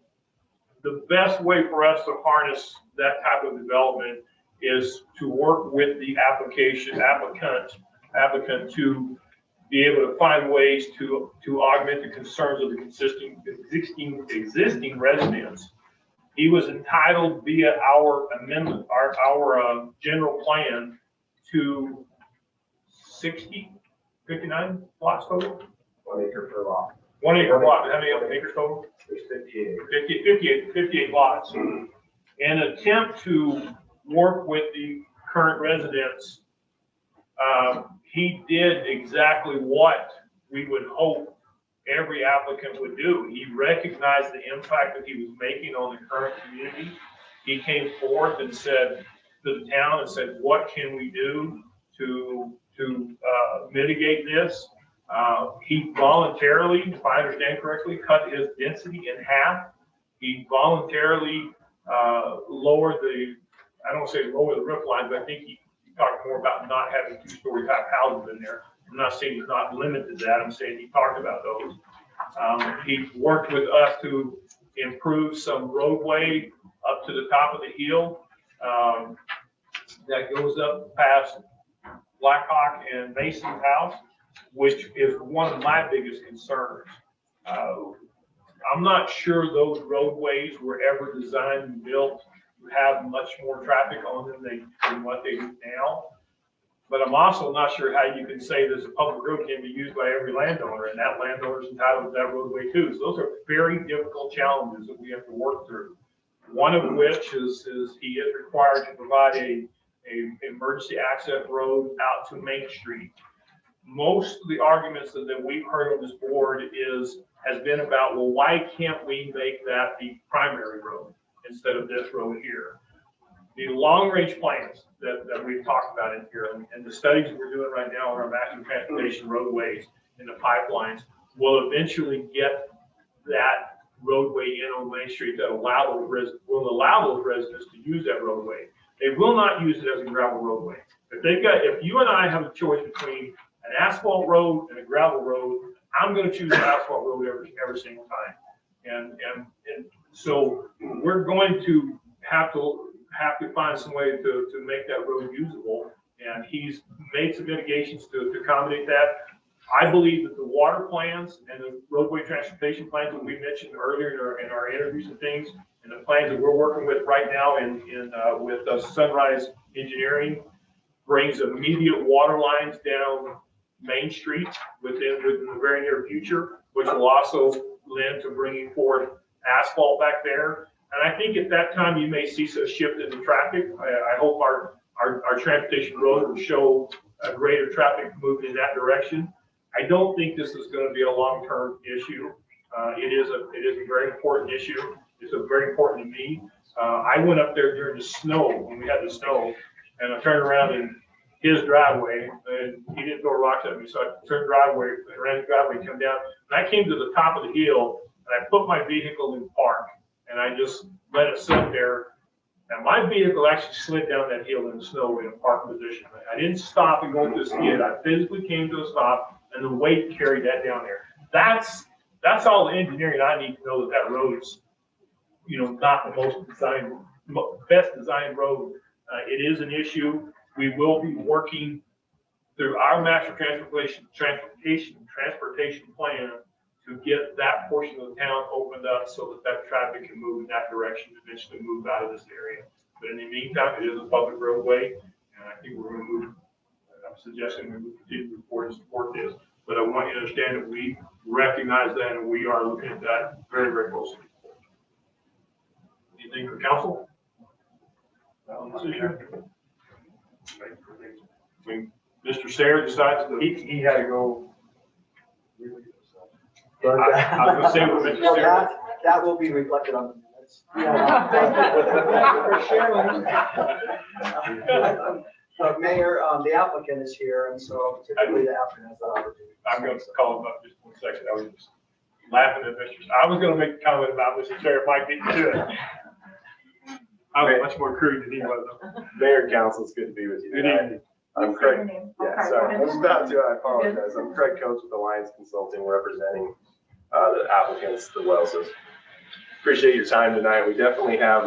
the best way for us to harness that type of development is to work with the applicant to be able to find ways to augment the concerns of the existing residents. He was entitled via our amendment, our general plan to 59 lots total? 1 acre per lot. 1 acre lot. How many acres total? There's 58. 58 lots. In an attempt to work with the current residents, he did exactly what we would hope every applicant would do. He recognized the impact that he was making on the current community. He came forth and said to the town and said, what can we do to mitigate this? He voluntarily, if I understand correctly, cut his density in half. He voluntarily lowered I don't want to say lower the roof line, but I think he talked more about not having 2-story type houses in there. I'm not saying he's not limited to that. I'm saying he talked about those. He worked with us to improve some roadway up to the top of the hill that goes up past Blackhawk and Mason's house, which is one of my biggest concerns. I'm not sure those roadways were ever designed and built to have much more traffic on them than what they do now. But I'm also not sure how you can say there's a public road can be used by every landowner, and that landowner is entitled to that roadway too. So those are very difficult challenges that we have to work through. One of which is he is required to provide a emergency access road out to Main Street. Most of the arguments that we've heard on this board has been about, well, why can't we make that the primary road instead of this road here? The long-range plans that we've talked about in here and the studies we're doing right now on our master transportation roadways and the pipelines will eventually get that roadway in on Main Street that will allow those residents to use that roadway. They will not use it as a gravel roadway. If you and I have a choice between an asphalt road and a gravel road, I'm going to choose an asphalt road every single time. And so we're going to have to find some way to make that road usable. And he's made some mitigations to accommodate that. I believe that the water plans and the roadway transportation plans that we mentioned earlier in our interviews and things, and the plans that we're working with right now with Sunrise Engineering, brings immediate water lines down Main Street within the very near future, which will also lend to bringing forth asphalt back there. And I think at that time you may see a shift in the traffic. I hope our transportation road will show a greater traffic movement in that direction. I don't think this is going to be a long-term issue. It is a very important issue. It's very important to me. I went up there during the snow when we had the snow, and I turned around in his driveway, and he didn't throw rocks at me, so I turned around his driveway, come down, and I came to the top of the hill, and I put my vehicle in park, and I just let it sit there. And my vehicle actually slid down that hill in the snow in a park position. I didn't stop and go to a skid. I physically came to a stop, and the weight carried that down there. That's all the engineering I need to know that road is, not the best designed road. It is an issue. We will be working through our master transportation plan to get that portion of the town opened up so that traffic can move in that direction, eventually move out of this area. But in the meantime, it is a public roadway, and I think we're going to move. I'm suggesting we continue to support this, but I want you to understand that we recognize that and we are looking at that very, very closely. Anything for council? When Mr. Sayre decides to, He had to go. I was going to say what Mr. Sayre. That will be reflected on the minutes. Thank you for sharing. Mayor, the applicant is here, and so typically the applicant has the opportunity. I'm going to call him up just one second. I was just laughing at Mr. I was going to make a comment about Mr. Chair, Mike didn't do it. I was much more crude than he was. Mayor and council, it's good to be with you Good tonight. evening. I'm Please say your Craig. name. Yeah, Okay, sorry, I go was ahead. about to, I apologize. I'm Craig Coates with Alliance Consulting, representing the applicants, the Wellses. Appreciate your time tonight. We definitely have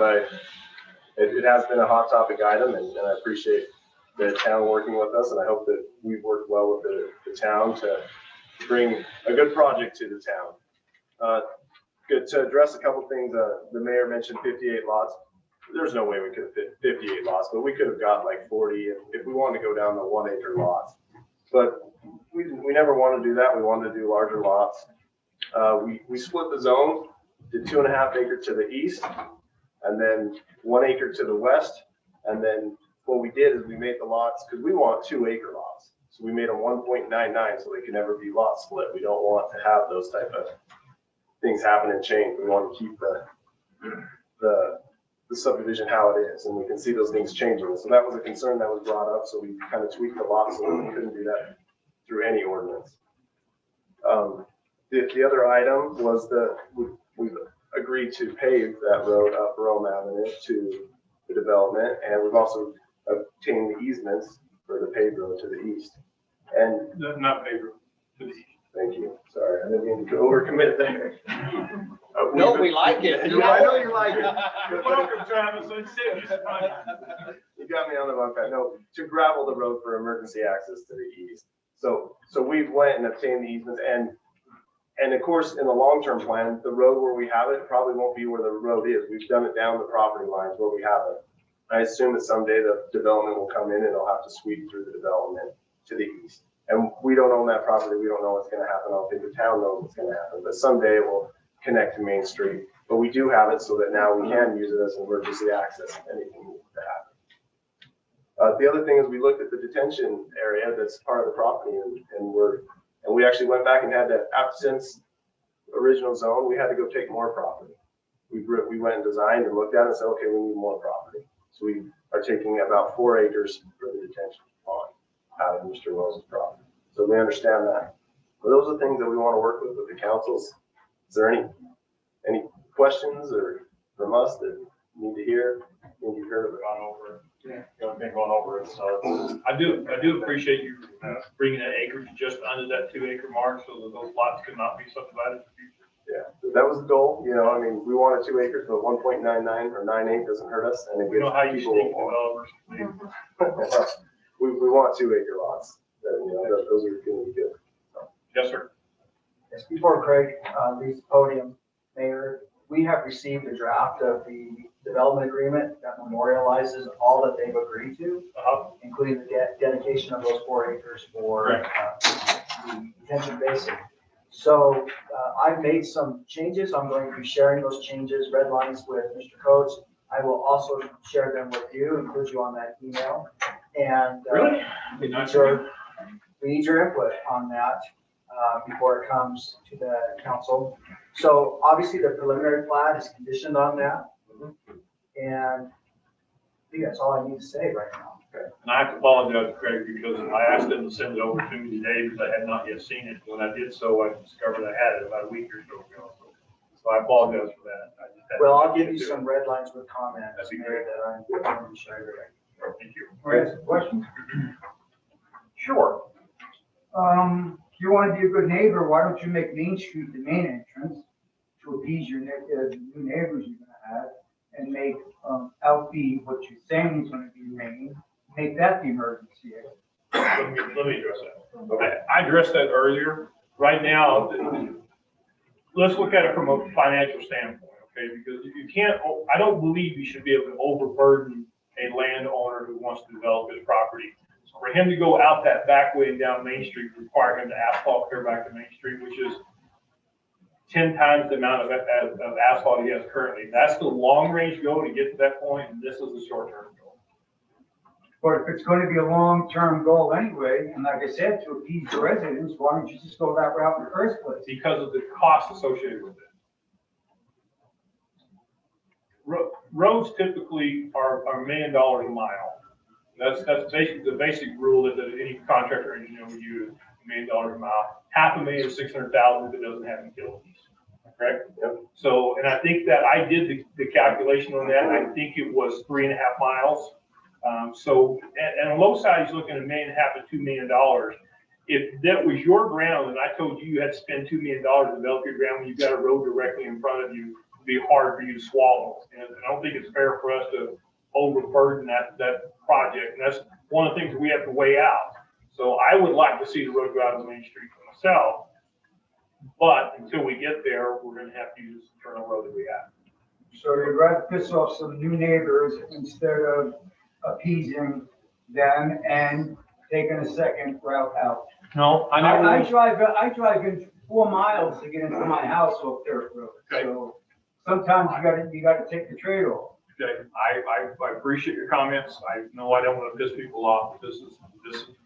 it has been a hot topic item, and I appreciate the town working with us, and I hope that we've worked well with the town to bring a good project to the town. Good to address a couple things. The mayor mentioned 58 lots. There's no way we could have fit 58 lots, but we could have got like 40 if we wanted to go down the 1 acre lots. But we never wanted to do that. We wanted to do larger lots. We split the zone, did 2.5 acres to the east, and then 1 acre to the west. And then what we did is we made the lots, because we want 2 acre lots. So we made them 1.99 so they can never be lot split. We don't want to have those type of things happen and change. We want to keep the subdivision how it is, and we can see those things changing. So that was a concern that was brought up. So we kind of tweaked the lot so that we couldn't do that through any ordinance. The other item was that we've agreed to pave that road up Rome Avenue to the development, and we've also obtained the easements for the paved road to the east. And Not favorable to the east. thank you. Sorry, I didn't mean to overcommit there. No, we like it. I know you like it. Welcome, Travis. Let's see. You got me on the wrong path. No, to gravel the road for emergency access to the east. So we've went and obtained the easements, and of course, in the long-term plan, the road where we have it probably won't be where the road is. We've done it down the property lines where we have it. I assume that someday the development will come in and it'll have to sweep through the development to the east. And we don't own that property. We don't know what's going to happen. I don't think the town knows what's going to happen, but someday it will connect to Main Street. But we do have it so that now we can use it as an emergency access if anything needs to happen. The other thing is we looked at the detention area that's part of the property, and we actually went back and had to, since original zone, we had to go take more property. We went and designed and looked at it and said, okay, we need more property. So we are taking about 4 acres for the detention pond out of Mr. Wells' property. So we understand that. But those are things that we want to work with the councils. Is there any questions or from us that you need to hear? You've heard of it. Gone over it. Yeah, I've been going over it. So I do appreciate you bringing that acreage just under that 2 acre mark so that those lots could not be subdivided in the future. Yeah, that was the goal. You know, I mean, we wanted 2 acres, but 1.99 or 98 doesn't hurt us. And it You know how you gives sneak people. developers. We want 2 acre lots. You know, those are going to be good. Yes, sir. Yes, before Craig leaves the podium, Mayor, we have received a draft of the development agreement that memorializes all that they've agreed to, including the dedication of those 4 acres for the detention basin. So I've made some changes. I'm going to be sharing those changes, red lines with Mr. Coates. I will also share them with you, include you on that email. And Really? we need your input on that before it comes to the council. So obviously the preliminary plat is conditioned on that. And I think that's all I need to say right now. And I have to apologize, Craig, because I asked them to send it over to me today because I had not yet seen it. When I did so, I discovered I had it about a week or so ago. So I apologize for that. Well, I'll give you some red lines with comments. That'd be great. That I'm going to share today. Thank you. Can I ask a question? Sure. If you want to be a good neighbor, why don't you make Main Street the main entrance to appease your new neighbors you're going to have, and make out be what you're saying is going to be main, make that the emergency exit. Let me address that. I addressed that earlier. Right now, let's look at it from a financial standpoint, okay? Because you can't, I don't believe you should be able to overburden a landowner who wants to develop his property. So for him to go out that back way and down Main Street, require him to asphalt clear back to Main Street, which is 10 times the amount of asphalt he has currently. That's the long range goal to get to that point, and this is the short term goal. But if it's going to be a long-term goal anyway, and like I said, to appease the residents, why don't you just go that route in the first place? Because of the cost associated with it. Roads typically are $1 million a mile. That's basically the basic rule that any contractor engineer would use, $1 million a mile, $500,000 to $600,000 if it doesn't have utilities. Correct? Yep. So, and I think that I did the calculation on that. I think it was 3.5 miles. So, and on low side, he's looking at $1.5 million to $2 million. If that was your ground and I told you had to spend $2 million to develop your ground when you've got a road directly in front of you, it'd be hard for you to swallow. And I don't think it's fair for us to overburden that project. And that's one of the things we have to weigh out. So I would like to see the road go out on Main Street for myself. But until we get there, we're gonna have to use the internal road that we have. So you'd rather piss off some new neighbors instead of appeasing them and taking a second route out? No, I drive in 4 miles to get into my house off dirt road. Okay. So sometimes you gotta take the trade-off. Okay, I appreciate your comments. I know I don't want to piss people off. This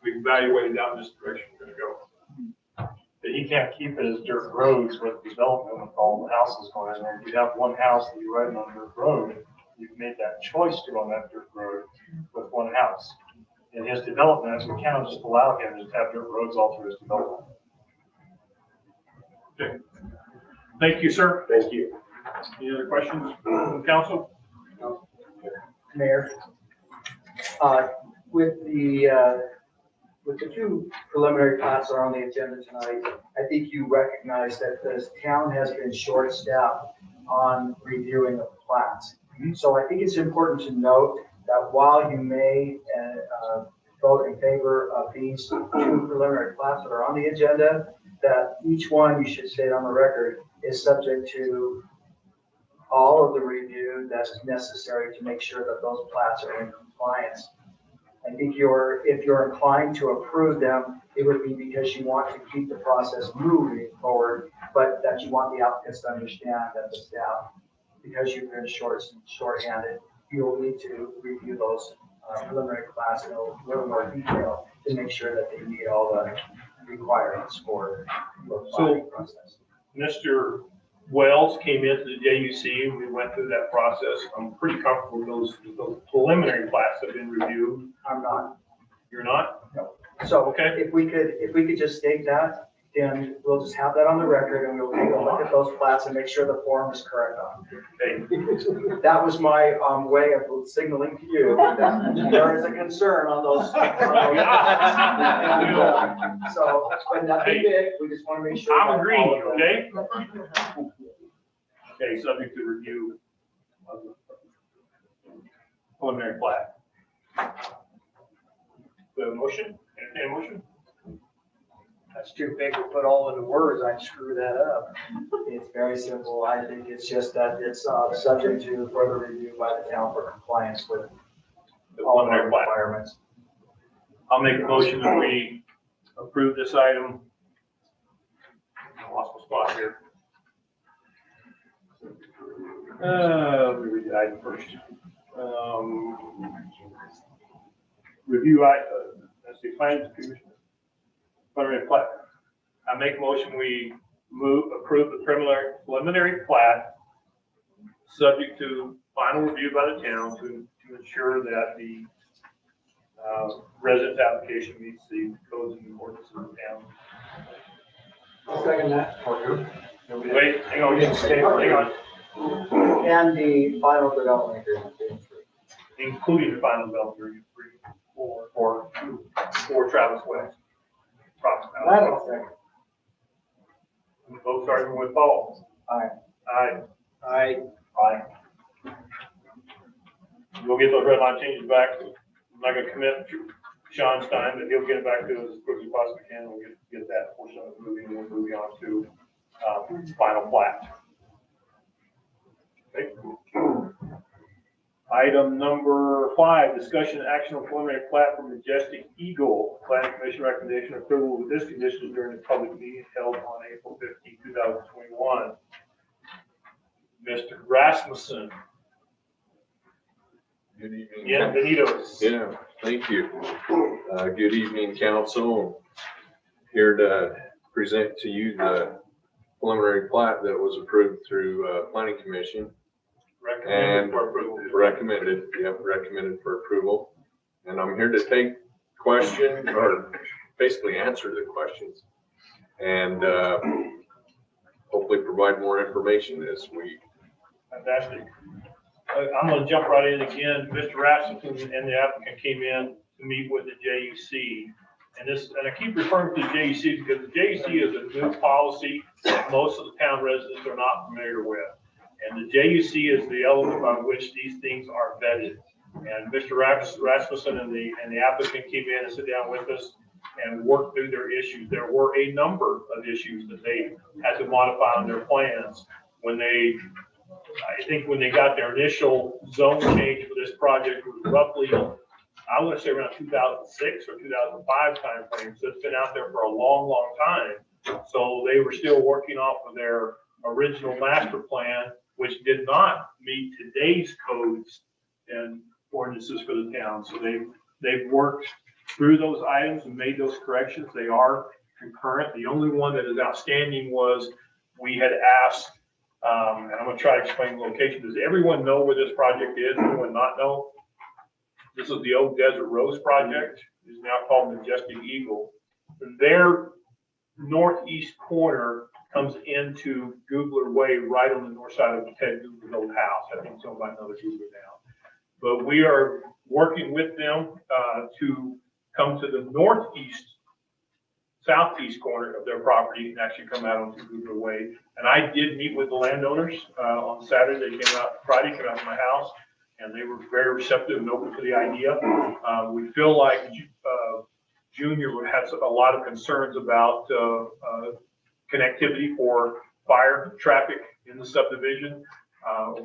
we evaluated down this direction we're gonna go. You can't keep it as dirt roads with development with all the houses going in there. If you have one house that you're riding on dirt road, you've made that choice to go on that dirt road with one house. In his development, we cannot just allow him to have dirt roads all through his development. Okay. Thank you, sir. Thank you. Any other questions from council? Mayor, with the two preliminary plats that are on the agenda tonight, I think you recognize that this town has been short-staffed on reviewing of plats. So I think it's important to note that while you may vote in favor of these two preliminary plats that are on the agenda, that each one, you should state on the record, is subject to all of the review that's necessary to make sure that those plats are in compliance. I think if you're inclined to approve them, it would be because you want to keep the process moving forward, but that you want the applicants to understand that the staff, because you've been shorthanded, you'll need to review those preliminary plats in a little more detail to make sure that they meet all the requirements for the planning process. Mr. Wells came into the JUC and we went through that process. I'm pretty comfortable with those preliminary plats that have been reviewed. I'm not. You're not? No. So okay. If we could just state that, then we'll just have that on the record and we'll take a look at those plats and make sure the form is correct on. Okay. That was my way of signaling to you that there is a concern on those. So, but nothing big, we just want to make sure. I'm agreeing, okay? Okay, subject to review of the preliminary plat. The motion, entertain a motion? That's too big to put all into words. I'd screw that up. It's very simple. I think it's just that it's subject to further review by the town for compliance with all of our requirements. I'll make a motion that we approve this item. I lost my spot here. Let me read the item first. Review, let's see, plans commission. Preliminary plat. I make a motion, we approve the preliminary plat, subject to final review by the town to ensure that the residence application meets the codes and ordinances of the town. I'll second that. Wait, hang on, hang on. And the final development agreement. Including the final development agreement for Travis West. That'll second. Vote starting with Paul. Aye. Aye. Aye. Aye. We'll get those red line changes back. I'm not gonna commit to Sean's time, but he'll get it back to us as quickly as possibly can. We'll get that portion of the moving, and we'll move on to final plat. Okay. Item number 5, discussion and action on preliminary plat for Majestic Eagle. Planning Commission recommendation approval with this condition during the public meeting held on April 15, 2021. Mr. Rasmussen. Good evening. Bienvenidos. Yeah, thank you. Good evening, council. Here to present to you the preliminary plat that was approved through Planning Commission. Recommended for approval. Recommended, yep, recommended for approval. And I'm here to take questions or basically answer the questions and hopefully provide more information this week. Fantastic. I'm gonna jump right in again. Mr. Rasmussen and the applicant came in to meet with the JUC. And I keep referring to the JUC because the JUC is a new policy that most of the town residents are not familiar with. And the JUC is the element by which these things are vetted. And Mr. Rasmussen and the applicant came in and sat down with us and worked through their issues. There were a number of issues that they had to modify on their plans when I think when they got their initial zone change for this project was roughly, I want to say around 2006 or 2005 timeframe. So it's been out there for a long, long time. So they were still working off of their original master plan, which did not meet today's codes and ordinances for the town. So they've worked through those items and made those corrections. They are concurrent. The only one that is outstanding was we had asked, and I'm gonna try to explain the location. Does everyone know where this project is? Anyone not know? This is the old Desert Rose project. It's now called Majestic Eagle. Their northeast corner comes into Googler Way right on the north side of Ted Googler's old house. I think it's owned by another Googler now. But we are working with them to come to the southeast corner of their property and actually come out onto Googler Way. And I did meet with the landowners on Saturday. They came out Friday, came out to my house, and they were very receptive and open to the idea. We feel like Junior has a lot of concerns about connectivity for fire traffic in the subdivision.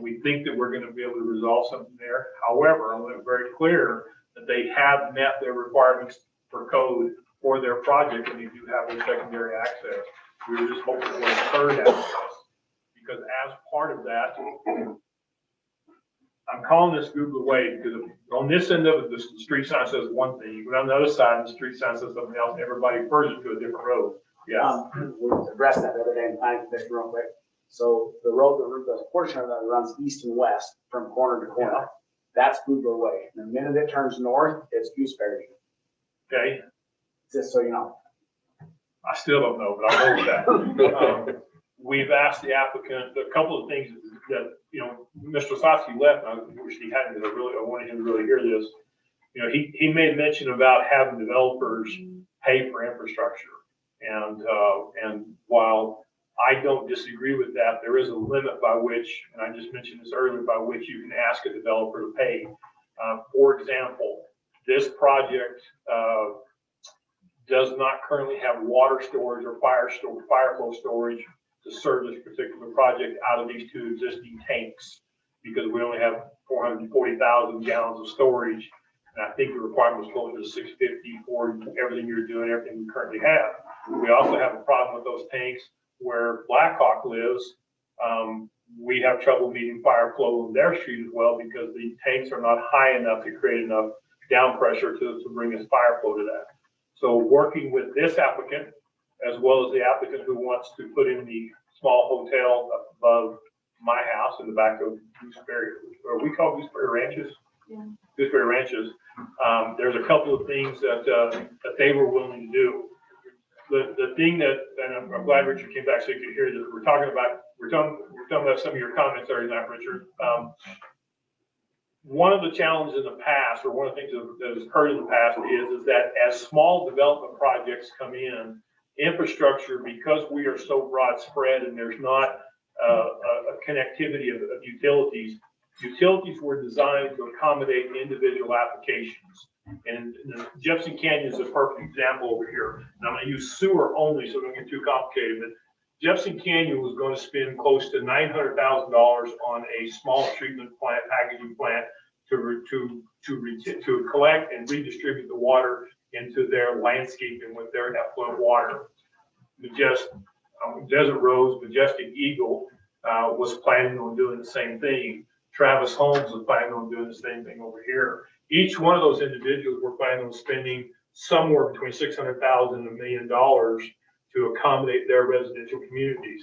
We think that we're going to be able to resolve something there. However, I want to be very clear that they have met their requirements for code for their project, and they do have their secondary access. We were just hoping for a third access, because as part of that, I'm calling this Googler Way because on this end of it, the street sign says one thing, but on the other side, the street sign says something else, and everybody refers it to a different road. Yeah. We addressed that the other day in planning commission real quick. So the road, the portion of that runs east and west from corner to corner. That's Googler Way. The minute it turns north, it's Gooseberry. Okay. Just so you know. I still don't know, but I know that. We've asked the applicant a couple of things that, Mr. Sosky left, and I wish he hadn't, because I wanted him to really hear this. He made mention about having developers pay for infrastructure. And while I don't disagree with that, there is a limit by which, and I just mentioned this earlier, by which you can ask a developer to pay. For example, this project does not currently have water storage or fire flow storage to serve this particular project out of these two existing tanks, because we only have 440,000 gallons of storage. And I think the requirement was closer to 650 for everything you're doing, everything we currently have. We also have a problem with those tanks where Blackhawk lives. We have trouble meeting fire flow in their street as well, because the tanks are not high enough to create enough down pressure to bring us fire flow to that. So working with this applicant, as well as the applicant who wants to put in the small hotel above my house in the back of Gooseberry, or we call Gooseberry Ranches? Yeah. Gooseberry Ranches. There's a couple of things that they were willing to do. The thing that, and I'm glad Richard came back so you could hear this, we're talking about some of your comments there tonight, Richard. One of the challenges in the past, or one of the things that has occurred in the past is that as small development projects come in, infrastructure, because we are so broad spread and there's not a connectivity of utilities were designed to accommodate individual applications. And Jefferson Canyon is a perfect example over here. And I'm going to use sewer only so we don't get too complicated, but Jefferson Canyon was going to spend close to $900,000 on a small treatment plant, packaging plant, to collect and redistribute the water into their landscaping with their effluent water. Desert Rose, Majestic Eagle was planning on doing the same thing. Travis Holmes was planning on doing the same thing over here. Each one of those individuals were planning on spending somewhere between $600,000 and $1 million to accommodate their residential communities.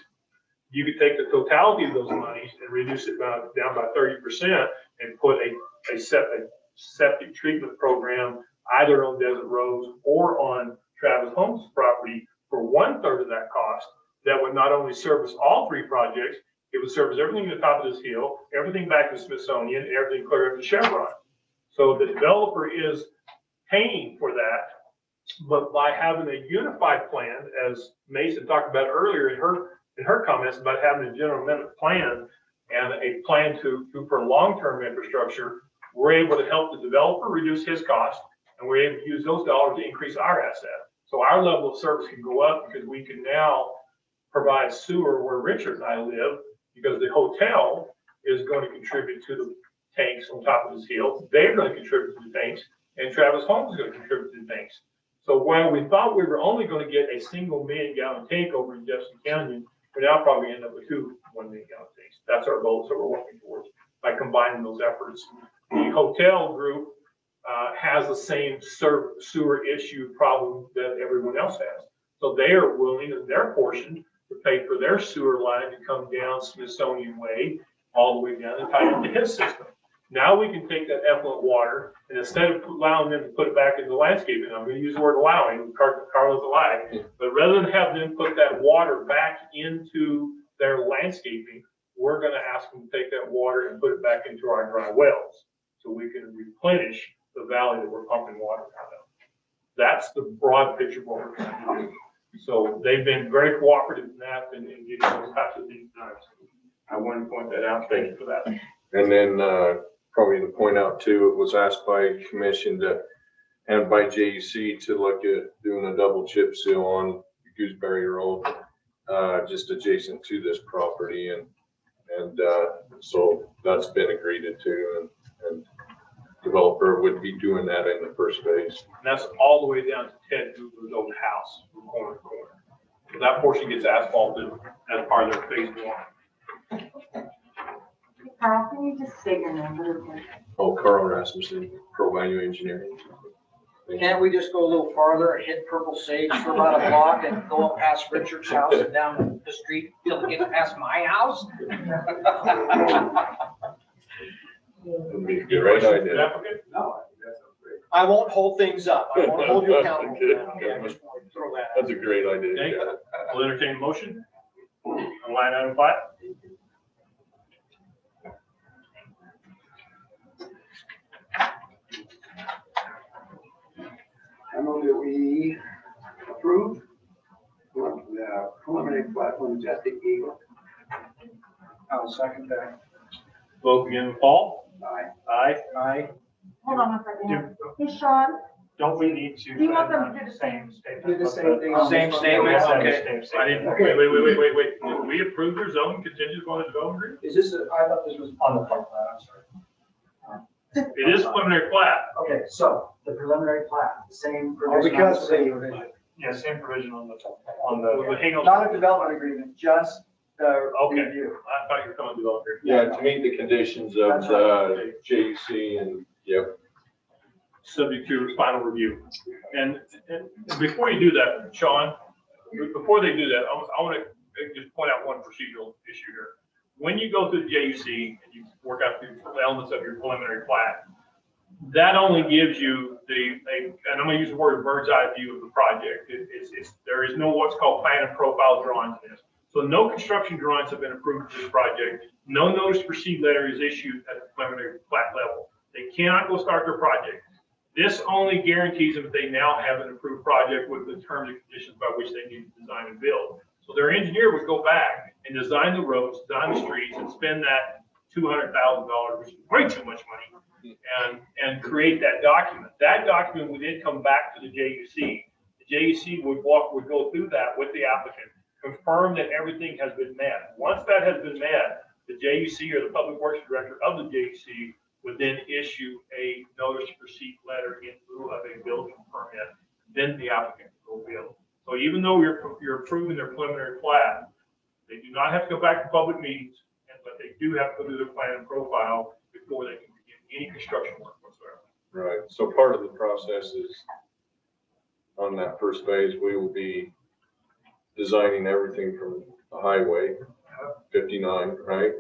You could take the totality of those monies and reduce it down by 30% and put a septic treatment program, either on Desert Rose or on Travis Holmes' property for 1/3 of that cost. That would not only service all 3 projects, it would service everything at the top of this hill, everything back to Smithsonian, and everything clear up to Chevron. So the developer is paying for that, but by having a unified plan, as Mason talked about earlier in her comments about having a general amendment plan and a plan for long-term infrastructure, we're able to help the developer reduce his cost, and we're able to use those dollars to increase our asset. So our level of service can go up because we can now provide sewer where Richard and I live, because the hotel is going to contribute to the tanks on top of this hill. They're going to contribute to the tanks, and Travis Holmes is going to contribute to the tanks. So while we thought we were only going to get a single 1 million gallon tank over in Jefferson County, we now probably end up with 2 1 million gallon tanks. That's our goal, so we're working towards by combining those efforts. The hotel group has the same sewer issue problem that everyone else has. So they are willing, in their portion, to pay for their sewer line to come down Smithsonian Way, all the way down and tie into his system. Now we can take that effluent water, and instead of allowing them to put it back into the landscaping, I'm going to use the word allowing, Carlos alive, but rather than have them put that water back into their landscaping, we're going to ask them to take that water and put it back into our dry wells, so we can replenish the valley that we're pumping water out of. That's the broad picture of what we're trying to do. So they've been very cooperative in that and getting those types of things done. I wanted to point that out. Thank you for that. And then probably to point out too, it was asked by commission and by JEC to look at doing a double chip seal on Gooseberry Road, just adjacent to this property. And so that's been agreed to, and developer would be doing that in the first phase. And that's all the way down to Ted Hoover's old house from corner to corner. So that portion gets asphalted as part of their phase 1. Carl, can you just state your name really quick? Oh, Carl Rasmussen, Pro Value Engineering. Can't we just go a little farther and hit Purple Sage for about a block and go up past Richard's house and down the street till we get past my house? Great idea. No, that sounds great. I won't hold things up. I won't hold you accountable. Okay, I just want to throw that out. That's a great idea. Okay. We'll entertain a motion on line item 5. I move that we approve the preliminary plat for Majestic Eagle. I'll second that. Vote again, Paul. Aye. Aye. Aye. Hold on 1 second. Hey, Sean, Don't we need to? do you want them to do the same? statement? Do the same thing. Same statement, okay. I didn't, wait. Did we approve their zoning contingent on the development agreement? Is this, I thought this was on the front plat, I'm sorry. It is preliminary plat. Okay, so the preliminary plat, same Oh, provision. because same they- provision. Yeah, same provision on Well, hang on. Not a development agreement, just the Okay. review. I thought you were coming to developer. Yeah, to meet the conditions of JEC and, yep. Subject to final review. And before you do that, Sean, before they do that, I want to just point out one procedural issue here. When you go through the JUC and you work out the elements of your preliminary plat, that only gives you and I'm going to use the word bird's eye view of the project. There is no what's called plan and profile drawings in this. So no construction drawings have been approved for this project. No notice to proceed letter is issued at the preliminary plat level. They cannot go start their project. This only guarantees them that they now have an approved project with the terms and conditions by which they need to design and build. So their engineer would go back and design the roads, design the streets, and spend that $200,000, which is way too much money, and create that document. That document would then come back to the JUC. The JUC would go through that with the applicant, confirm that everything has been met. Once that has been met, the JUC or the Public Works Director of the JUC would then issue a notice to proceed letter in lieu of a building permit. Then the applicant will build. So even though you're approving their preliminary plat, they do not have to go back to public meetings, but they do have to go through their plan and profile before they can begin any construction work whatsoever. Right, so part of the process is on that first phase, we will be designing everything from the highway, 59, right?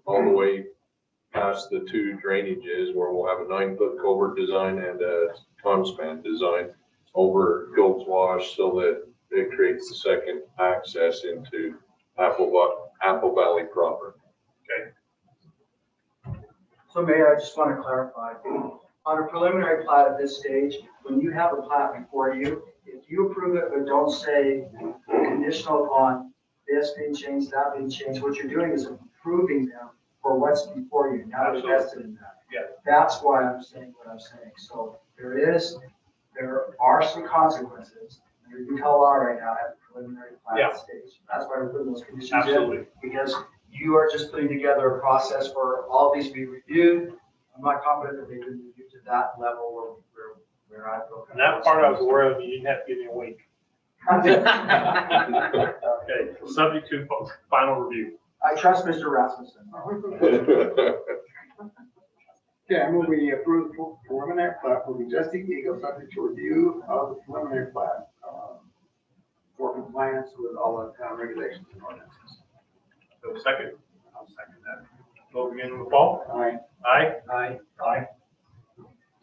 All the way past the two drainages where we'll have a 9-foot culvert design and a ton span design over Gold's Wash so that it creates the second access into Apple Valley proper. So Mayor, I just want to clarify, on a preliminary plat at this stage, when you have a plat before you, if you approve it, but don't say conditional upon this being changed, that being changed, what you're doing is approving them for what's before you, now they're vested in that. Yeah. That's why I'm saying what I'm saying. So there are some consequences. You tell law right now at the preliminary plat stage. That's why we're putting those conditions in. Absolutely. Because you are just putting together a process for all these to be reviewed. I'm not confident that they've been reviewed to that level where I feel. And that part I was aware of, you didn't have to give me a wink. Okay, subject to final review. I trust Mr. Rasmussen. Okay, I move we approve the preliminary plat for Majestic Eagle, subject to review of the preliminary plat for compliance with all the town regulations and ordinances. So second, I'll second that. vote again with Paul. Aye. Aye. Aye. Aye.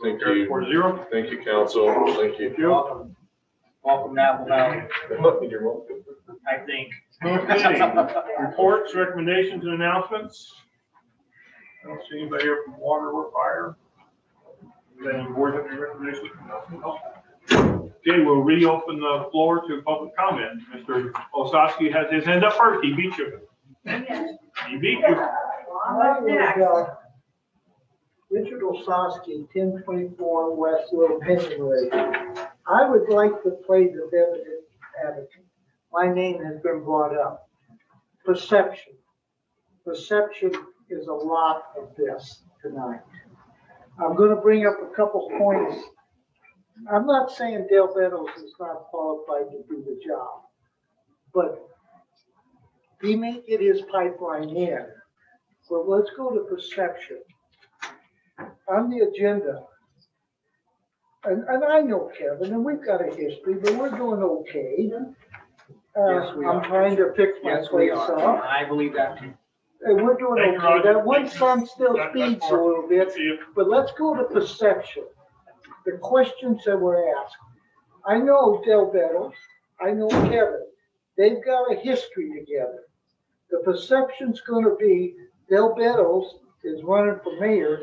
Thank Carried you. 4-0. Thank you, council. Thank you. Welcome. Welcome to Apple Valley, You're welcome. I think. Okay, reports, recommendations, and announcements. I don't see anybody here from water or fire. Any board have any recommendations? Okay, we'll reopen the floor to public comment. Mr. Osowski has his hand up first. He beat you. He beat you. Richard Osowski, 1024 West Little Pennsylvania. I would like to play the devil's advocate. My name has been brought up. Perception. Perception is a lot of this tonight. I'm going to bring up a couple points. I'm not saying Dale Bettles is not qualified to do the job, but he may get his pipeline in. But let's go to perception. On the agenda, and I know Kevin, and we've got a history, but we're doing okay. Yes, we I'm are. trying to fix my Yes, we place are. up. I believe that too. And we're doing Thank you, okay. Roger. That one Thank you. son still That's speeds a more. little bit, See you. but let's go to perception. The questions that were asked. I know Del Bettles, I know Kevin. They've got a history together. The perception's gonna be Del Bettles is running for mayor.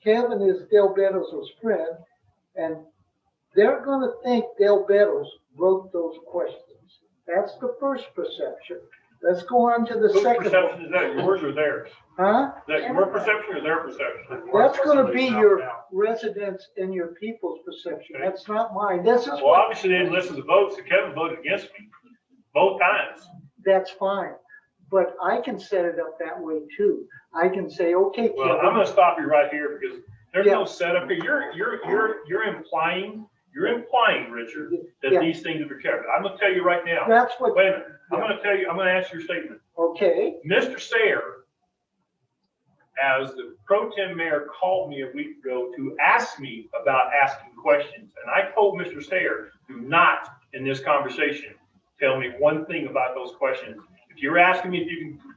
Kevin is Del Bettles' friend, and they're gonna think Del Bettles wrote those questions. That's the first perception. Let's go on to the Whose second. perception is that, yours or theirs? Huh? Is that your perception or their perception? That's gonna be your residents and your people's perception. That's not mine. This is Well, what, obviously they didn't listen to the votes, so Kevin voted against me, both times. that's fine. But I can set it up that way too. I can say, okay, Well, I'm Kevin, gonna stop you right here because there's Yeah. no setup here. You're implying, Richard, that Yeah. these things are covered. I'm gonna tell you right now. that's what, Wait a minute. I'm gonna ask your statement. okay, Mr. Sayer, as the pro tem mayor, called me a week ago to ask me about asking questions. And I told Mr. Sayer, do not, in this conversation, tell me one thing about those questions. If you're asking me if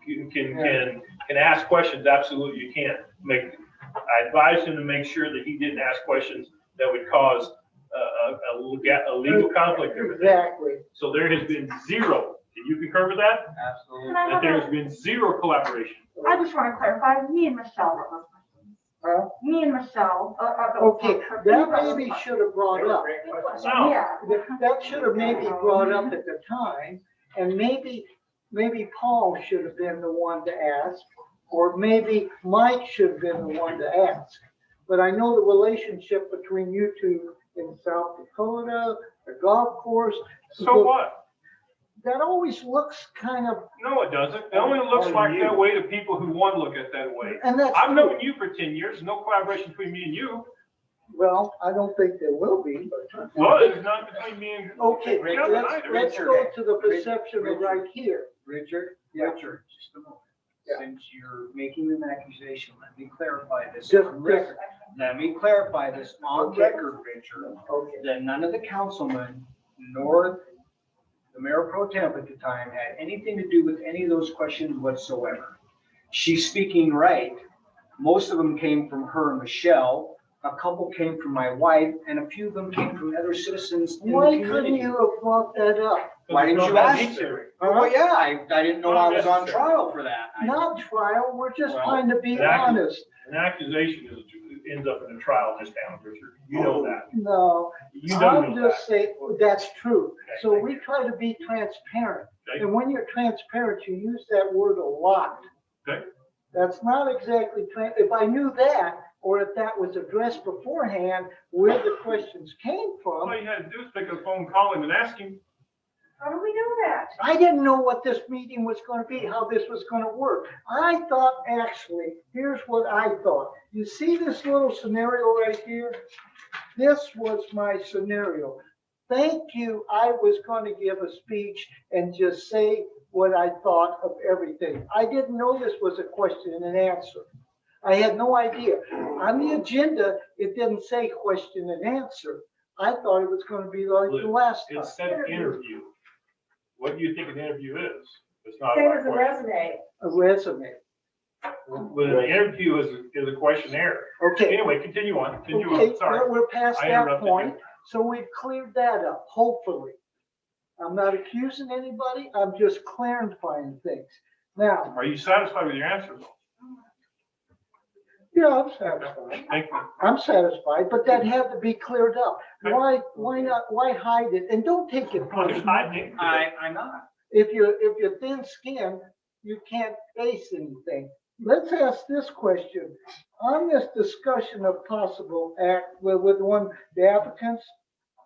you can ask questions, absolutely you can. I advised him to make sure that he didn't ask questions that would cause a legal conflict. exactly. So there has been zero. Can you concur with that? Absolutely. That there's been zero collaboration. I just want to clarify, me and Michelle wrote those questions. Huh? Me and Michelle. Okay, that maybe should have brought up. No. Yeah. That should have maybe brought up at the time, and maybe Paul should have been the one to ask, or maybe Mike should have been the one to ask. But I know the relationship between you two in South Dakota, the golf course. So what? That always looks kind of, No, it doesn't. It only looks like that way to people who want to look at that way. and that's. I've known you for 10 years, no collaboration between me and you. Well, I don't think there will be, but. Well, it's not between me and Okay, Kevin either. let's go to the perception of right here. Richard, Yeah. Richard, just a moment. Yeah. Since you're making an accusation, let me clarify this Just- on record. Let me clarify this on Okay. record, Richard, Okay. that none of the councilmen nor the mayor pro temp at the time had anything to do with any of those questions whatsoever. She's speaking right Most of them came from her and Michelle. A couple came from my wife, and a few of them came from other citizens in the Why community. couldn't you have brought that up? Why didn't you ask me? Huh? Well, yeah, I didn't know I was on trial for that. Not trial, we're just Well, trying to be an accu- honest. An accusation ends up in a trial in this town, Richard. You know that. No, You don't I'm know just saying, that's true. So we try to be transparent. Okay. And when you're transparent, you use that word a lot. Okay. That's not exactly, if I knew that, or if that was addressed beforehand, where the questions came from. All you had to do is pick up the phone, call him and ask him. How do we know that? I didn't know what this meeting was going to be, how this was going to work. I thought, actually, here's what I thought. You see this little scenario right here? This was my scenario. Thank you. I was going to give a speech and just say what I thought of everything. I didn't know this was a question and answer. I had no idea. On the agenda, it didn't say question and answer. I thought it was going to be like the last time. It said interview. What do you think an interview is? It's not Same about as a question. resume. A resume. But an interview is a questionnaire. Okay. Anyway, continue on. Continue Okay, on. Sorry. we're past I that interrupted point, you. so we've cleared that up, hopefully. I'm not accusing anybody, I'm just clarifying things. Now, Are you satisfied with your answer? yeah, I'm satisfied. Thank you. I'm satisfied, but that had to be cleared up. Why not, why hide it? And don't take it personally. I'm not. If you're thin skinned, you can't face anything. Let's ask this question. On this discussion of possible act with the applicants,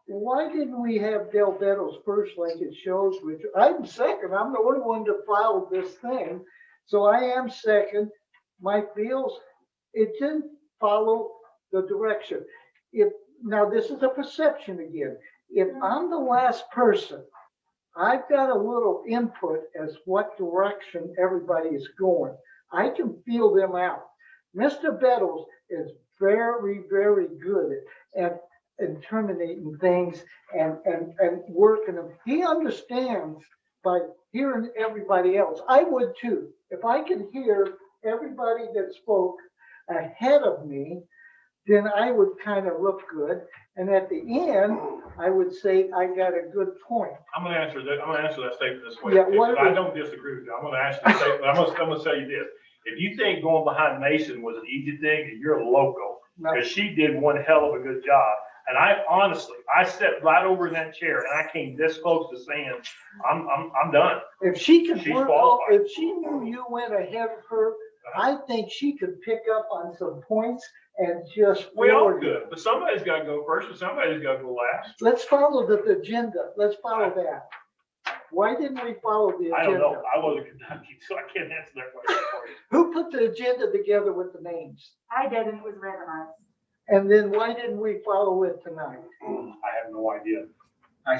why didn't we have Del Betto's first like it shows, Richard? I'm second. I'm the only one to file this thing. So I am second. Mike Beals, it didn't follow the direction. Now this is a perception again. If I'm the last person, I've got a little input as what direction everybody is going. I can feel them out. Mr. Bettles is very, very good at terminating things and working them. He understands by hearing everybody else. I would too. If I could hear everybody that spoke ahead of me, then I would kind of look good. And at the end, I would say I got a good point. I'm gonna answer that statement this way. Yeah, what- I don't disagree with you. I'm gonna answer the statement. I'm gonna say you this. If you think going behind Mason was an easy thing, you're a loco. Because she did one hell of a good job. And I honestly, I sat right over in that chair and I came this close to saying, I'm done. If she could She's work, qualified. if she knew you went ahead of her, I think she could pick up on some points and just. We all forward it. could, but somebody's gotta go first and somebody's gotta go last. Let's follow the agenda. Let's follow that. Why didn't we follow the agenda? I don't know. I wasn't conducting, so I can't answer that question for you. Who put the agenda together with the names? I did, and it was recognized. And then why didn't we follow it tonight? I have no idea.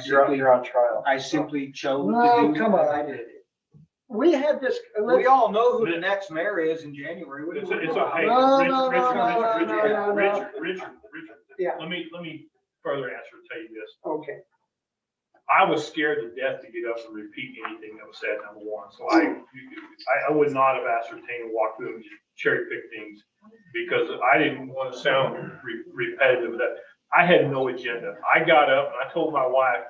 You're on trial. I simply chose No, to do come what on. I did. We had this. We all know who the next mayor is in January. What do It's we a, it's do? a, hey, No, Richard, no, Richard, no, no, Richard, no, no, Richard, no. Richard. Yeah. Let me further answer, tell you this. Okay. I was scared to death to get up and repeat anything that was said, number one. So I would not have ascertained and walked through and just cherry pick things because I didn't want to sound repetitive. That I had no agenda. I got up and I told my wife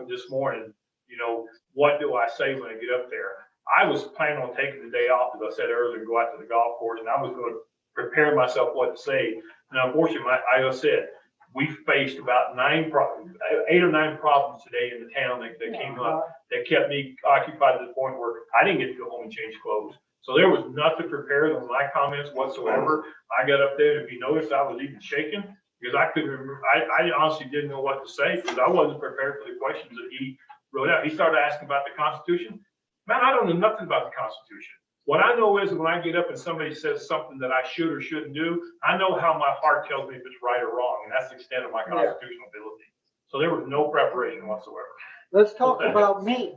this morning, you know, what do I say when I get up there? I was planning on taking the day off, as I said earlier, and go out to the golf course, and I was going to prepare myself what to say. And unfortunately, I said, we faced about 8 or 9 problems today in the town that came up that kept me occupied to the point where I didn't get to go home and change clothes. So there was nothing prepared on my comments whatsoever. I got up there, and if you noticed, I was even shaking because I couldn't remember. I honestly didn't know what to say because I wasn't prepared for the questions that he wrote out. He started asking about the Constitution. Man, I don't know nothing about the Constitution. What I know is when I get up and somebody says something that I should or shouldn't do, I know how my heart tells me if it's right or wrong, and that's the extent of my constitutional ability. So there was no preparation whatsoever. Let's talk about me.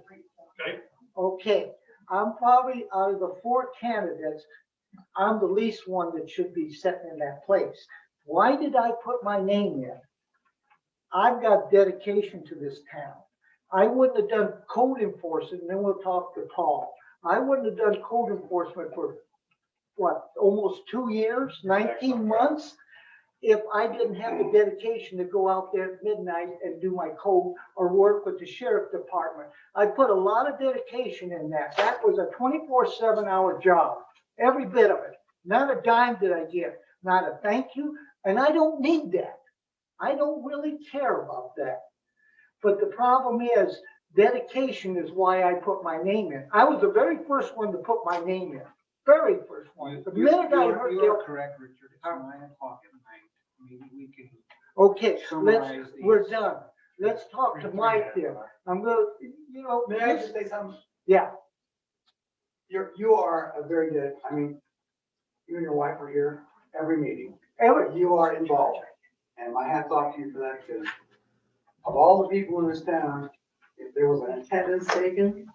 Okay. Okay. I'm probably out of the 4 candidates, I'm the least one that should be sitting in that place. Why did I put my name in? I've got dedication to this town. I wouldn't have done code enforcement, and then we'll talk to Paul. I wouldn't have done code enforcement for, what, almost 2 years, 19 months, if I didn't have the dedication to go out there at midnight and do my code or work with the sheriff department. I put a lot of dedication in that. That was a 24/7 hour job, every bit of it. Not a dime did I get, not a thank you, and I don't need that. I don't really care about that. But the problem is, dedication is why I put my name in. I was the very first one to put my name in, very first one. The minute I heard You are correct, Richard. It's 9 o'clock at night. Maybe we can. Okay, Summarize these. we're done. Let's talk to Mike here. I'm gonna, May I just say something? Yeah, You are a very good, I mean, you and your wife are here every meeting. Everett, You are involved. And my hat's off to you for that, because of all the people in this town, if there was an attendance taken,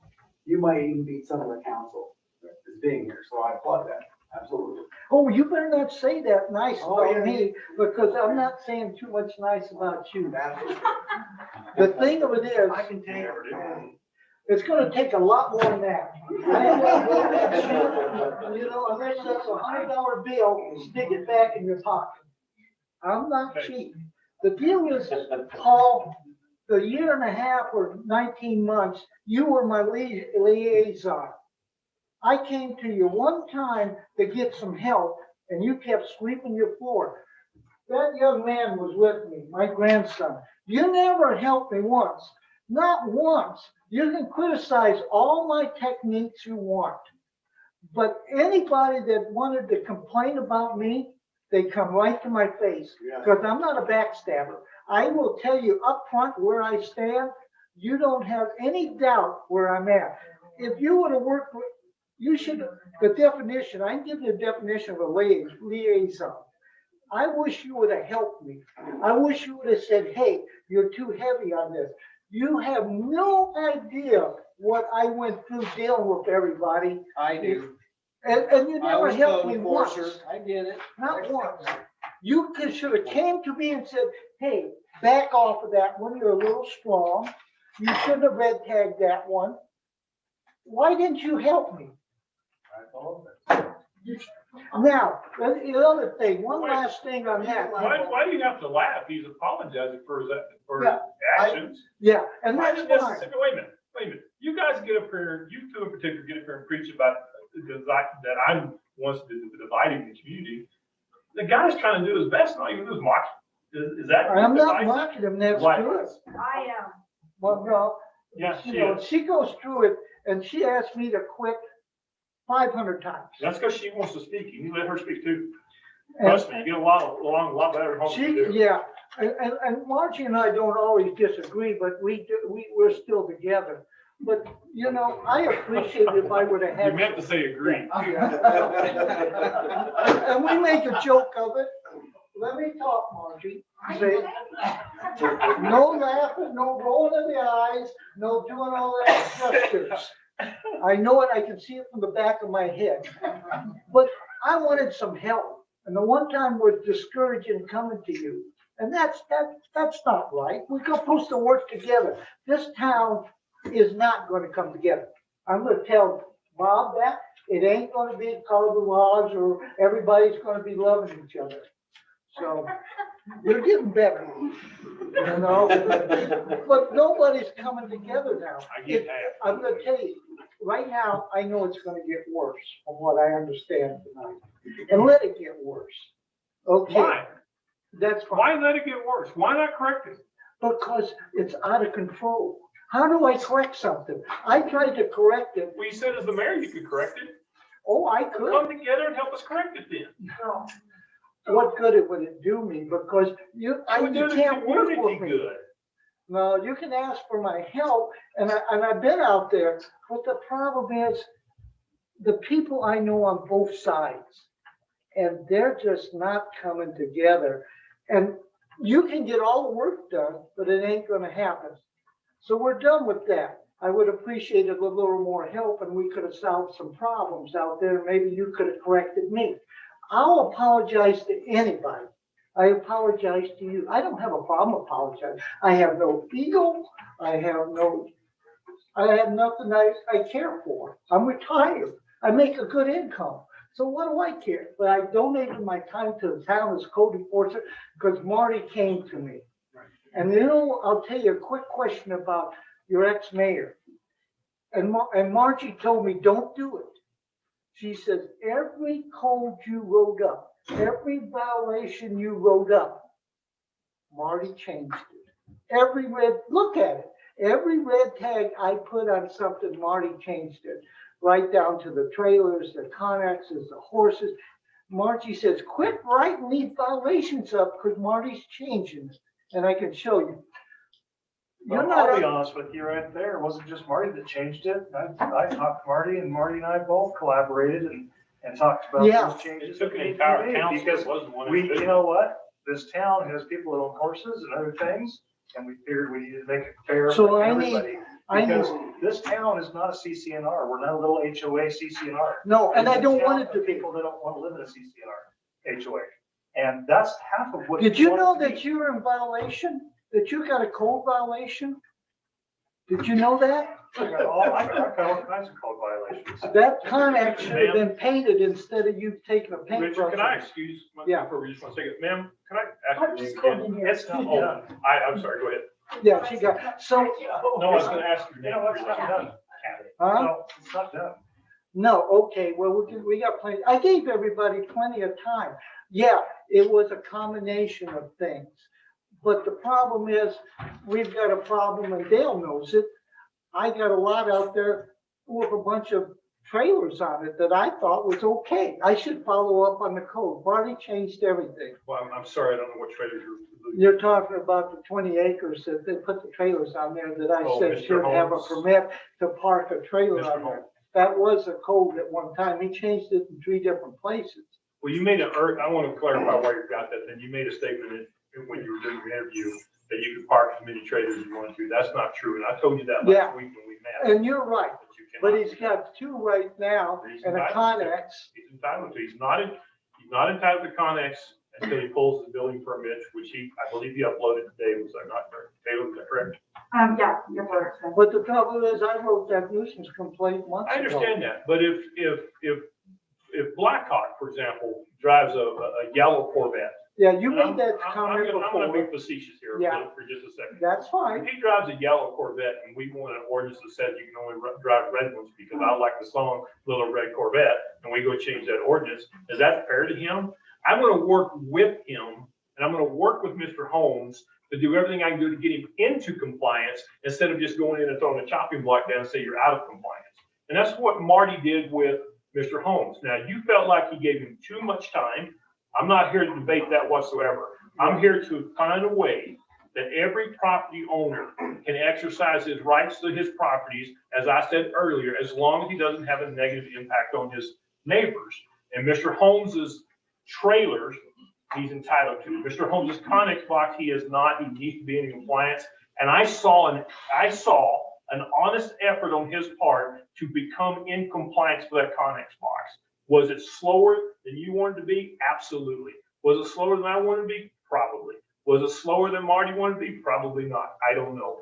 you might even beat some of the council as being here. So I applaud that. Absolutely. oh, you better not say that nice Oh, about yeah. me, because I'm not saying too much nice about you. The thing of it is, I can take it. it's gonna take a lot more than that. Unless that's $100 bill, stick it back in your pocket. I'm not cheap. The deal is, Paul, the year and a half or 19 months, you were my liaison. I came to you one time to get some help, and you kept sweeping your floor. That young man was with me, my grandson. You never helped me once, not once. You can criticize all my techniques you want, but anybody that wanted to complain about me, they come right to my face, because I'm not a backstabber. I will tell you up front where I stand. You don't have any doubt where I'm at. If you would have worked with, you should, the definition, I can give you a definition of a liaison. I wish you would have helped me. I wish you would have said, hey, you're too heavy on this. You have no idea what I went through dealing with everybody. I do. And you I never was helped code me once. enforcer. I get it. Not once. You should have came to me and said, hey, back off of that one. You're a little strong. You shouldn't have red tagged that one. Why didn't you help me? Now, the other thing, one last thing on that. Why do you have to laugh? He's apologizing for his Yeah, actions. Yeah, and Why that's does fine. this, wait a minute. You guys get up here, you two in particular get up here and preach about that I'm once dividing the community. The guy's trying to do his best, not even do his mock. Is that? I'm not mocking him, that's Right. good. I am. Well, no, Yes, she you know, is. she goes through it and she asked me to quit 500 times. That's because she wants to speak. You let her speak too. And- Trust me, you get along a lot better at home than you do. Yeah, and Margie and I don't always disagree, but we're still together. But, you know, I appreciate if I would have had. You meant to say agree. And we make a joke of it. Let me talk, Margie. Say, no laughing, no rolling of the eyes, no doing all that gestures. I know it, I can see it from the back of my head. But I wanted some help. And the one time was discouraging coming to you. And that's not right. We're supposed to work together. This town is not going to come together. I'm going to tell Bob that. It ain't going to be color barrage or everybody's going to be loving each other. So you're getting better, you know, but nobody's coming together now. I get that. I'm going to tell you, right now, I know it's going to get worse from what I understand tonight. And let it get worse. Okay. Why? That's fine. Why let it get worse? Why not correct it? Because it's out of control. How do I correct something? I tried to correct it. Well, you said as the mayor, you could correct it. Oh, I could. Come together and help us correct it then. What good would it do me? Because you would do the can't work community with me. good. No, you can ask for my help, and I've been out there, but the problem is the people I know on both sides, and they're just not coming together. And you can get all the work done, but it ain't gonna happen. So we're done with that. I would appreciate a little more help, and we could have solved some problems out there. Maybe you could have corrected me. I'll apologize to anybody. I apologize to you. I don't have a problem apologizing. I have no ego. I have nothing I care for. I'm retired. I make a good income. So what do I care? But I donated my time to the town as code enforcer because Marty came to me. And you know, I'll tell you a quick question about your ex-mayor. And Margie told me, don't do it. She says, every code you wrote up, every violation you wrote up, Marty changed it. Every red, look at it. Every red tag I put on something, Marty changed it. Right down to the trailers, the connexes, the horses. Margie says, quit writing these violations up because Marty's changing it. And I can show you. Well, I'll be honest with you right there. It wasn't just Marty that changed it. I talked to Marty, and Marty and I both collaborated and talked about those changes. It took that an we entire made council. because It wasn't one we, individual. you know what? This town has people that own horses and other things, and we figured we needed to make it fair So for I everybody. need- Because this town is not a CCNR. We're not a little HOA CCNR. No, and I It's a don't town want it to of be. People that don't want to live in a CCNR HOA. And that's half of what. Did we you want know it to that be. you were in violation? That you got a code violation? Did you know that? I got all kinds of code violations. That Connex should have been painted instead of you taking a Richard, paintbrush. can I excuse myself for just one second? Ma'am, can I I'm ask you just again? going in here. It's not Oh, done. I'm sorry, go ahead. Yeah, she got, so. No, I was gonna ask your You know, it's not done. Huh? No, it's not done. No, okay, well, we got plenty, I gave everybody plenty of time. Yeah, it was a combination of things. But the problem is, we've got a problem, and Dale knows it. I got a lot out there with a bunch of trailers on it that I thought was okay. I should follow up on the code. Marty changed everything. Well, I'm sorry, I don't know what trailers you're. You're talking about the 20 acres that they put the trailers on there that I Oh, said Mr. should have a Holmes. permit to park a trailer Mr. on there. That was a code at one time. He changed it in 3 different places. Well, you made I want to clarify why you got that, then you made a statement when you were doing your interview that you could park as many trailers as you want to. That's not true, and I told you that Yeah. last week when we met. And you're right, but he's got 2 right now and a Connex. He's entitled to, he's not entitled to Connex until he pulls the building permit, which I believe he uploaded today, was I not correct? Taylor, is that correct? Yeah, you're correct. But the trouble is, I wrote that nuisance complaint months I ago. understand that, but if Blackhawk, for example, drives a yellow Corvette. Yeah, you and made that I'm comment gonna be before. facetious here Yeah. for just a second. That's fine. If he drives a yellow Corvette and we want an ordinance that says you can only drive red ones because I like the song Little Red Corvette, and we go change that ordinance, is that fair to him? I'm gonna work with him, and I'm gonna work with Mr. Holmes to do everything I can do to get him into compliance instead of just going in and throwing a chopping block down and say you're out of compliance. And that's what Marty did with Mr. Holmes. Now, you felt like he gave him too much time. I'm not here to debate that whatsoever. I'm here to find a way that every property owner can exercise his rights to his properties, as I said earlier, as long as he doesn't have a negative impact on his neighbors. And Mr. Holmes's trailers, he's entitled to. Mr. Holmes's Connex box, he is not. He needs to be in compliance. And I saw an honest effort on his part to become in compliance with that Connex box. Was it slower than you wanted to be? Absolutely. Was it slower than I wanted to be? Probably. Was it slower than Marty wanted to be? Probably not. I don't know.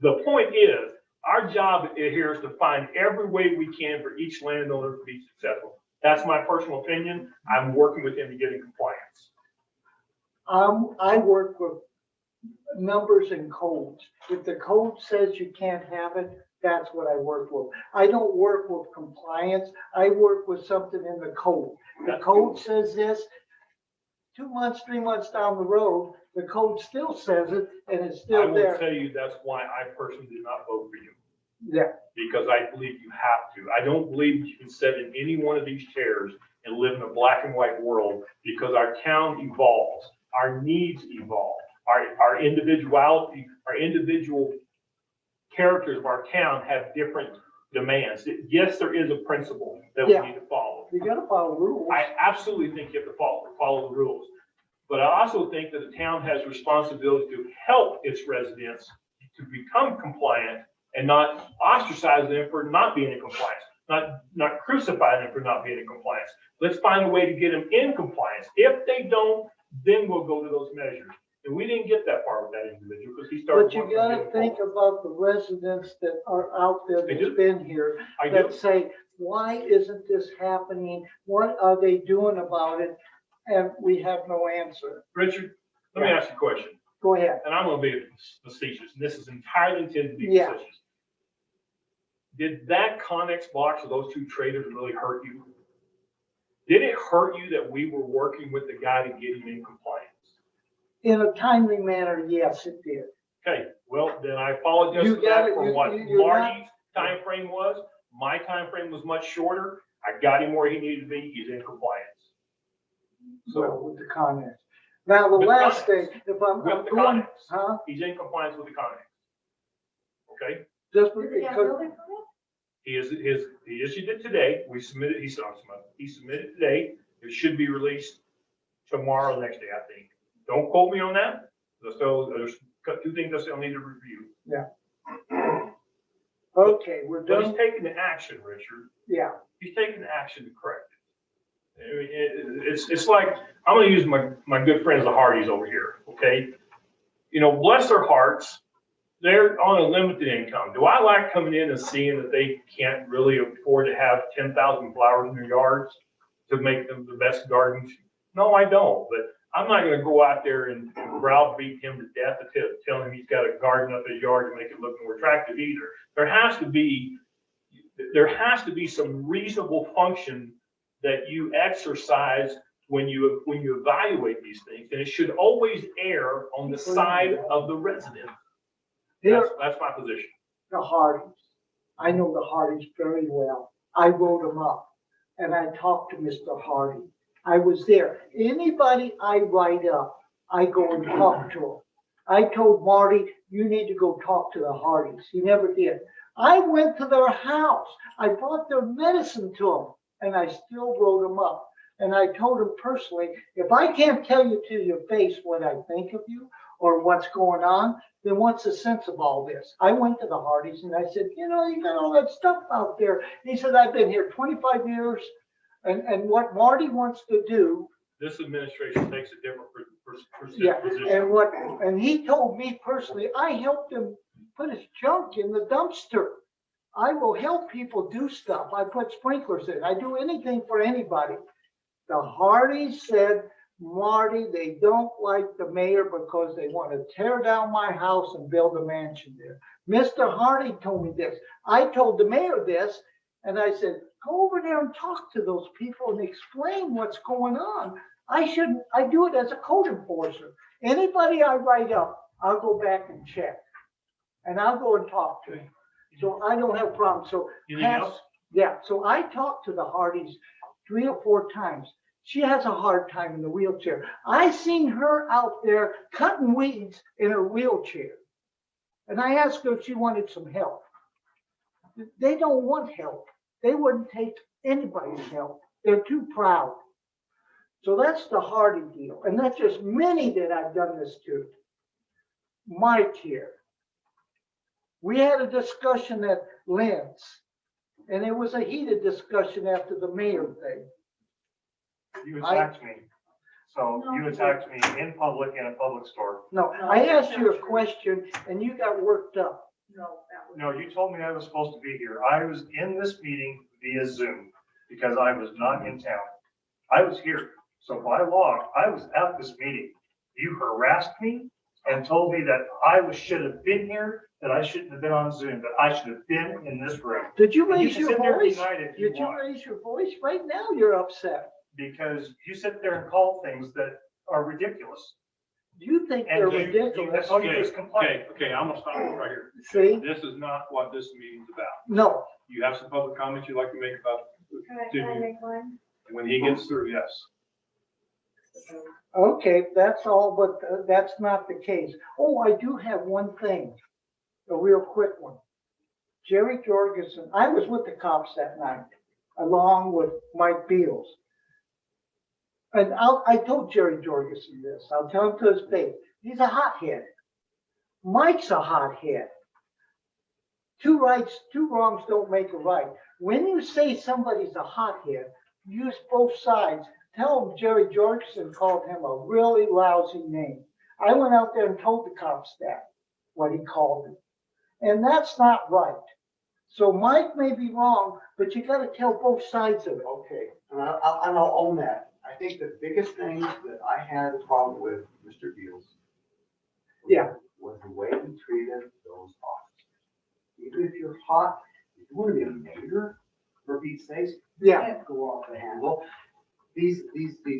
The point is, our job here is to find every way we can for each landowner to be successful. That's my personal opinion. I'm working with him to get in compliance. I work with numbers and codes. If the code says you can't have it, that's what I work with. I don't work with compliance. I work with something in the code. The code says this. 2 months, 3 months down the road, the code still says it, and it's I still will there. tell you that's why I personally did not vote for you. Yeah. Because I believe you have to. I don't believe you can sit in any one of these chairs and live in a black and white world, because our town evolves, our needs evolve, our individuality, our individual characters of our town have different demands. Yes, there is a principle that we Yeah. need to follow. You gotta follow rules. I absolutely think you have to follow the rules. But I also think that the town has responsibility to help its residents to become compliant and not ostracize them for not being in compliance, not crucify them for not being in compliance. Let's find a way to get them in compliance. If they don't, then we'll go to those measures. And we didn't get that far with that individual because he started. But you working on gotta it. think about the residents that are out there I that's do. been here, I that do. say, why isn't this happening? What are they doing about it? And we have no answer. Richard, let me ask you a question, Go ahead. and I'm gonna be facetious, and this is entirely intended to be Yeah. facetious. Did that Connex box of those two traders really hurt you? Did it hurt you that we were working with the guy to get him in compliance? In a timely manner, yes, it did. Okay, well, then I apologize You for got that, it. for You- what you're not- Marty's timeframe was. My timeframe was much shorter. I got him where he needed to be. He's in compliance. Well, with the comments. Now, the With last comments. thing, if I'm With the going, comments. huh? He's in compliance with the Connex. Okay? Just Does he have because, building permit? He issued it today. We submitted, he submitted today. It should be released tomorrow, next day, I think. Don't quote me on that. So there's two things I still need to review. yeah. Okay, we're But he's done. taking the action, Richard. Yeah. He's taking the action to correct it. I mean, it's like, I'm gonna use my good friends, the Hardys over here, okay? You know, bless their hearts, they're on a limited income. Do I like coming in and seeing that they can't really afford to have 10,000 flowers in their yards to make them the best gardens? No, I don't, but I'm not gonna go out there and browbeat him to death to tell him he's got a garden up his yard to make it look more attractive either. There has to be some reasonable function that you exercise when you evaluate these things, and it should always err on the side of the resident. That's my position. The Hardys. I know the Hardys very well. I wrote them up and I talked to Mr. Hardy. I was there. Anybody I write up, I go and talk to them. I told Marty, you need to go talk to the Hardys. He never did. I went to their house. I brought their medicine to them and I still wrote them up. And I told them personally, if I can't tell you to your face what I think of you or what's going on, then what's the sense of all this? I went to the Hardys and I said, you know, you got all that stuff out there. He said, I've been here 25 years. And what Marty wants to do. This administration takes a different Yeah, position. and he told me personally, I helped him put his junk in the dumpster. I will help people do stuff. I put sprinklers in. I do anything for anybody. The Hardys said, Marty, they don't like the mayor because they want to tear down my house and build a mansion there. Mr. Hardy told me this. I told the mayor this, and I said, go over there and talk to those people and explain what's going on. I do it as a code enforcer. Anybody I write up, I'll go back and check. And I'll go and talk to him. So I don't have problems. So Anything else? yeah, so I talked to the Hardys 3 or 4 times. She has a hard time in the wheelchair. I seen her out there cutting weeds in her wheelchair. And I asked her if she wanted some help. They don't want help. They wouldn't take anybody's help. They're too proud. So that's the Hardy deal. And that's just many that I've done this to. Mike here. We had a discussion at Lynn's, and it was a heated discussion after the mayor thing. You attacked me. So you attacked me in public in a public store. No, I asked you a question and you got worked up. No, you told me I was supposed to be here. I was in this meeting via Zoom because I was not in town. I was here. So by law, I was at this meeting. You harassed me and told me that I should have been here, that I shouldn't have been on Zoom, that I should have been in this room. Did you And raise can your sit there and voice? deny it if you Did you want. raise your voice? Right now you're upset. Because you sit there and call things that are ridiculous. You think And they're you- ridiculous. all you do is complain. Okay, I'm gonna stop right here. See? This is not what this meeting's about. No. You have some public comments you'd like to make about, Can I make one? when he gets through, yes. Okay, that's all, but that's not the case. Oh, I do have one thing, a real quick one. Jerry Jorgensen, I was with the cops that night, along with Mike Beals. And I told Jerry Jorgensen this, I'll tell him to his face, he's a hothead. Mike's a hothead. 2 rights, 2 wrongs don't make a right. When you say somebody's a hothead, use both sides. Tell him Jerry Jorgensen called him a really lousy name. I went out there and told the cops that, what he called me. And that's not right. So Mike may be wrong, but you gotta tell both sides of it. Okay, and I'll own that. I think the biggest thing that I had a problem with Mr. Beals. Yeah. Was the way he treated those officers. Even if you're hot, if you want to be a mayor, for Pete's sakes, you Yeah. can't go off the handle. These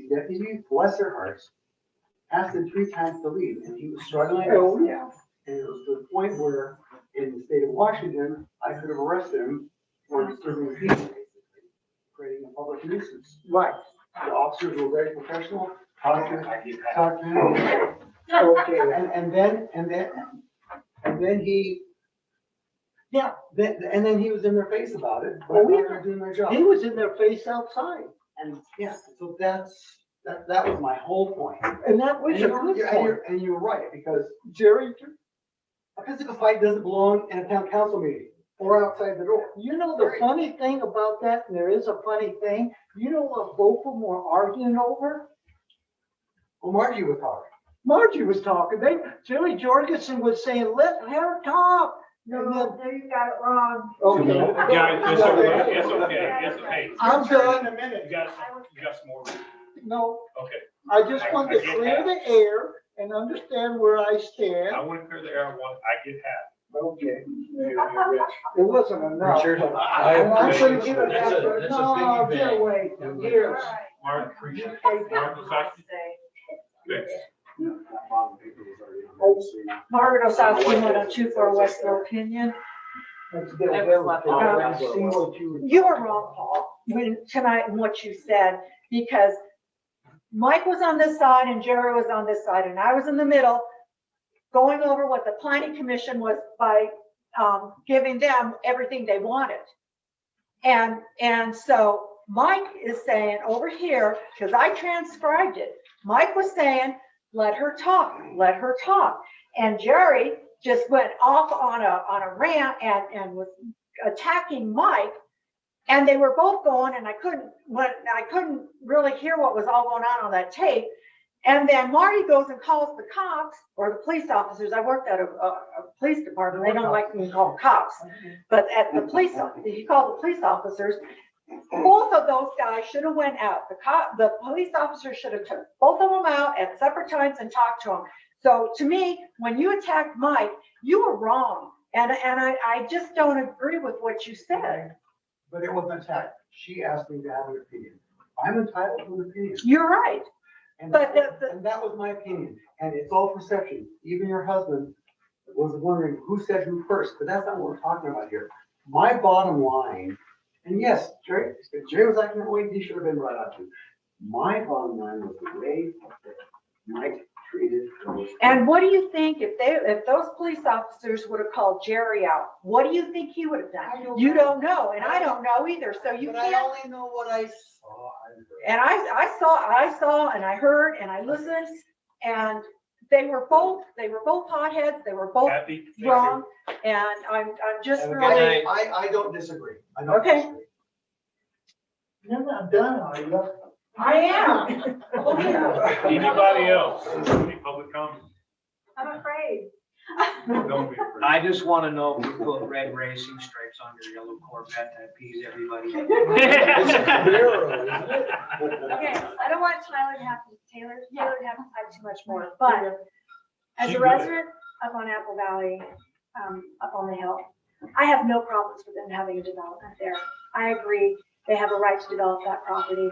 deputies, bless their hearts, asked him 3 times to leave, and he was struggling. Oh, yeah. And it was to the point where, in the state of Washington, I could have arrested him for disturbing the peace, basically, creating a public nuisance. Right. The officers were very professional, talked to him. Okay. And then he, yeah, and then he was in their face about it, but Oh, they yeah. were doing their job. He was in their face outside. And yeah, so that was my whole point. And that was a good point. And you're right, because Jerry, a physical fight doesn't belong in a town council meeting or outside the door. you know the funny thing about that, and there is a funny thing, you know what both of them were arguing over? Well, Margie was talking. Margie was talking. Jerry Jorgensen was saying, let her talk. No, you got it wrong. Okay. Guys, it's okay, it's okay, it's okay. I'm done. You got some more? No, Okay. I just want to I get clear that. the air and understand where I stand. I want to clear the air, I get half. Okay. It wasn't enough. Richard, but I I'm not gonna appreciate give it it. back That's to a- her. that's a No, big get event. away. Years. Mark, appreciate it. Mark, Osaki? Thanks. Margaret Osowski, 102 Westville Opinion. Let's get everything. I've seen what you. You were wrong, Paul, tonight in what you said, because Mike was on this side and Jerry was on this side, and I was in the middle, going over what the planning commission was by giving them everything they wanted. And so Mike is saying over here, because I transcribed it, Mike was saying, let her talk, let her talk. And Jerry just went off on a rant and was attacking Mike. And they were both going, and I couldn't really hear what was all going on that tape. And then Marty goes and calls the cops or the police officers. I worked at a police department. They don't like being called cops, but at the police, he called the police officers. Both of those guys should have went out. The police officers should have took both of them out at separate times and talked to them. So to me, when you attacked Mike, you were wrong. And I just don't agree with what you said. But it wasn't attack. She asked me to have an opinion. I'm entitled to an opinion. You're right. And But and that was my opinion. And it's all perception. Even your husband was wondering who said who first, but that's not what we're talking about here. My bottom line, and yes, Jerry, if Jerry was acting that way, he should have been right out too. My bottom line was the way that Mike treated those. And what do you think if those police officers would have called Jerry out? What do you think he would have done? You don't know, and I don't know either. So you But I can't. only know what I saw. And I saw, and I heard, and I listened, and they were both hotheads. They were both Kathy, thank you. wrong, and I'm just Have a good really. night. I don't disagree. I don't Okay. disagree. You're not done, are you? I am. Oh, yeah. Anybody else? Any public comments? I'm afraid. Don't be afraid. I just want to know if you put red racing stripes on your yellow Corvette, that appease everybody. Okay, I don't want Taylor to have to type too much more, but as She a good. resident up on Apple Valley, up on the hill, I have no problems with them having a development there. I agree, they have a right to develop that property.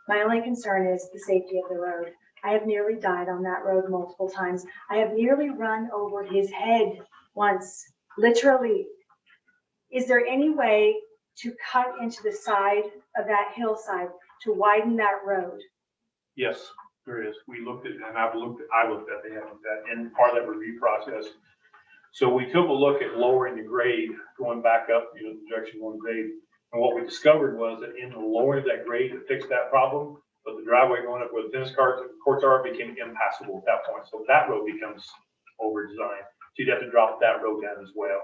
My only concern is the safety of the road. I have nearly died on that road multiple times. I have nearly run over his head once, literally. Is there any way to cut into the side of that hillside to widen that road? Yes, there is. We looked at, and I looked at, they haven't, that in part of that review process. So we took a look at lowering the grade, going back up, the direction going grade. And what we discovered was that in the lowering of that grade to fix that problem, but the driveway going up where the tennis courts are became impassable at that point. So that road becomes over-designed. So you'd have to drop that road down as well.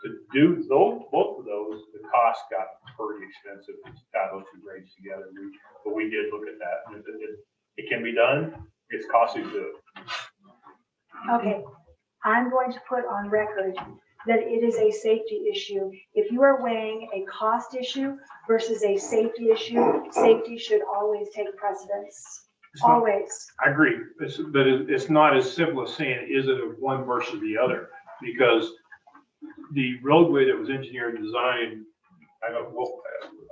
To do both of those, the cost got pretty expensive to tie those two grades together. But we did look at that. And if it can be done, it's costly to do it. Okay, I'm going to put on record that it is a safety issue. If you are weighing a cost issue versus a safety issue, safety should always take precedence. Always. I agree, but it's not as simple as saying, is it a one versus the other? Because the roadway that was engineered and designed, I don't, well,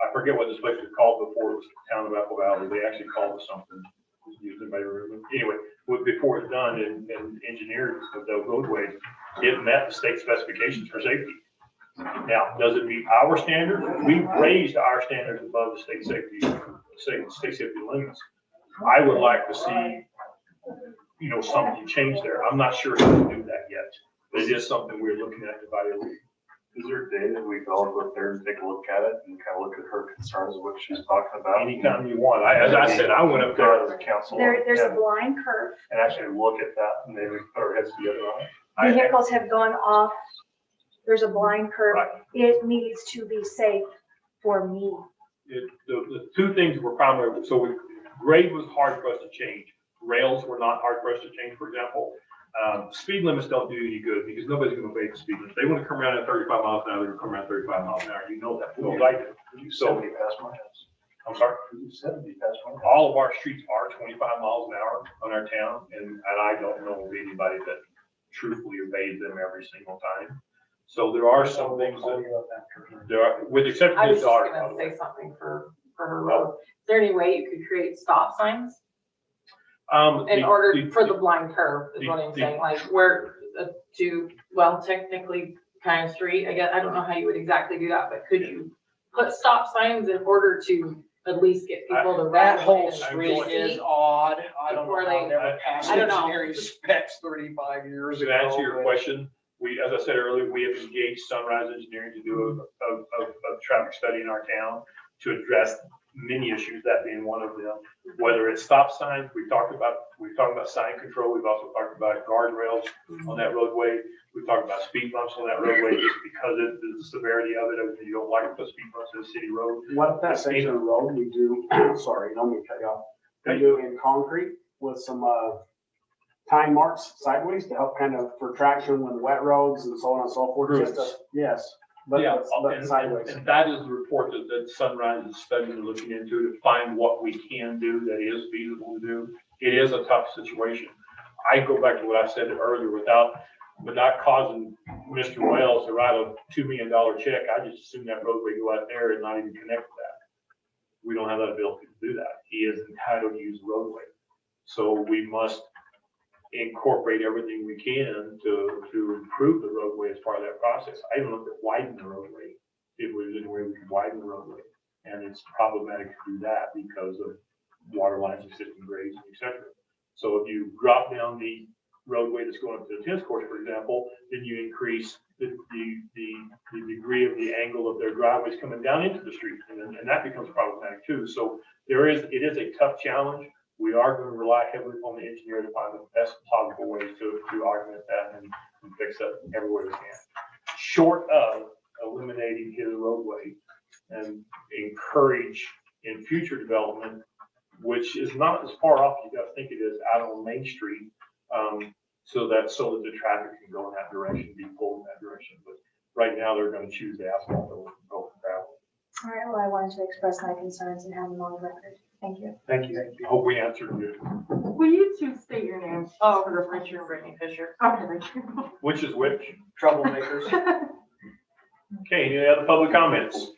I forget what this place was called before it was the town of Apple Valley. They actually called it something. Does anybody remember? Anyway, before it's done and engineered the roadway, it met the state specifications for safety. Now, does it meet our standards? We've raised our standards above the state safety limits. I would like to see, something change there. I'm not sure how to do that yet, but it is something we're looking at evaluating. Is there a day that we all go up there and take a look at it and kind of look at her concerns, what she's talking about? Anytime you want. As I said, I went up there as a council. There's a blind curve. And actually look at that and maybe put our heads together on it. Vehicles have gone off. There's a blind curve. Right. It needs to be safe for me. The two things were primary. So grade was hard for us to change. Rails were not hard for us to change, for example. Speed limits don't do you any good because nobody's going to obey the speed limits. They want to come around at 35 miles an hour, they're going to come around 35 miles an hour. You know that. Well, I do. So, past my house. I'm sorry? 70 past my house. All of our streets are 25 miles an hour on our town, and I don't know of anybody that truthfully obeys them every single time. So there are some things that there are, with exception I of was the just dark. gonna say something for her road. Is there any way you could create stop signs in order for the blind curve, is what I'm saying, like where technically kind of street, I guess, I don't know how you would exactly do that, but could you put stop signs in order to at least get people to That run whole and street see? is odd. I don't know Before how they- they were passed I don't know. engineering specs 35 years To ago. answer your but- question, as I said earlier, we have engaged Sunrise Engineering to do a traffic study in our town to address many issues, that being one of them. Whether it's stop signs, we've talked about sign control. We've also talked about guardrails on that roadway. We've talked about speed bumps on that roadway just because of the severity of it. You don't like to put speed bumps in the city road. What if that section of road we do, sorry, don't mean to cut you off, we do in concrete with some, time marks sideways to help kind of for traction when wet roads and so on and so forth. Just Grooves. yes, but sideways. And that is the report that Sunrise is studying and looking into to find what we can do that is feasible to do. It is a tough situation. I go back to what I said earlier, without causing Mr. Wells to write a $2 million check, I just assume that roadway go out there and not even connect with that. We don't have that ability to do that. He is entitled to use the roadway. So we must incorporate everything we can to improve the roadway as part of that process. I even looked at widening the roadway, if there's any way we could widen the roadway. And it's problematic to do that because of water lines, existing grades, et cetera. So if you drop down the roadway that's going up to the tennis court, for example, then you increase the degree of the angle of their driveways coming down into the street, and that becomes problematic too. So it is a tough challenge. We are going to rely heavily on the engineer to find the best possible ways to augment that and fix that everywhere we can. Short of eliminating his roadway and encourage in future development, which is not as far off as you guys think it is, out on Main Street, so that the traffic can go in that direction, be pulled in that direction. But right now, they're going to choose the asphalt over gravel. All right, well, I wanted to express my concerns and have them on record. Thank you. Thank you. Hope we answered you. Will you two state your names? Oh, Richard and Brittany Fisher. Okay, Richard. Which is which? Troublemakers. Okay, any other public comments?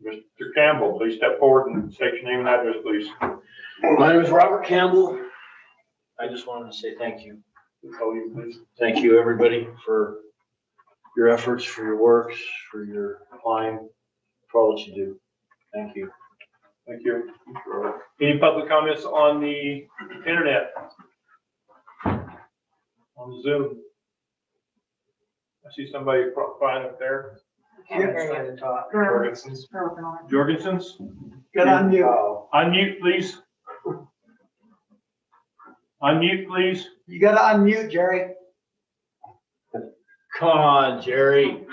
Mr. Campbell, please step forward and state your name and address, please. My name is Robert Campbell. I just wanted to say thank you. Thank you, everybody, for your efforts, for your works, for your time, for all that you do. Thank you. Thank you. Any public comments on the internet? On Zoom? I see somebody flying up there. Jorgensen's. Jorgensen's? Get on mute. Unmute, please. Unmute, please. You gotta unmute, Jerry. Come on, Jerry.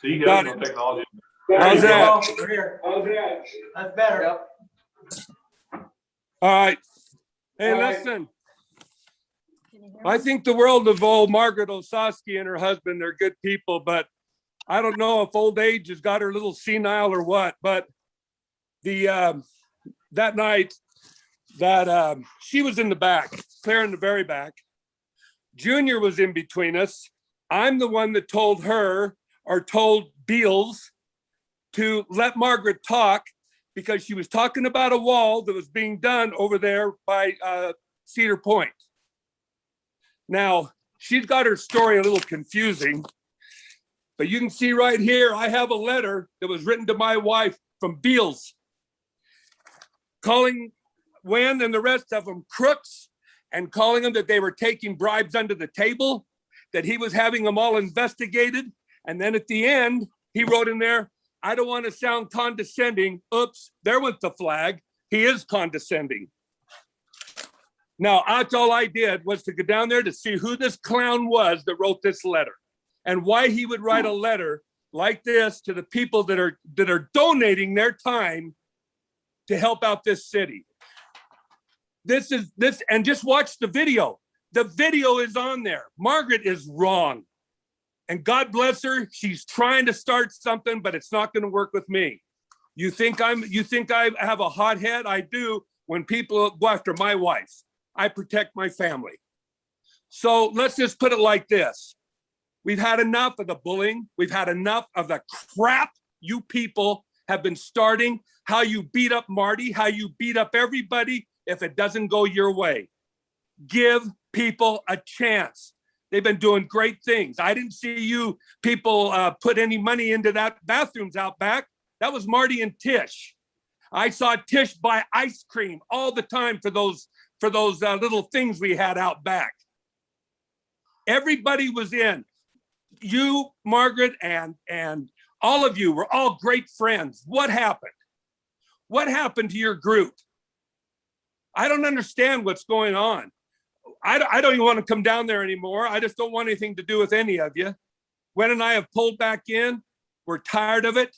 See, you guys know technology. How's that? We're here. That's better. Yep. All right. Hey, All right. listen. I think the world of old Margaret Osowski and her husband, they're good people, but I don't know if old age has got her a little senile or what, but that night that she was in the back, Claire in the very back, Junior was in between us. I'm the one that told her or told Beals to let Margaret talk because she was talking about a wall that was being done over there by Cedar Point. Now, she's got her story a little confusing, but you can see right here, I have a letter that was written to my wife from Beals, calling Wen and the rest of them crooks and calling them that they were taking bribes under the table, that he was having them all investigated. And then at the end, he wrote in there, I don't want to sound condescending. Oops, there went the flag. He is condescending. Now, that's all I did was to go down there to see who this clown was that wrote this letter and why he would write a letter like this to the people that are donating their time to help out this city. And just watch the video. The video is on there. Margaret is wrong. And God bless her, she's trying to start something, but it's not going to work with me. You think I have a hot head? I do when people go after my wife. I protect my family. So let's just put it like this. We've had enough of the bullying. We've had enough of the crap you people have been starting, how you beat up Marty, how you beat up everybody if it doesn't go your way. Give people a chance. They've been doing great things. I didn't see you people put any money into that bathrooms out back. That was Marty and Tish. I saw Tish buy ice cream all the time for those little things we had out back. Everybody was in. You, Margaret, and all of you were all great friends. What happened? What happened to your group? I don't understand what's going on. I don't even want to come down there anymore. I just don't want anything to do with any of you. Wen and I have pulled back in. We're tired of it.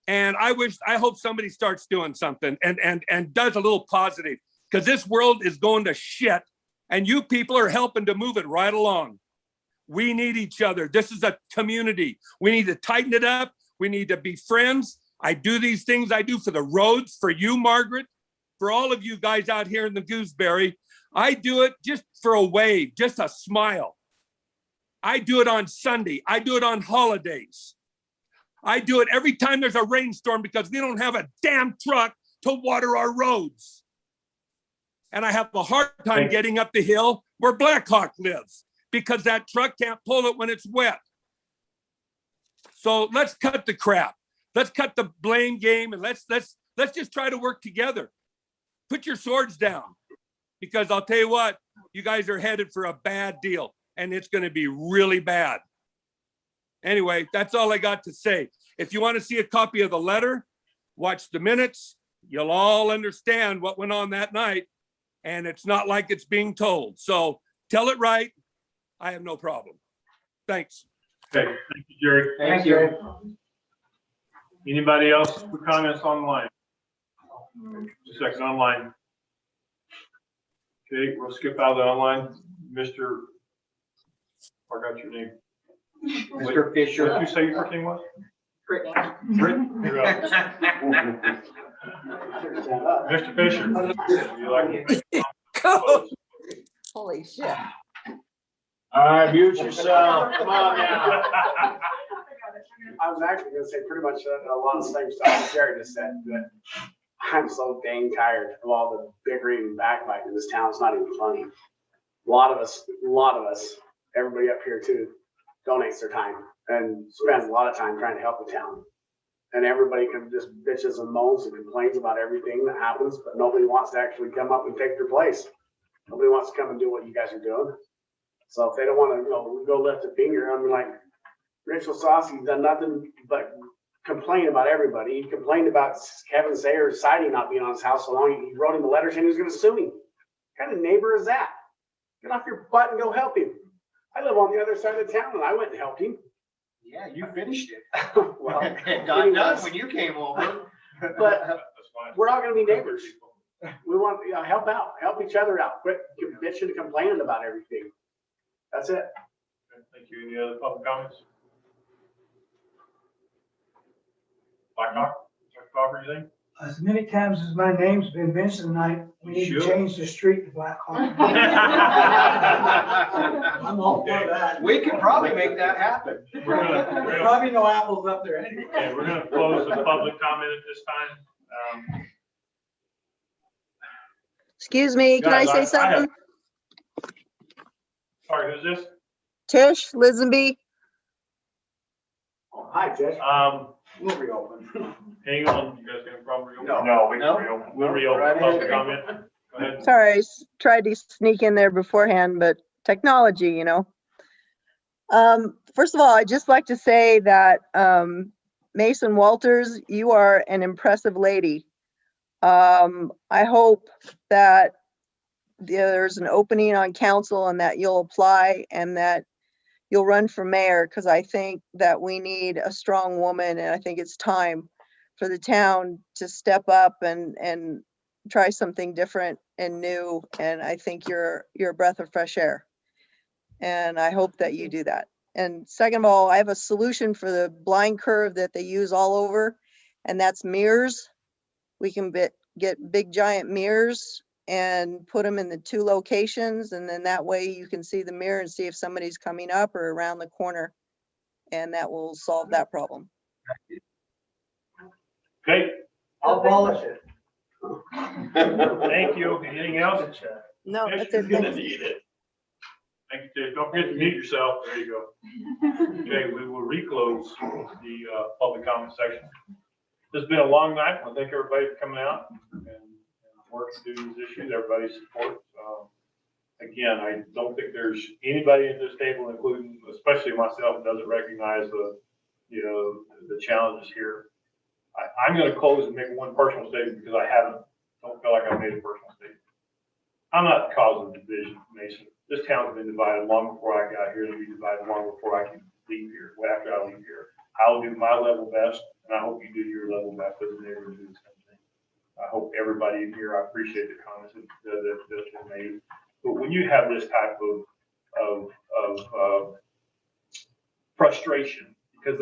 And I hope somebody starts doing something and does a little positive, because this world is going to shit and you people are helping to move it right along. We need each other. This is a community. We need to tighten it up. We need to be friends. I do these things I do for the roads, for you, Margaret, for all of you guys out here in the Gooseberry. I do it just for a wave, just a smile. I do it on Sunday. I do it on holidays. I do it every time there's a rainstorm because we don't have a damn truck to water our roads. And I have a hard time getting up the hill where Blackhawk lives because that truck can't pull it when it's wet. So let's cut the crap. Let's cut the blame game and let's just try to work together. Put your swords down, because I'll tell you what, you guys are headed for a bad deal and it's going to be really bad. Anyway, that's all I got to say. If you want to see a copy of the letter, watch the minutes. You'll all understand what went on that night, and it's not like it's being told. So tell it right. I have no problem. Thanks. Okay, thank you, Jerry. Thank you. Anybody else for comments online? Just a second, online. Okay, we'll skip out of the online. Mr. I got your name. Mr. Fisher. What did you say your first name was? Brittany. Brittany? You're up. Mr. Fisher. You like Holy shit. All right, mute yourself. Come on now. I was actually gonna say pretty much a lot of the same stuff that Jerry just said, but I'm so dang tired of all the bickering and backbiting in this town. It's not even funny. A lot of us, everybody up here too, donates their time and spends a lot of time trying to help the town. And everybody can just bitches and moans and complains about everything that happens, but nobody wants to actually come up and take their place. Nobody wants to come and do what you guys are doing. So if they don't want to go lift a finger, I'm like, Rich Osowski's done nothing but complain about everybody. He complained about Kevin Sayers' siding not being on his house so long. He wrote him a letter saying he was going to sue him. What kind of neighbor is that? Get off your butt and go help him. I live on the other side of the town and I went and helped him. Yeah, you finished it. Well, Got done when you came over. But we're not going to be neighbors. We want, help out, help each other out. Quit bitching and complaining about everything. That's it. Thank you. Any other public comments? Blackhawk, Blackhawk, anything? As many times as my name's been mentioned tonight, we need to Sure. change the street to Black Hawk. I'm all for that. We could probably make that happen. We're gonna, Probably no apples up there anyway. okay, we're gonna close the public comment at this time. Excuse me, can I Guys, say I have- something? Sorry, who's this? Tish, Lisenby? Oh, hi, Tish. We'll reopen. Hang on, you guys got a problem reopening? No. we No. can reopen. We'll reopen Right the public ahead. comment. Go ahead. Sorry, tried to sneak in there beforehand, but technology, you know. First of all, I'd just like to say that Mason Walters, you are an impressive lady. I hope that there's an opening on council and that you'll apply and that you'll run for mayor, because I think that we need a strong woman, and I think it's time for the town to step up and try something different and new. And I think you're a breath of fresh air. And I hope that you do that. And second of all, I have a solution for the blind curve that they use all over, and that's mirrors. We can get big giant mirrors and put them in the 2 locations, and then that way you can see the mirror and see if somebody's coming up or around the corner, and that will solve that problem. Okay, I'll abolish it. thank you. Anything else? No, Tish, that's you're it. gonna Thanks. need it. Thank you, Tish. Don't forget to mute yourself. There you go. Okay, we will reclose the public comment section. This has been a long night. I thank everybody for coming out and working through these issues, everybody's support. Again, I don't think there's anybody at this table, including, especially myself, doesn't recognize the challenges here. I'm gonna close and make one personal statement because don't feel like I've made a personal statement. I'm not the cause of the division, Mason. This town's been divided long before I got here, and it'll be divided long before I can leave here, after I leave here. I'll do my level best, and I hope you do your level best as a neighbor and do the same thing. I hope everybody in here, I appreciate the comments that have been made. But when you have this type of frustration, because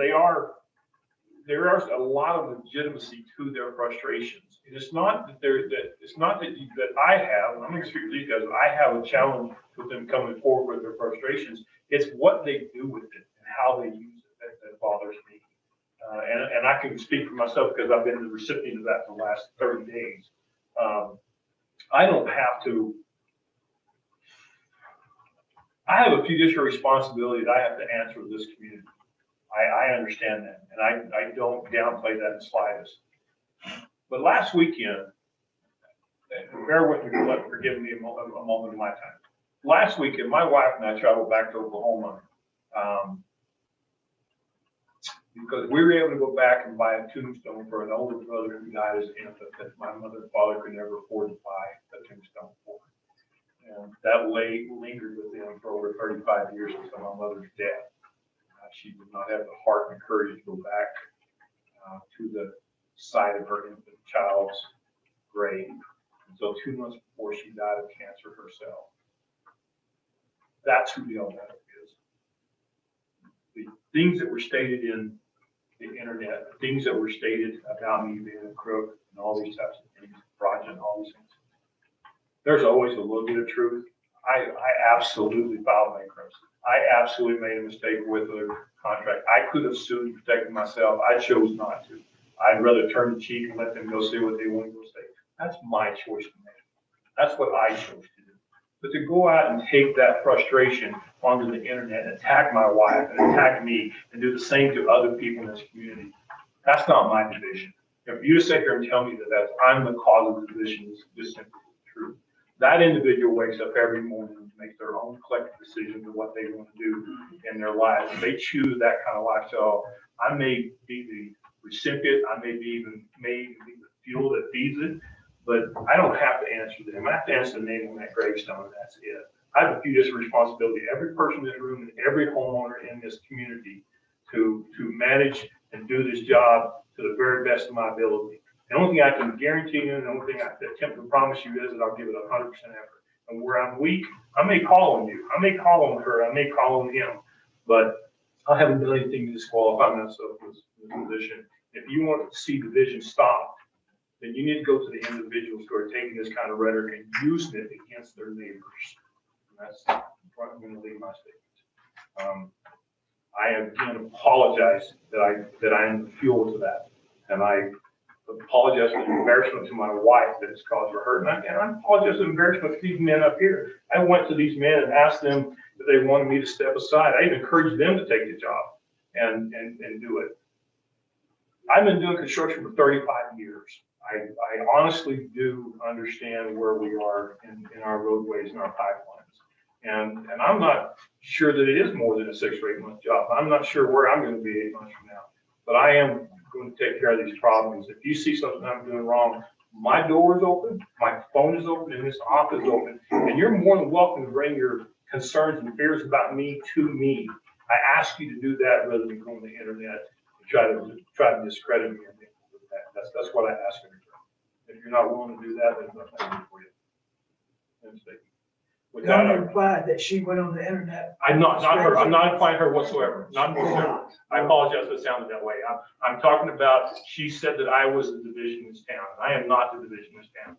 there is a lot of legitimacy to their frustrations. And it's not that I have, I'm going to speak to these guys, I have a challenge with them coming forward with their frustrations. It's what they do with it and how they use it that bothers me. And I can speak for myself because I've been the recipient of that for the last 30 days. I don't have to, I have a fiduciary responsibility that I have to answer to this community. I understand that, and I don't downplay that in the slightest. But last weekend, bear with me for giving me a moment of my time. Last weekend, my wife and I traveled back to Oklahoma because we were able to go back and buy a tombstone for an older brother who died as an infant that my mother and father could never afford to buy a tombstone for. And that lingered with them for over 35 years until my mother's death. She did not have the heart and courage to go back to the site of her infant child's grave until 2 months before she died of cancer herself. That's who Dale Maddock is. The things that were stated in the internet, the things that were stated about me being a crook and all these types of things, fraudulent, all these things. There's always a little bit of truth. I absolutely filed bankruptcy. I absolutely made a mistake with the contract. I could have sued and protected myself. I chose not to. I'd rather turn the cheek and let them go say what they want to go say. That's my choice to make. That's what I chose to do. But to go out and take that frustration onto the internet and attack my wife and attack me and do the same to other people in this community, that's not my division. If you sit here and tell me that I'm the cause of the division, it's just simply true. That individual wakes up every morning and makes their own collective decisions of what they want to do in their lives. If they choose that kind of lifestyle, I may be the recipient, I may even be the fuel that feeds it, but I don't have to answer them. I have to answer the name on that gravestone, and that's it. I have a fiduciary responsibility, every person in this room and every homeowner in this community to manage and do this job to the very best of my ability. The only thing I can guarantee you, and the only thing I attempt to promise you is that I'll give it 100% effort. And where I'm weak, I may call on you, I may call on her, I may call on him, but I haven't done anything to disqualify myself from this position. If you want to see the vision stopped, then you need to go to the individuals who are taking this kind of rhetoric and using it against their neighbors. And that's where I'm going to leave my statement. I again apologize that I am the fuel to that, and I apologize for the embarrassment to my wife that it's caused her hurt, and I apologize for the embarrassment to these men up here. I went to these men and asked them if they wanted me to step aside. I even encouraged them to take the job and do it. I've been doing construction for 35 years. I honestly do understand where we are in our roadways and our pipelines. And I'm not sure that it is more than a 6 or 8 month job. I'm not sure where I'm going to be 8 months from now, but I am going to take care of these problems. If you see something I'm doing wrong, my door is open, my phone is open, and this office is open, and you're more than welcome to bring your concerns and fears about me to me. I ask you to do that rather than go on the internet and try to discredit me. That's what I ask you to do. If you're not willing to do that, then there's nothing for you. Donna implied that she went on the internet. I'm not her. I'm not implying her whatsoever. Not whatsoever. I apologize if it sounded that way. I'm talking about, she said that I was the division in this town. I am not the division in this town.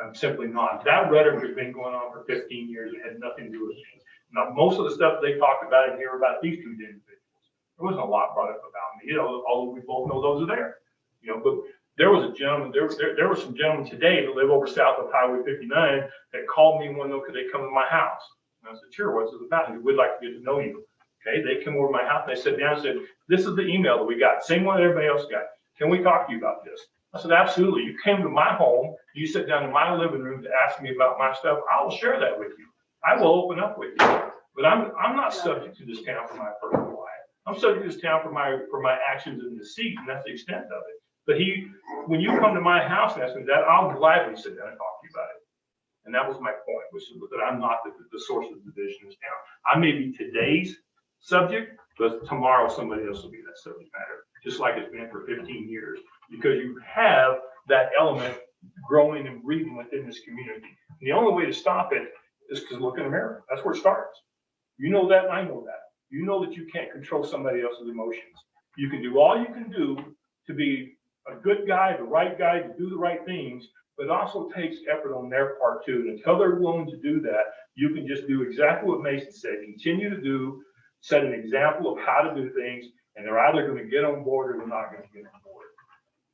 I'm simply not. That rhetoric has been going on for 15 years. It had nothing to do with me. Now, most of the stuff they talked about in here about these two individuals, there wasn't a lot brought up about me, although we both know those are there. But there was a gentleman, there were some gentlemen today that live over south of Highway 59 that called me and wanted to know, could they come to my house? And I said, sure, what's it about? And we'd like to get to know you. Okay, they came over to my house and they sat down and said, this is the email that we got, same one that everybody else got. Can we talk to you about this? I said, absolutely. You came to my home, you sit down in my living room to ask me about my stuff. I will share that with you. I will open up with you. But I'm not subject to this town for my personal life. I'm subject to this town for my actions in the seat, and that's the extent of it. But when you come to my house and ask me that, I'll gladly sit down and talk to you about it. And that was my point, which is that I'm not the source of the division in this town. I may be today's subject, but tomorrow somebody else will be that subject matter, just like it's been for 15 years, because you have that element growing and breathing within this community. And the only way to stop it is to look in the mirror. That's where it starts. You know that, and I know that. You know that you can't control somebody else's emotions. You can do all you can do to be a good guy, the right guy, to do the right things, but it also takes effort on their part too. And until they're willing to do that, you can just do exactly what Mason said. Continue to set an example of how to do things, and they're either going to get on board or they're not going to get on board.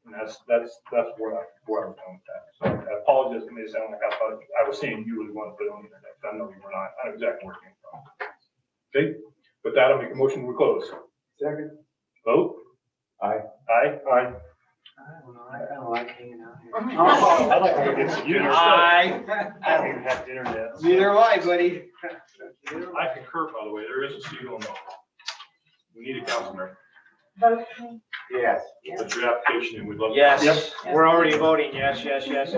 And that's where I was going with that. So I apologize, it may sound like I thought I was saying you really want to put it on the internet. I know you were not. I know exactly where it came from. Okay, with that, I'll make a motion to close. Second. Vote. Aye. Aye. Aye. I don't know, I kind of like hanging out here. Oh, I like to go get some dinner. I don't even have internet. Neither do I, buddy. I concur, by the way, there is a seat on the, we need a council member. Vote. Yes. Put your application in, we'd love to. Yes, we're already voting, yes, yes, yes.